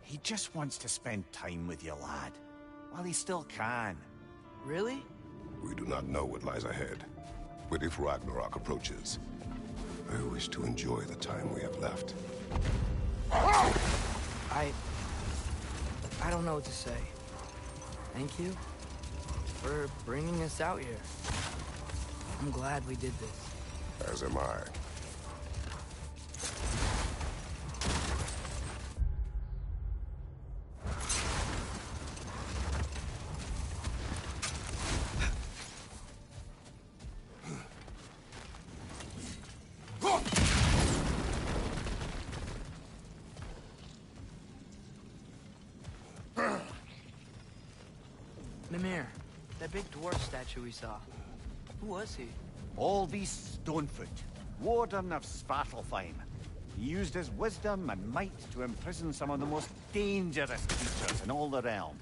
He just wants to spend time with you, lad. While he still can. Really? We do not know what lies ahead. But if Ragnarok approaches, I wish to enjoy the time we have left. I don't know what to say. Thank you for bringing us out here. I'm glad we did this. As am I. Mimir, that big dwarf statue we saw. Who was he? Alvis Stonefoot, warden of Svartalfheim. He used his wisdom and might to imprison some of the most dangerous creatures in all the realm.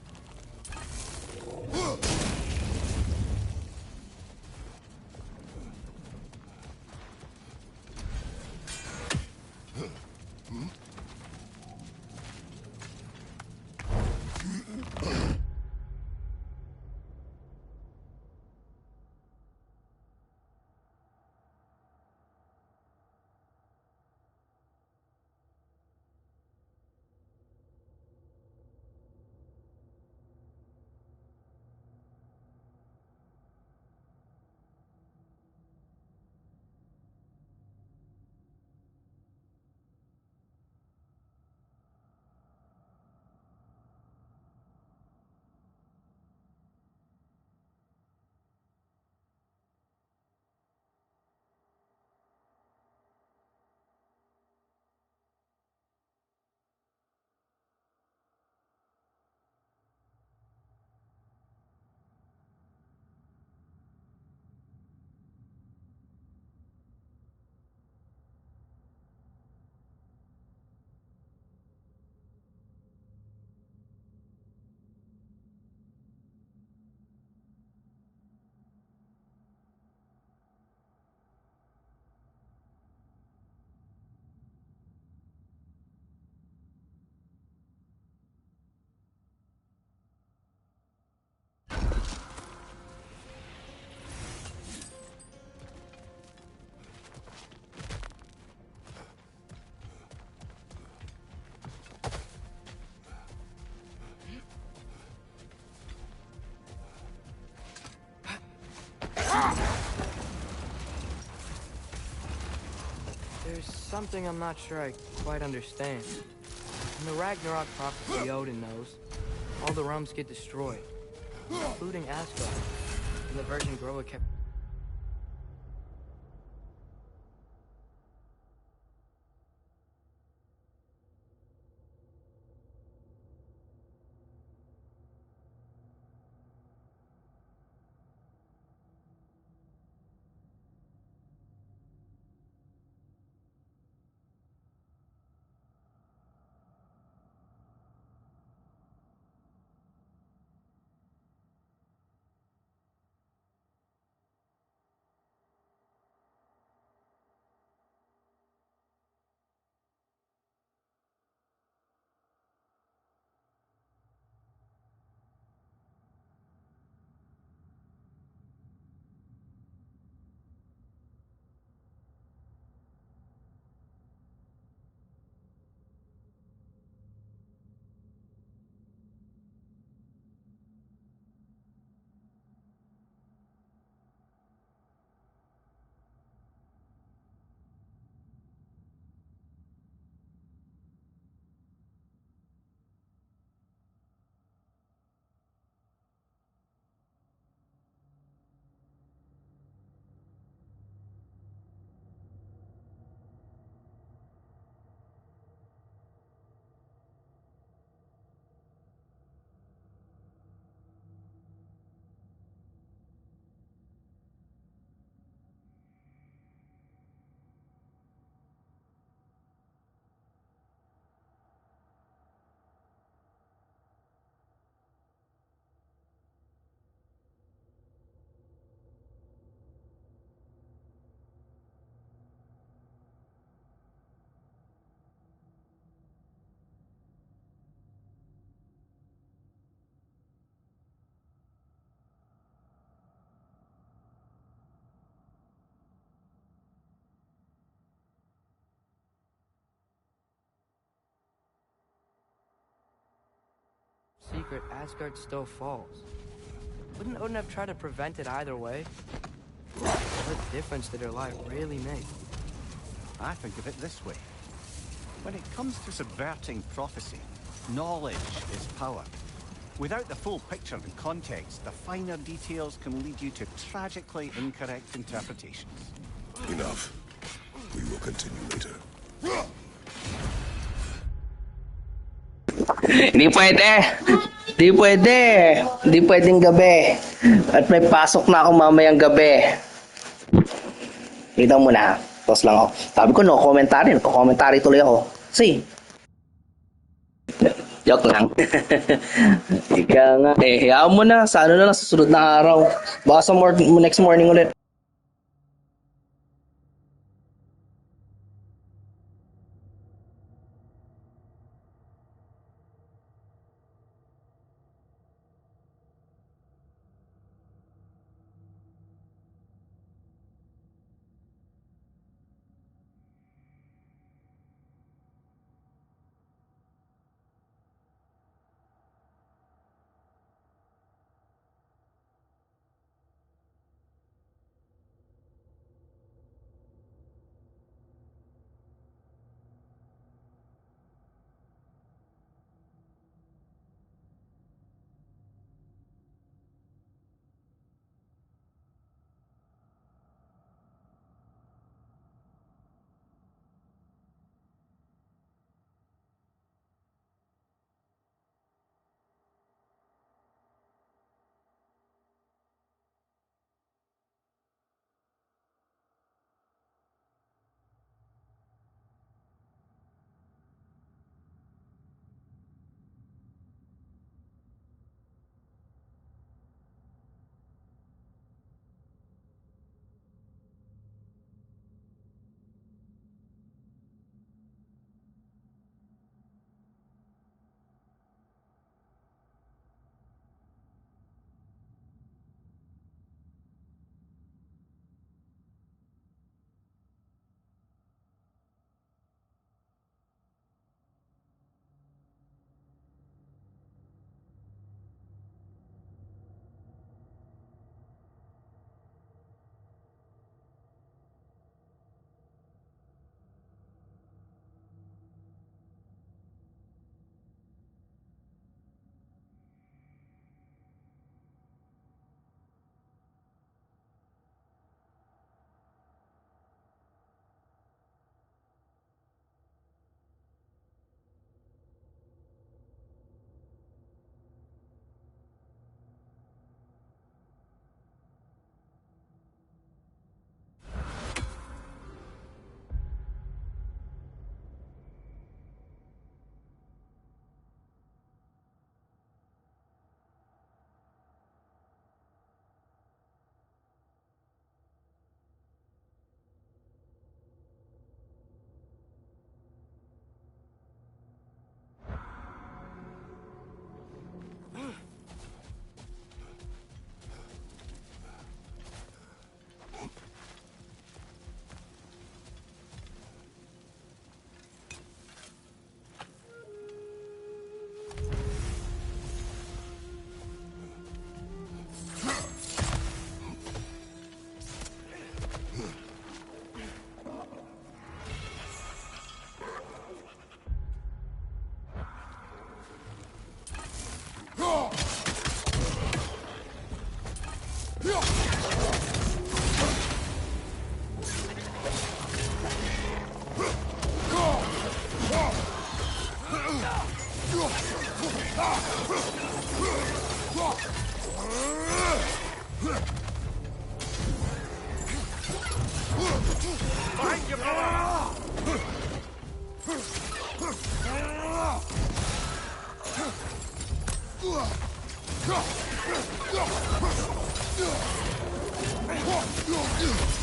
There's something I'm not sure I quite understand. In the Ragnarok prophecy Odin knows, all the realms get destroyed, including Asgard. And the Virgin Groa kept... secret, Asgard still falls. Wouldn't Odin have tried to prevent it either way? What difference did her life really make? I think of it this way. When it comes to subverting prophecy, knowledge is power. Without the full picture and context, the finer details can lead you to tragically incorrect interpretations. Enough. We will continue later. Hindi pwede. Hindi pwede. Hindi pwedeng gabi. At may pasok na ako mamayang gabi. Kita mo na. Tapos lang ako. Sabi ko no commentary. Nagko-commentary tuloy ako. See? Joke lang. Ika nga. Hayaan mo na. Sa ano na lang sa sunod na araw. Baka sa next morning ulit.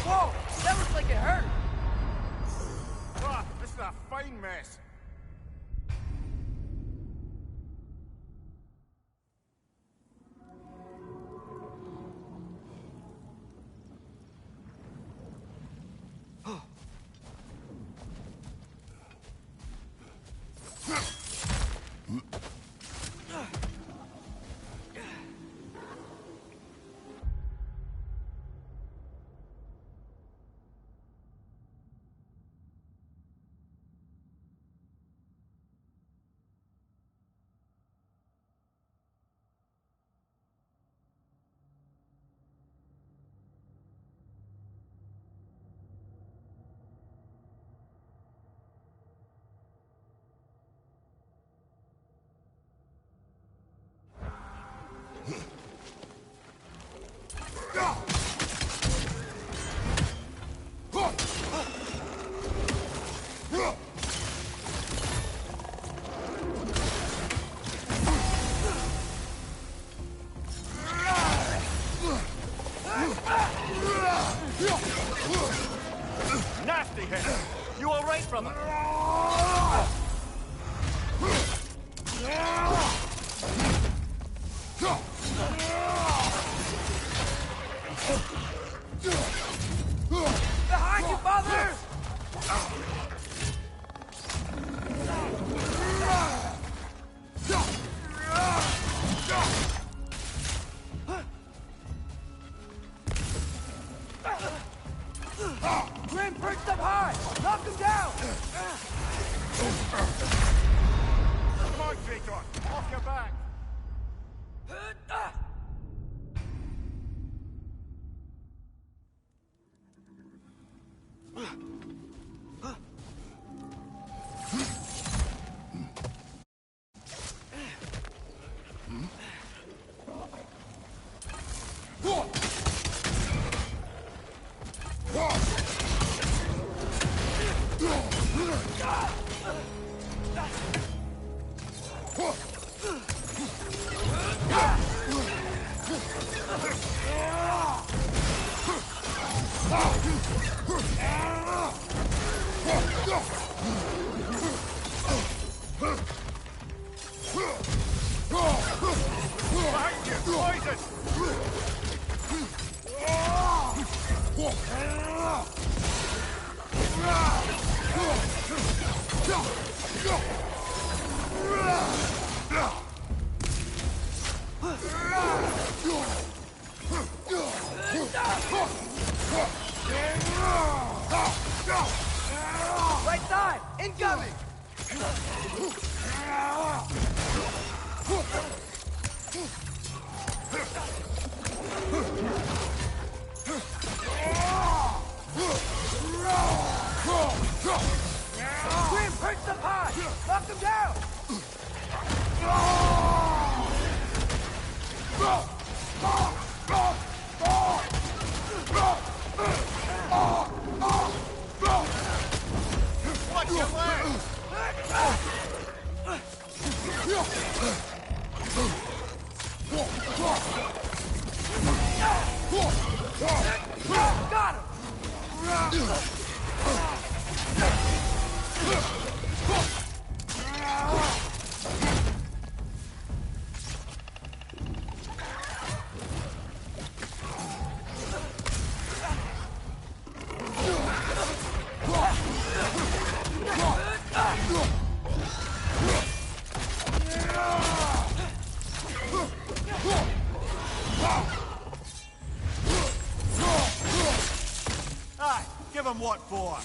Whoa! That looks like it hurt! Ah, this is a fine mess. Behind you! Poison! Right side! Incoming! Grim, perch the pod! Knock him down! Watch your leg! Got him! Aye, give him what for?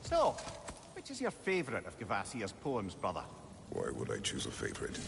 So, which is your favorite of Gavasia's poems, brother? Why would I choose a favorite?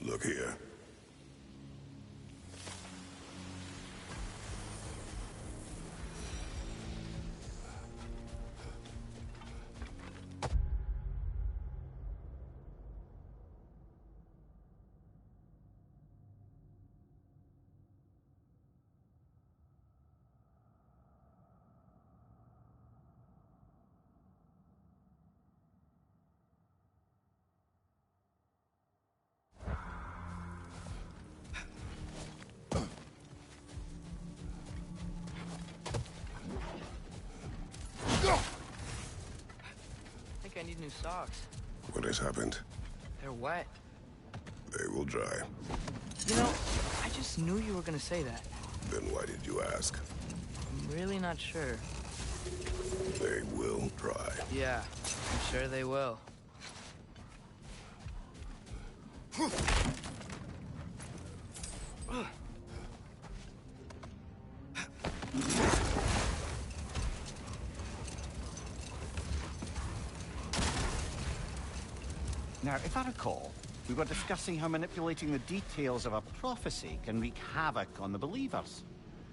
Look here. I think I need new socks. What has happened? They're wet. They will dry. You know, I just knew you were gonna say that. Then why did you ask? I'm really not sure. They will dry. Yeah, I'm sure they will. Now, if I recall, we were discussing how manipulating the details of a prophecy can wreak havoc on the believers.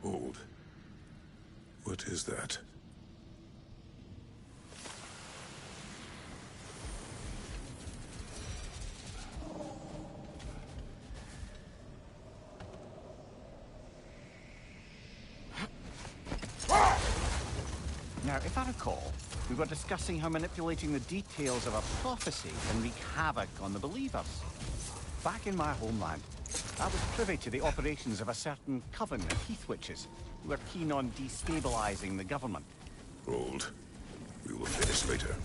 Hold. What is that? Now, if I recall, we were discussing how manipulating the details of a prophecy can wreak havoc on the believers. Back in my homeland, I was privy to the operations of a certain coven of heath witches who were keen on destabilizing the government. Hold. We will finish Later.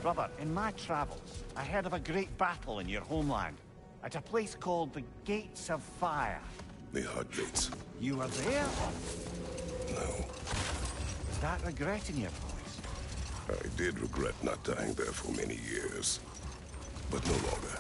Brother, in my travels, I heard of a great battle in your homeland, at a place called the Gates of Fire. The Hut Gates. You were there? No. Is that regret in your voice? I did regret not dying there for many years, but no longer.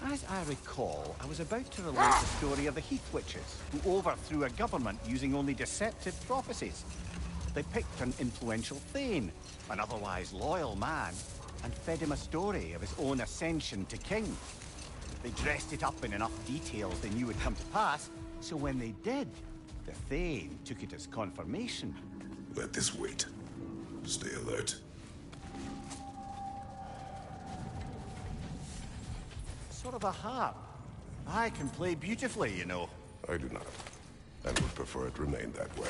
As I recall, I was about to relate the story of the Heath Witches, who overthrew a government using only deceptive prophecies. They picked an influential Thane, an otherwise loyal man, and fed him a story of his own ascension to king. They dressed it up in enough details they knew would come to pass, so when they did, the Thane took it as confirmation. Let this wait. Stay alert. Sort of a harp. I can play beautifully, you know. I do not, and would prefer it remain that way.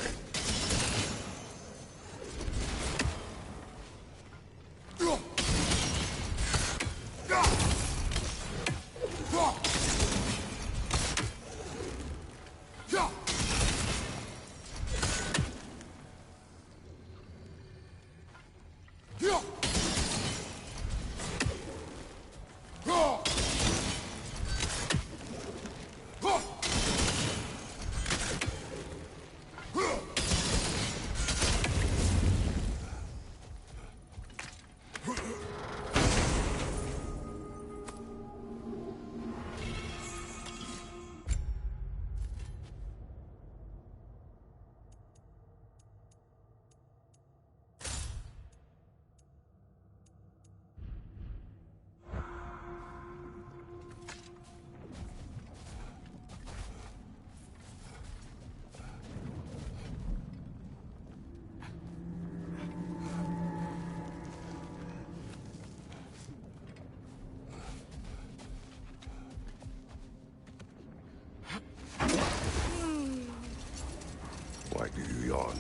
Why do you yawn?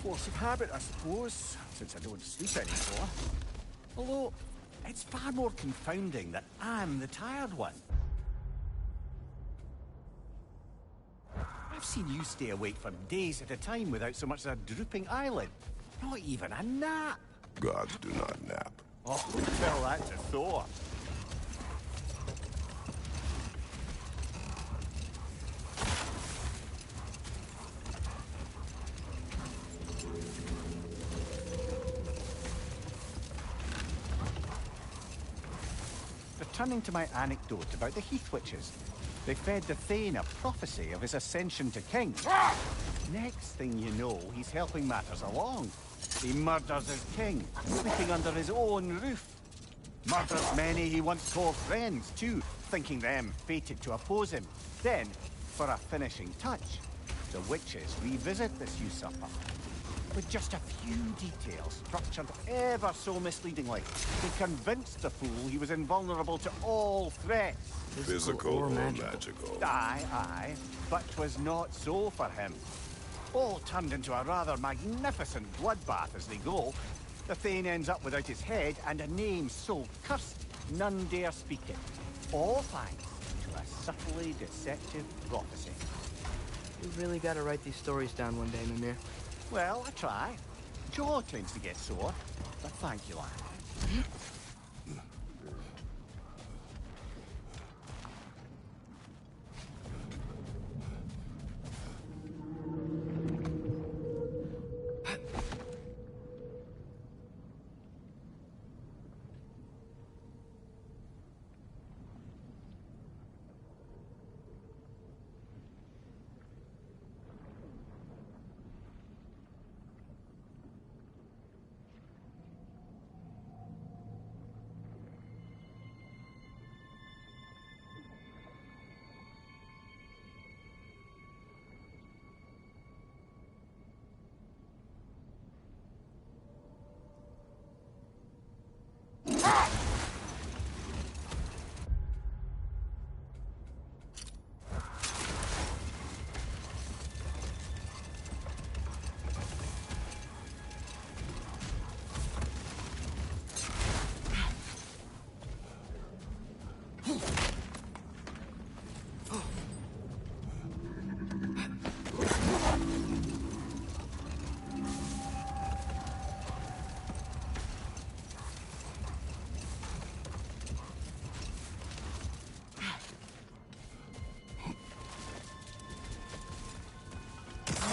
Force of habit, I suppose, since I don't sleep anymore. Although, it's far more confounding that I'm the tired one. I've seen you stay awake for days at a time without so much as a drooping eyelid. Not even a nap. Gods do not nap. Oh, tell that to Thor. Returning to my anecdote about the Heath Witches, they fed the Thane a prophecy of his ascension to king. Next thing you know, he's helping matters along. He murders his king, sleeping under his own roof. Murders many he once called friends, too, thinking them fated to oppose him. Then, for a finishing touch, The witches revisit this usurper with just a few details structured ever so misleadingly to convince the fool he was invulnerable to all threats. Physical or magical? Aye, but 'twas not so for him. All turned into a rather magnificent bloodbath as they go. The Thane ends up without his head and a name so cursed none dare speak it. All thanks to a subtly deceptive prophecy. You really gotta write these stories down one day, Mimir. Well, I try. Jaw tends to get sore, but thank you, lad.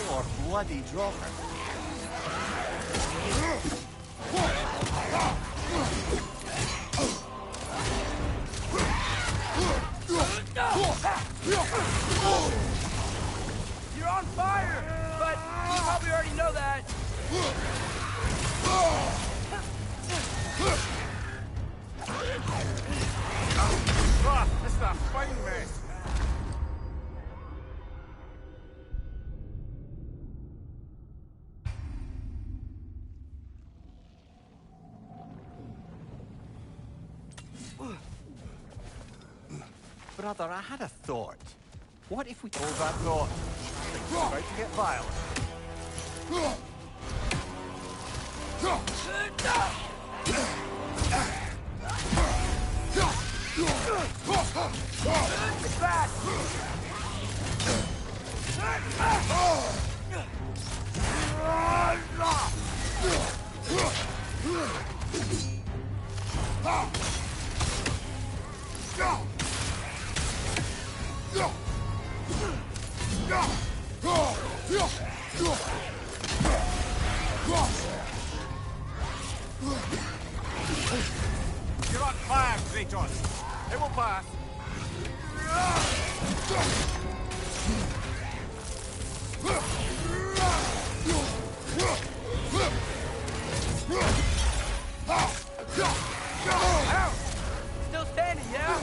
More bloody dropper. You're on fire, but you probably already know that. This is a fine mess. Brother, I had a thought. What if we hold that thought? Things are about to get violent. It's back. You're on fire, Kratos. It will pass. Still standing, yeah?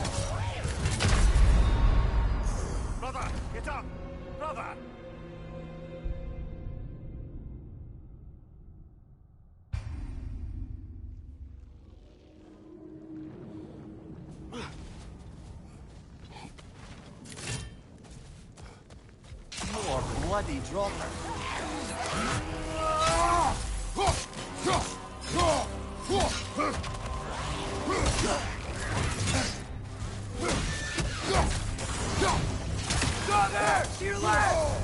Brother, get up! Brother! More bloody dropper. Go there! To your left!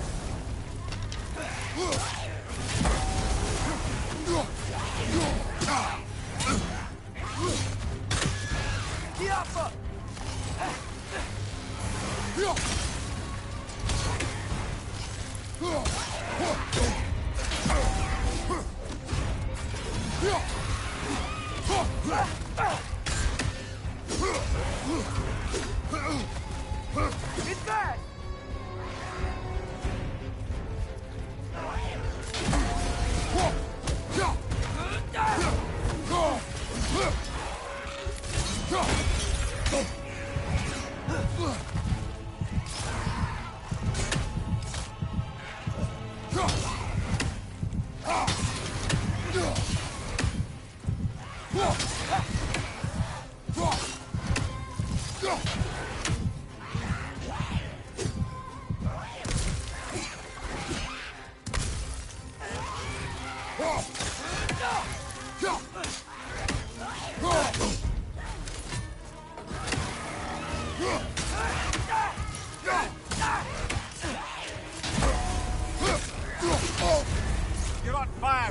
Kiappa! It's back!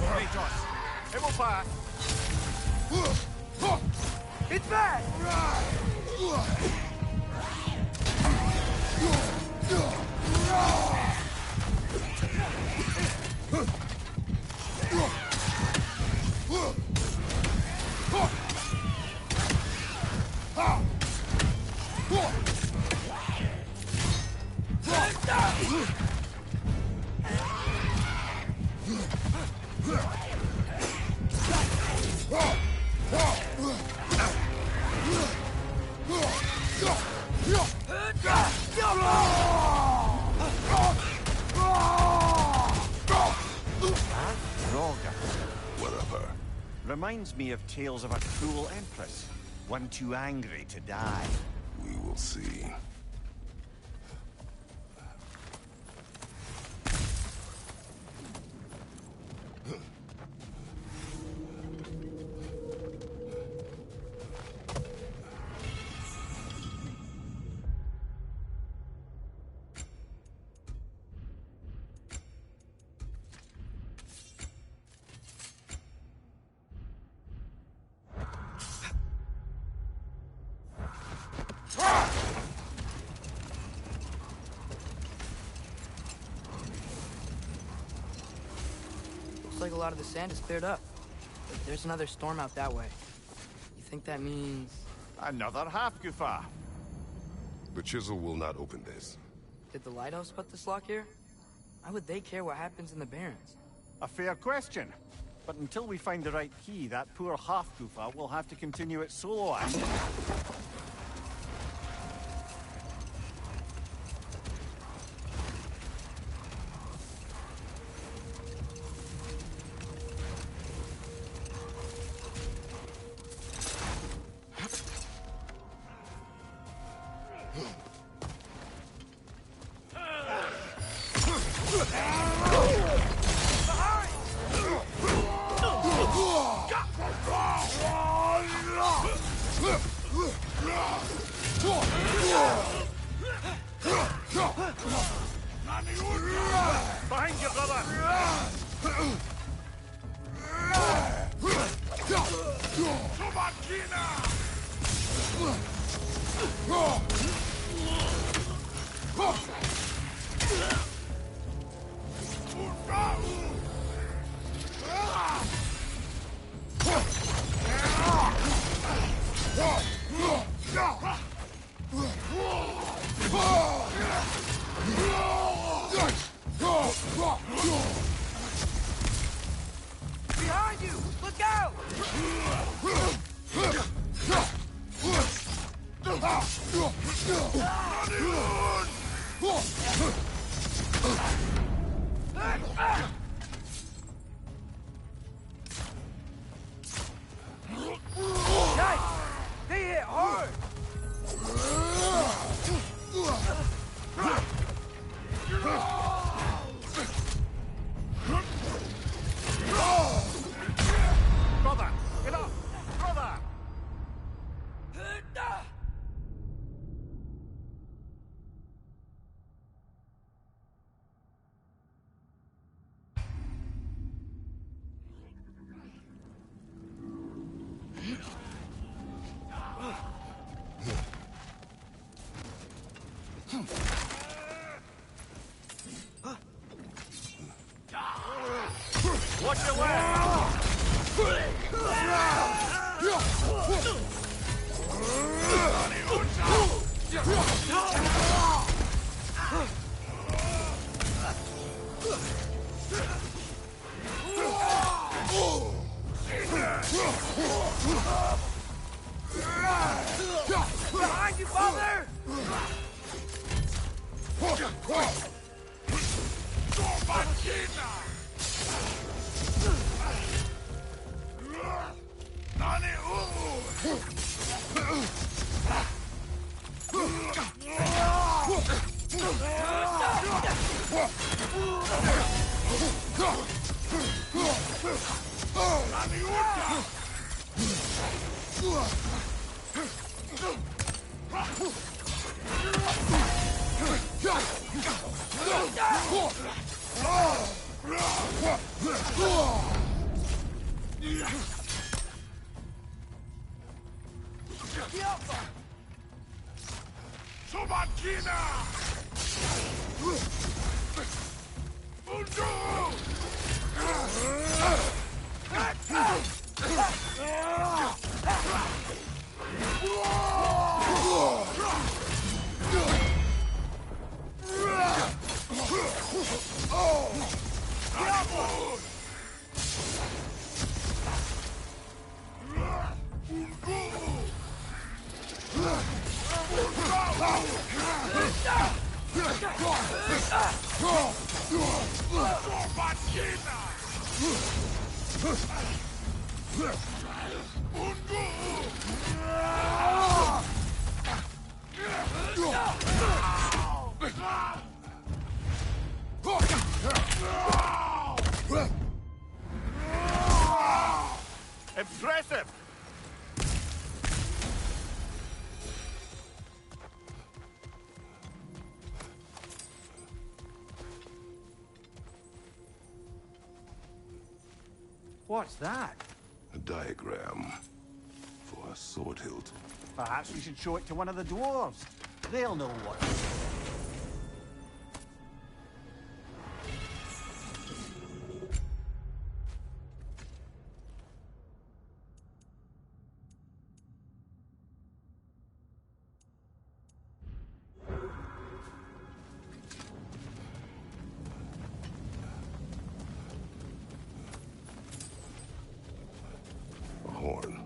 have, Kratos. It will pass. It's back! What of her? Reminds me of tales of a cruel empress. One too angry to die. We will see. Looks like a lot of the sand is cleared up. But there's another storm out that way. You think that means... Another half-goofa. The chisel will not open this. Did the lighthouse put this lock here? Why would they care what happens in the Barrens? A fair question. But until we find the right key, that poor half-goofa will have to continue its solo act. Behind you, brother! Behind you! Look out! Nice! They hit hard! Brother! Get up! Brother! Watch your left! Behind you, father! Impressive! What's that? A diagram for a sword hilt. Perhaps we should show it to one of the dwarves. They'll know what. A horn.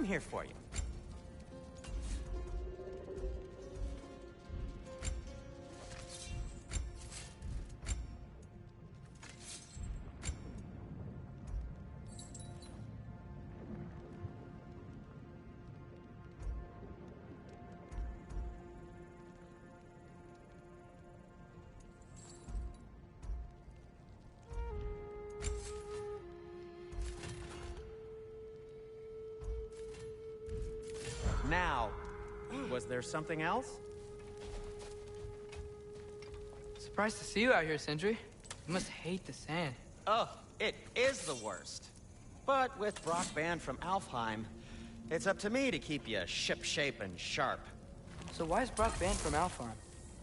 here for you. Now, was there something else? Surprised to see you out here, Sentry. You must hate the sand. Oh, it is the worst. But with Brock banned from Alfheim, it's up to me to keep you ship-shape and sharp. So why is Brock banned from Alfheim?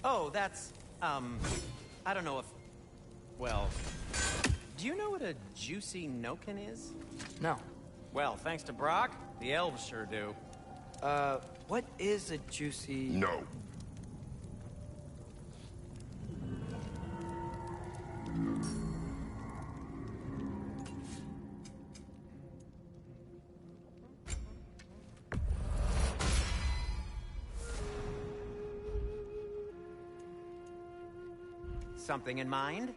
Oh, that's, I don't know if... Well, do you know what a juicy Noken is? No. Well, thanks to Brock, the elves sure do. What is a juicy... No. Something in mind?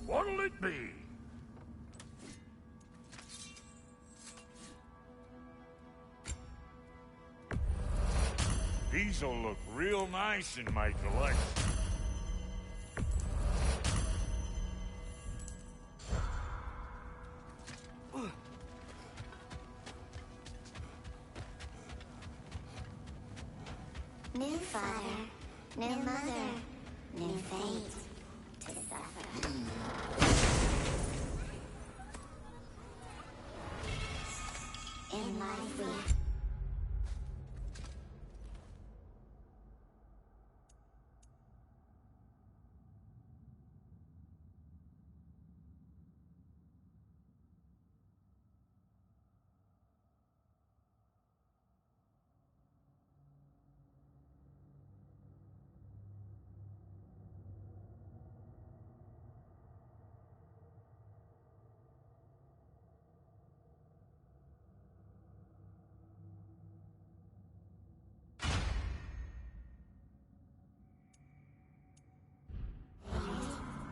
What'll it be? These'll look real nice in my collection. New father, new mother, new fate to suffer. In life we...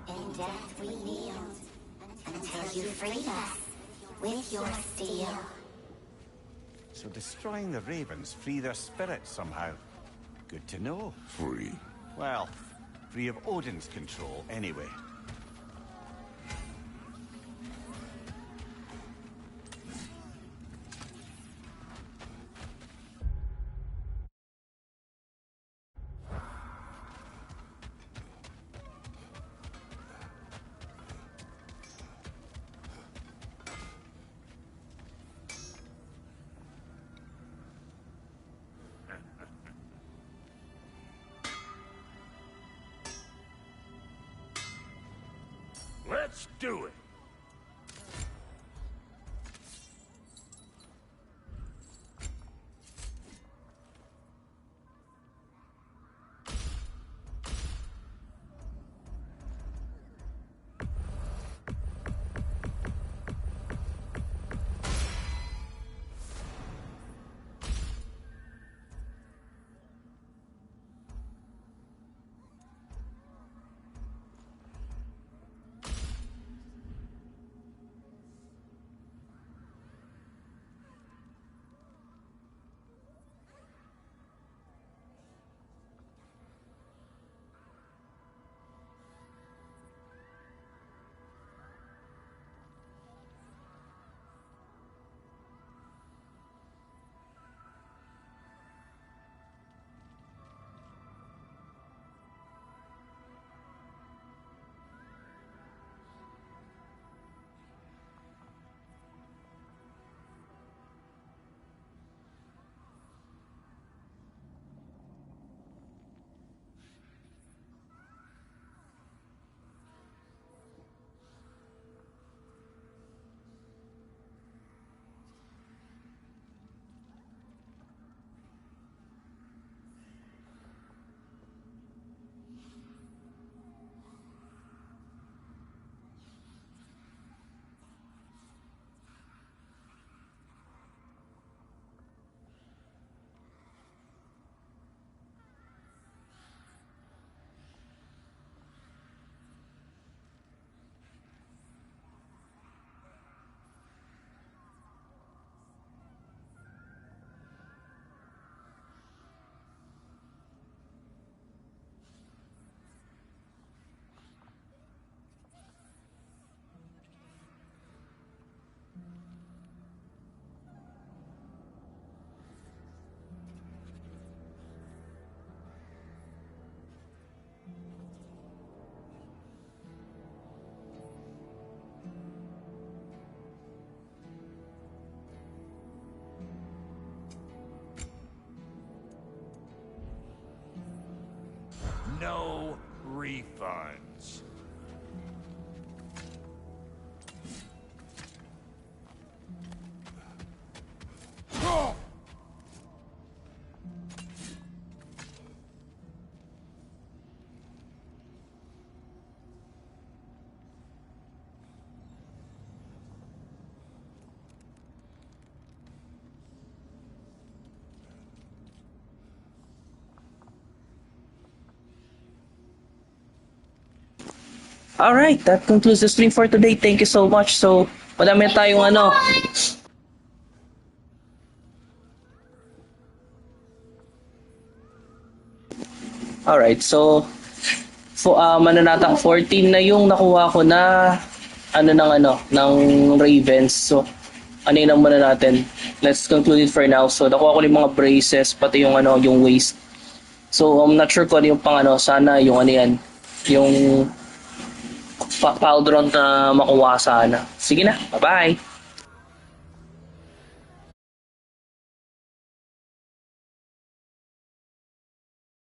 In death we kneeled, until you freed us, with your steel. So destroying the ravens free their spirits somehow. Good to know. Free? Well, free of Odin's control, anyway. Let's do it. no refunds. Alright, that concludes the stream for today. Thank you so much. So, madami tayong ano. Alright, so mananatang 14 na yung nakuha ko na ng Ravens. So, ano yun ang muna natin. Let's conclude it for now. So, nakuha ko yung mga braces, pati yung yung waist. So, I'm not sure kung ano yung sana yung yan, yung Paldron na makuha sana. Sige na, bye-bye!